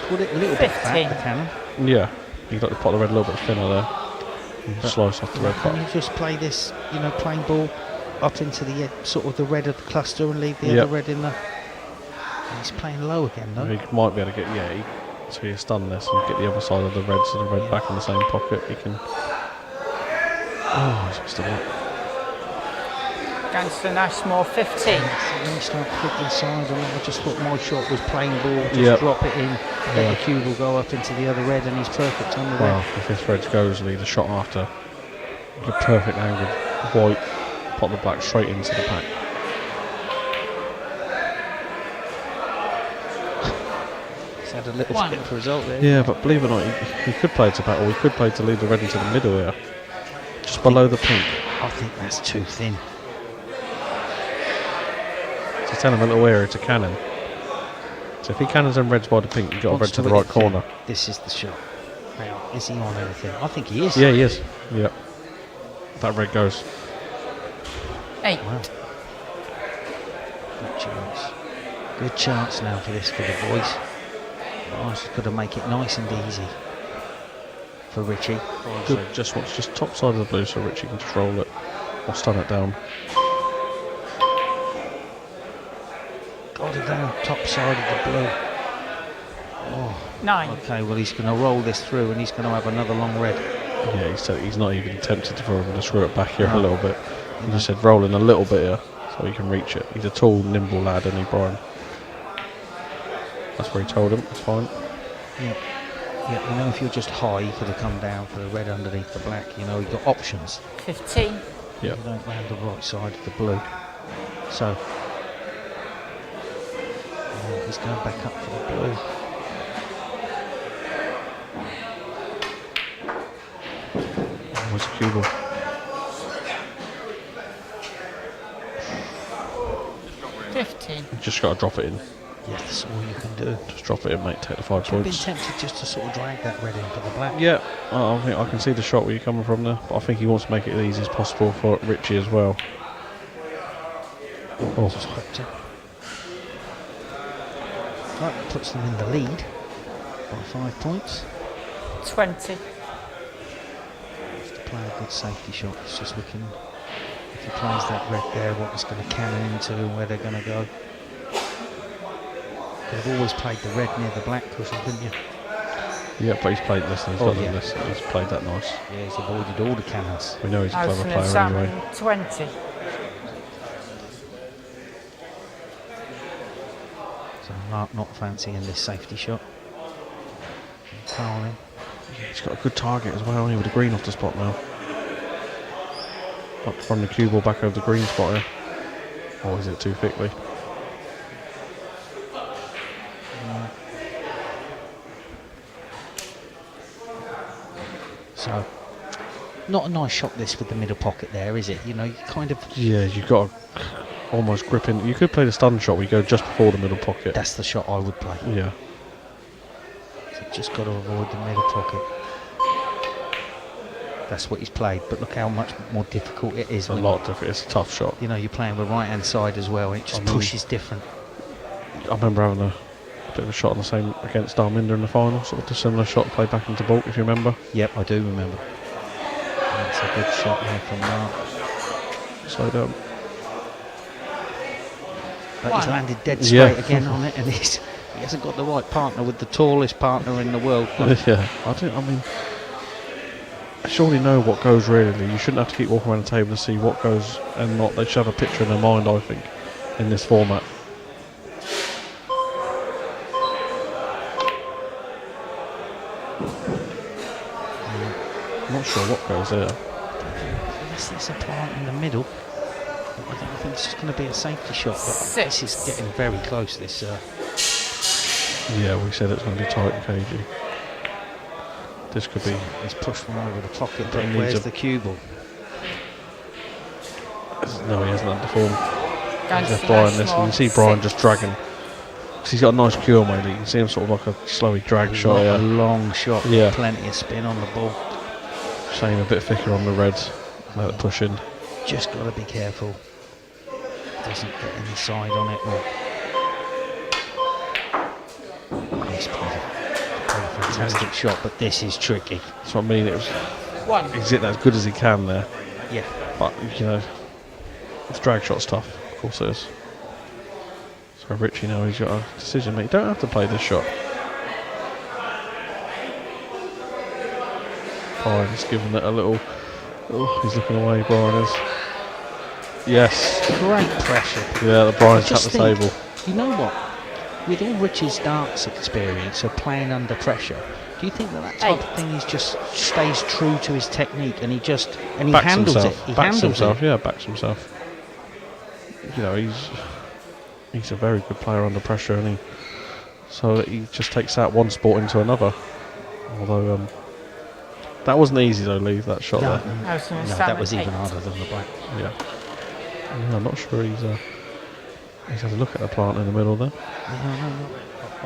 Put it a little bit back, 15. the cannon. Yeah, you got to pot the red a little bit thinner there. And slice off the red Can pot. you just play this, you know, plain ball up into the sort of the red of the cluster and leave the Yep. other red in the... He's playing low again, though. He might be able to get, so he stun this and get the other side of the red, so the red back in the same pocket. He can. Oh, he's missed a lot. Against an Ashmore 15. So then you start flicking sides, and I just thought my shot was plain ball, just Yep. drop it in, let the cube will go up into the other red, and he's perfect on the Well, red. if this red goes, lead the shot after. The perfect angle, white, pot the black straight into the pack. He's had a little One. bit of a result there. Yeah, but believe it or not, he could play to battle. He could play to lead the red into the middle here, just below the pink. I think that's too thin. To tell him a little area to cannon. So if he cannons and reds by the pink, you got a red Wants to the hit right it thin. corner. This is the shot. Now, is he on anything? I think he is. Yeah, he is. Yep. That red goes. 8. Wow. Good chance. Good chance now for this for the boys. Oh, he's got to make it nice and easy for Richie. So just top side of the blue, so Richie can just roll it or stun it down. Got it down top side of the blue. Oh, 9. okay, well he's going to roll this through and he's going to have another long red. Yeah, he's not even tempted for him to screw it back here No. a little bit. He just said rolling a little bit here so he can reach it. He's a tall, nimble lad, isn't he, Brian? That's where he told him. It's fine. Yeah. Yeah, you know, if you're just high, you could have come down for the red underneath the black. You know, you've got options. 15. Yeah. You don't round the right side of the blue. So, he's going back up for the blue. Where's the cue ball? $15. You just got to drop it in. Yeah, that's all you can do. Just drop it in, mate. Take the 5 I've been points. tempted just to sort of drag that red in for the black. Yeah, I think I can see the shot where you're coming from there, but I think he wants to make it as easy as possible for Richie as well. Oh, Just hooked it. That puts them in the lead by 5 points. 20. To play a good safety shot. It's just looking, if he plays that red there, what it's going to cannon into and where they're going to go. They've always played the red near the black cushion, didn't you? yeah, but he's played this and he's Oh, done yeah. this. He's played that nice. Yeah, he's avoided all the cannons. We know he's a clever Alison and player Salmon, anyway. 20. So Mark not fancying this safety shot. Carling. He's got a good target as well, hasn't he, with the green off the spot now. Up from the cue ball back over the green spot here. Or is it too thickly? So, not a nice shot this with the middle pocket there, is it? You know, you kind of, Yeah, you've got to almost grip in. You could play the stun shot where you go just before the middle pocket. that's the shot I would play. Yeah. So just got to avoid the middle pocket. That's what he's played, but look how much more difficult it is. It's a when lot different. It's a tough shot. you know, you're playing the right hand side as well, and it just I mean- pushes different. I remember having a bit of a shot on the same against Darminder in the final, sort of a similar shot played back into bulk, if you remember. Yep, I do remember. That's a good shot there from Mark. Slow down. But he's landed dead Yeah. straight again on it, and he hasn't got the right partner with the tallest partner in the world. Yeah, I mean, I surely know what goes really. You shouldn't have to keep walking around the table to see what goes and not. They should have a picture in their mind, I think, in this format. I'm not sure what goes there. Unless there's a plant in the middle. I think it's just going to be a safety shot, but this is getting very close. This. Yeah, we said it's going to be tight and cagey. This could be. He's pushed one over the pocket, But but he needs where's a- the cue ball? No, he hasn't had the form. Going Jeff to Brian, smash this, you more. can see Brian 6. just dragging. 'Cause he's got a nice cue on my lead. You can see him sort of like a slowy drag shot. Not a Yeah. long shot. Yeah. Plenty of spin on the ball. Shame a bit thicker on the reds. Let it push in. Just got to be careful. Doesn't get any side on it. Or he's played a fantastic shot, but this is tricky. That's what I mean. It was. 1. He's hit that as good as he can there. Yeah. But, you know, this drag shot's tough. Of course it is. So Richie now he's got a decision to make. You don't have to play this shot. Brian's giving it a little. Oh, he's looking away, Brian is. Yes. Great pressure. Yeah, the Brian's I at just the think, table. You know what? With all Richie's darts experience of playing under pressure, do you think that type of thing is just stays true to his technique and he Backs handles himself. it? He Backs handles himself. it. Yeah, backs himself. You know, he's a very good player under pressure, and so he just takes that one sport into another. Although that wasn't easy though, Lee. That shot No, there. I was going to no, stand that was at even 8. harder than the black. Yeah. I'm not sure he's had a look at the plant in the middle there. No.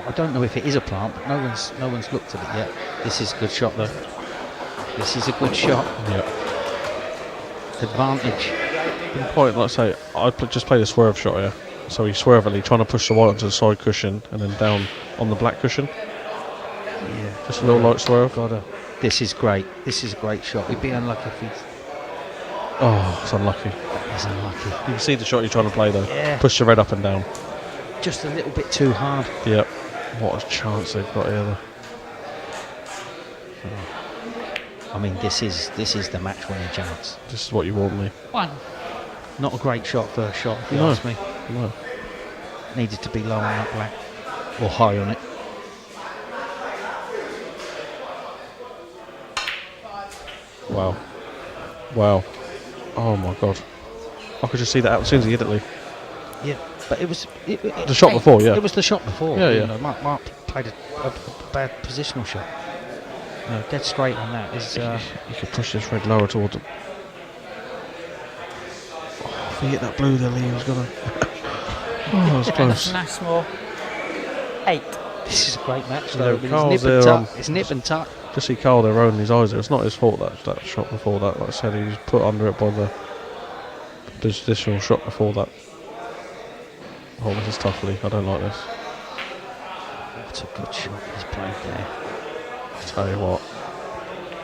I don't know if it is a plant, but no one's looked at it yet. This is a good shot though. This is a good shot. Yeah. Advantage. Been quite, like I say, just played a swerve shot here. So he's swervily trying to push the white onto the side cushion and then down on the black cushion. Yeah. Just a little light swerve. This is great. This is a great shot. We'd be unlucky if he's. Oh, it's unlucky. He's unlucky. You can see the shot you're trying to play though. Yeah. Push the red up and down. Just a little bit too hard. Yep. What a chance they've got here though. I mean, this is the match-winning chance. This is what you want, Lee. 1. Not a great shot, first shot, if you No. ask me. No. Needed to be low on that black. Or high on it. Wow. Wow. Oh my god. I could just see that out as soon as he hit it, Lee. Yeah, but it was... The shot before, yeah. It was the shot before. Yeah, you yeah. know, Mark played a bad positional shot. No, dead straight on that is... You could push this red lower towards him. Oh, if he hit that blue there, Lee, he was gonna... Oh, that was close. Smash more. 8. this is a great match, Yeah, though. It's Carl's nip and there, tuck. It's nip and tuck. Just see Carl there rolling his eyes there. It's not his fault that shot before that. Like I said, he was put under it by the additional shot before that. Oh, this is tough, Lee. I don't like this. What a good shot he's played there. I tell you what,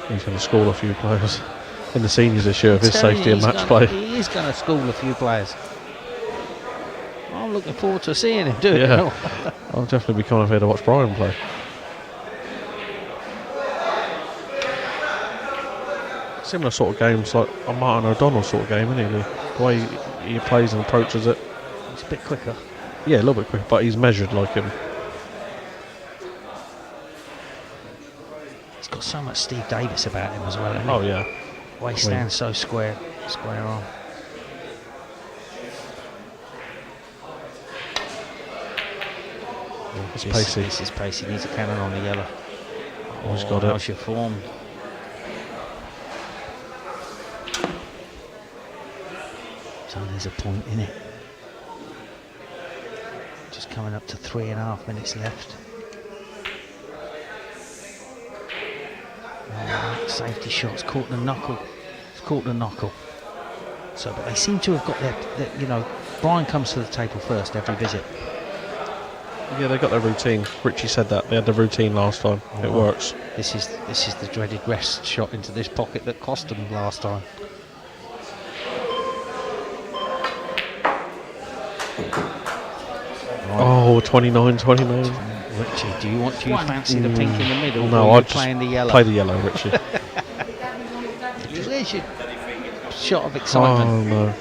he's going to school a few players in the seniors this year of his Tell you, safety and he's match gonna- play. He is going to school a few players. I'm looking forward to seeing him do it. Yeah. I'll definitely be coming up here to watch Brian play. Similar sort of games like a Martin O'Donnell sort of game, isn't he? The way he plays and approaches it. It's a bit quicker. Yeah, a little bit quicker, but he's measured like him. He's got so much Steve Davis about him as well, hasn't Oh he? yeah. The way he stands so square on. It's pacey. This is pacey. Needs a cannon on the yellow. Oh, he's got it. How's your form? So there's a point in it. Just coming up to 3.5 minutes left. Oh, safety shots, caught the knuckle. It's caught the knuckle. So, but they seem to have got their, you know, Brian comes to the table first every visit. Yeah, they got their routine. Richie said that they had the routine last time. It works. This is the dreaded rest shot into this pocket that cost them last time. Oh, 29-29. Richie, do you fancy the pink in the middle? No, or I'd playing the yellow. play the yellow, Richie. There's your shot of excitement. Oh no,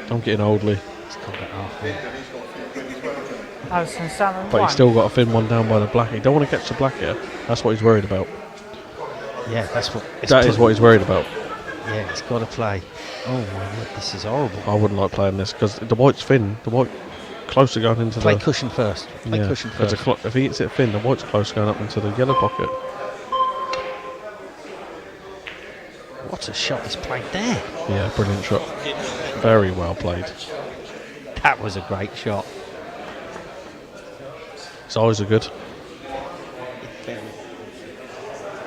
I'm getting oldly. It's got that half in. Harrison Salmon. But he's still got to fin one down by the black. He don't want to catch the black here. That's what he's worried about. Yeah, that's what. That is what he's worried about. Yeah, it's got to play. Oh my word, this is horrible. I wouldn't like playing this because the white's fin. The white close to going into Play the cushion first. Play cushion There's first. if he hits it fin, the white's close to going up into the yellow pocket. What a shot he's played there. Yeah, brilliant shot. Very well played. That was a great shot. His eyes are good.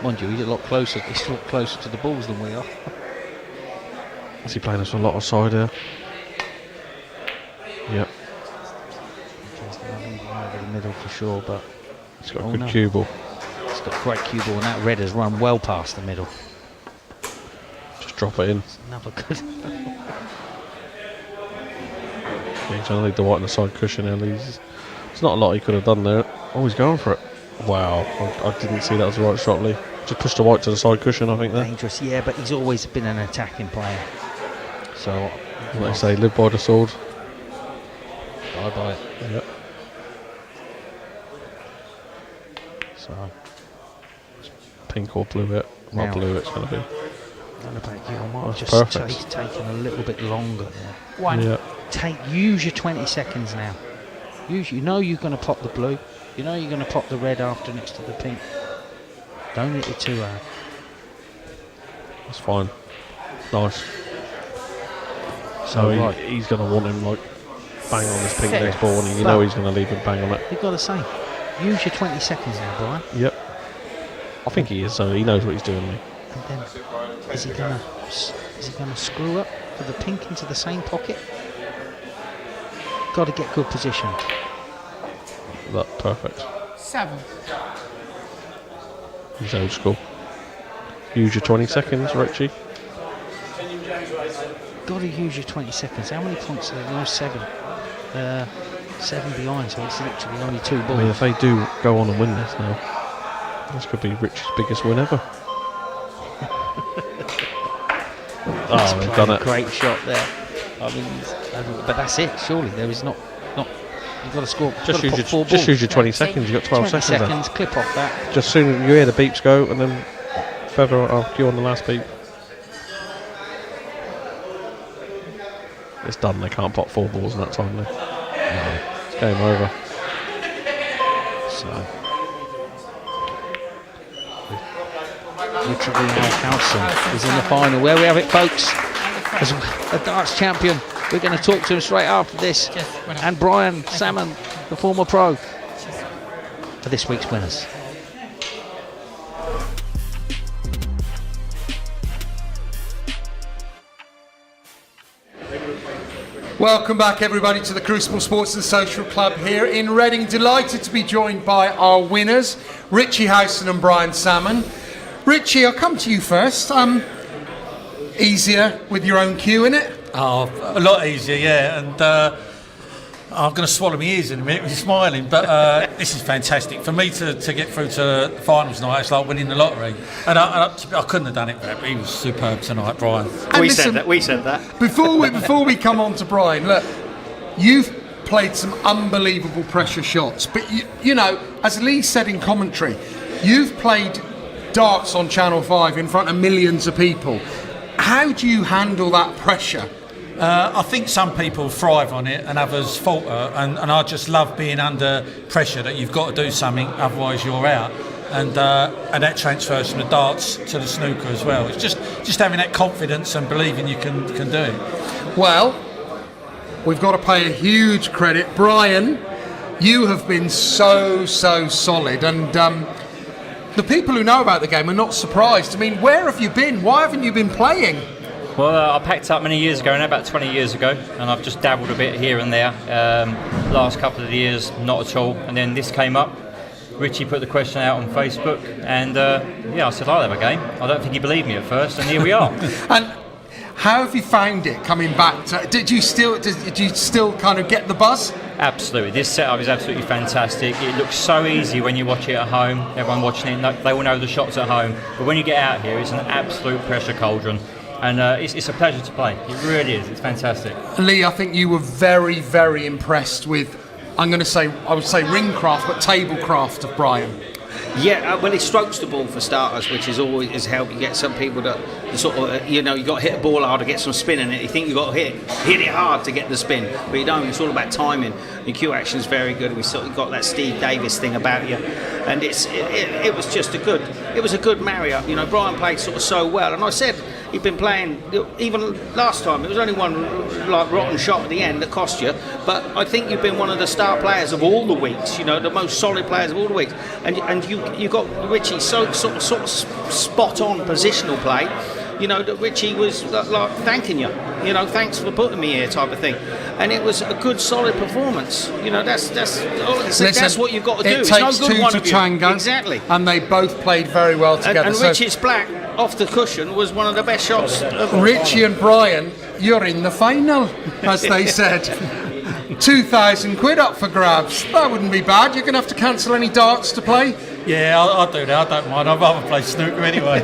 Mind you, he's a lot closer. He's a lot closer to the balls than we are. Is he playing us a lot of side here? Yep. Over the middle for sure, but He's got a good cue ball. It's got great cue ball, and that red has run well past the middle. Just drop it in. It's another good. Yeah, he's going to leave the white on the side cushion here. There's not a lot he could have done there. Oh, he's going for it. Wow, I didn't see that was the right shot, Lee. Just pushed the white to the side cushion, I think, there. Dangerous, yeah, but he's always been an attacking player. So, Like they say, live by the sword. bye bye. Yep. So, Pink or blue it. Now. Not blue it's going to be. going to back you. I might That's just perfect. taken a little bit longer there. One. Yeah. Use your 20 seconds now. You know you're going to pop the blue. You know you're going to pop the red after next to the pink. Don't hit it too hard. That's fine. Nice. So right, he's going to want him like bang on this pink Set. next ball, and you know he's going to leave him bang on it. you've got to say, use your 20 seconds now, Brian. Yep. I think he is, so he knows what he's doing. Lee. And then, is he going to screw up for the pink into the same pocket? Got to get good position. That perfect. 7. He's old school. Use your 20 seconds, Richie. Got to use your 20 seconds. How many points are there? No, 7. 7 behind, so it's literally only 2 balls. I mean, if they do go on and win this now, this could be Richie's biggest win ever. Oh, they've done it. Great shot there. I mean, but that's it. Surely there is not. You've got to score. Just use use your 20 seconds. You've got 12 20 seconds. seconds. Clip off that. Just soon you hear the beeps go, and then feather off you on the last beep. It's done. They can't pop 4 balls in that time. No. It's game over. So, Richard Howson is in the final. Where we have it, folks, as a darts champion. We're going to talk to him straight after this. And Brian Salmon, the former pro, for this week's winners. Welcome back, everybody, to the Crucible Sports and Social Club here in Reading. Delighted to be joined by our winners, Richie Howson and Brian Salmon. Richie, I'll come to you first. Easier with your own cue in it. Oh, a lot easier, yeah. And I'm going to swallow my ears in a minute. You're smiling, but this is fantastic for me to get through to the finals tonight. It's like winning the lottery, and I couldn't have done it better. He was superb tonight, Brian. And We listen, said that. We said that. Before we come on to Brian, look, you've played some unbelievable pressure shots, but you know, as Lee said in commentary, you've played darts on Channel 5 in front of millions of people. How do you handle that pressure? I think some people thrive on it and others falter, and I just love being under pressure that you've got to do something, otherwise you're out. And that transfers from the darts to the snooker as well. It's just having that confidence and believing you can do it. Well, we've got to pay a huge credit. Brian, you have been so solid, and the people who know about the game are not surprised. I mean, where have you been? Why haven't you been playing? Well, I packed up many years ago, now about 20 years ago, and I've just dabbled a bit here and there. Last couple of years, not at all. And then this came up. Richie put the question out on Facebook, and I said I'll have a game. I don't think he believed me at first, and here we are. And how have you found it coming back? Did you still kind of get the buzz? Absolutely. This setup is absolutely fantastic. It looks so easy when you watch it at home. Everyone watching it, they all know the shots at home. But when you get out here, it's an absolute pressure cauldron. And it's a pleasure to play. It really is. It's fantastic. Lee, I think you were very, very impressed with, I would say ringcraft, but tablecraft of Brian. Yeah, well, he strokes the ball for starters, which is always has helped. You get some people that sort of, you got to hit a ball hard to get some spin in it. You think you got to hit it hard to get the spin, but you don't. It's all about timing. Your cue action is very good. We sort of got that Steve Davis thing about you, and it was just a good marry-up. Brian played sort of so well, and I said he'd been playing even last time. It was only one like rotten shot at the end that cost you, but I think you've been one of the star players of all the weeks. The most solid players of all the weeks, and you got Richie so sort of spot on positional play. That Richie was like thanking you. Thanks for putting me here, type of thing. And it was a good, solid performance. That's all I said. That's what you've got to do. It takes no good two one to of you. tango. Exactly. And they both played very well together. And Richie's black off the cushion was one of the best shots. Richie and Brian, you're in the final, as they said. 2,000 quid up for grabs. That wouldn't be bad. You're going to have to cancel any darts to play. Yeah, I'll do that. I don't mind. I'd rather play snooker anyway.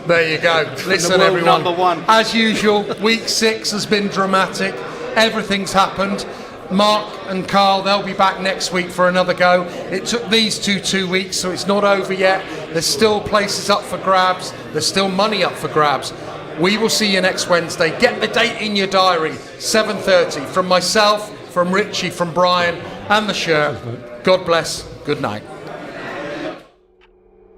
There you go. Listen, world everyone. number one. As usual, week 6 has been dramatic. Everything's happened. Mark and Carl, they'll be back next week for another go. It took these 2 weeks, so it's not over yet. There's still places up for grabs. There's still money up for grabs. We will see you next Wednesday. Get the date in your diary, 7:30. From myself, from Richie, from Brian, and the shirt. God bless. Good night.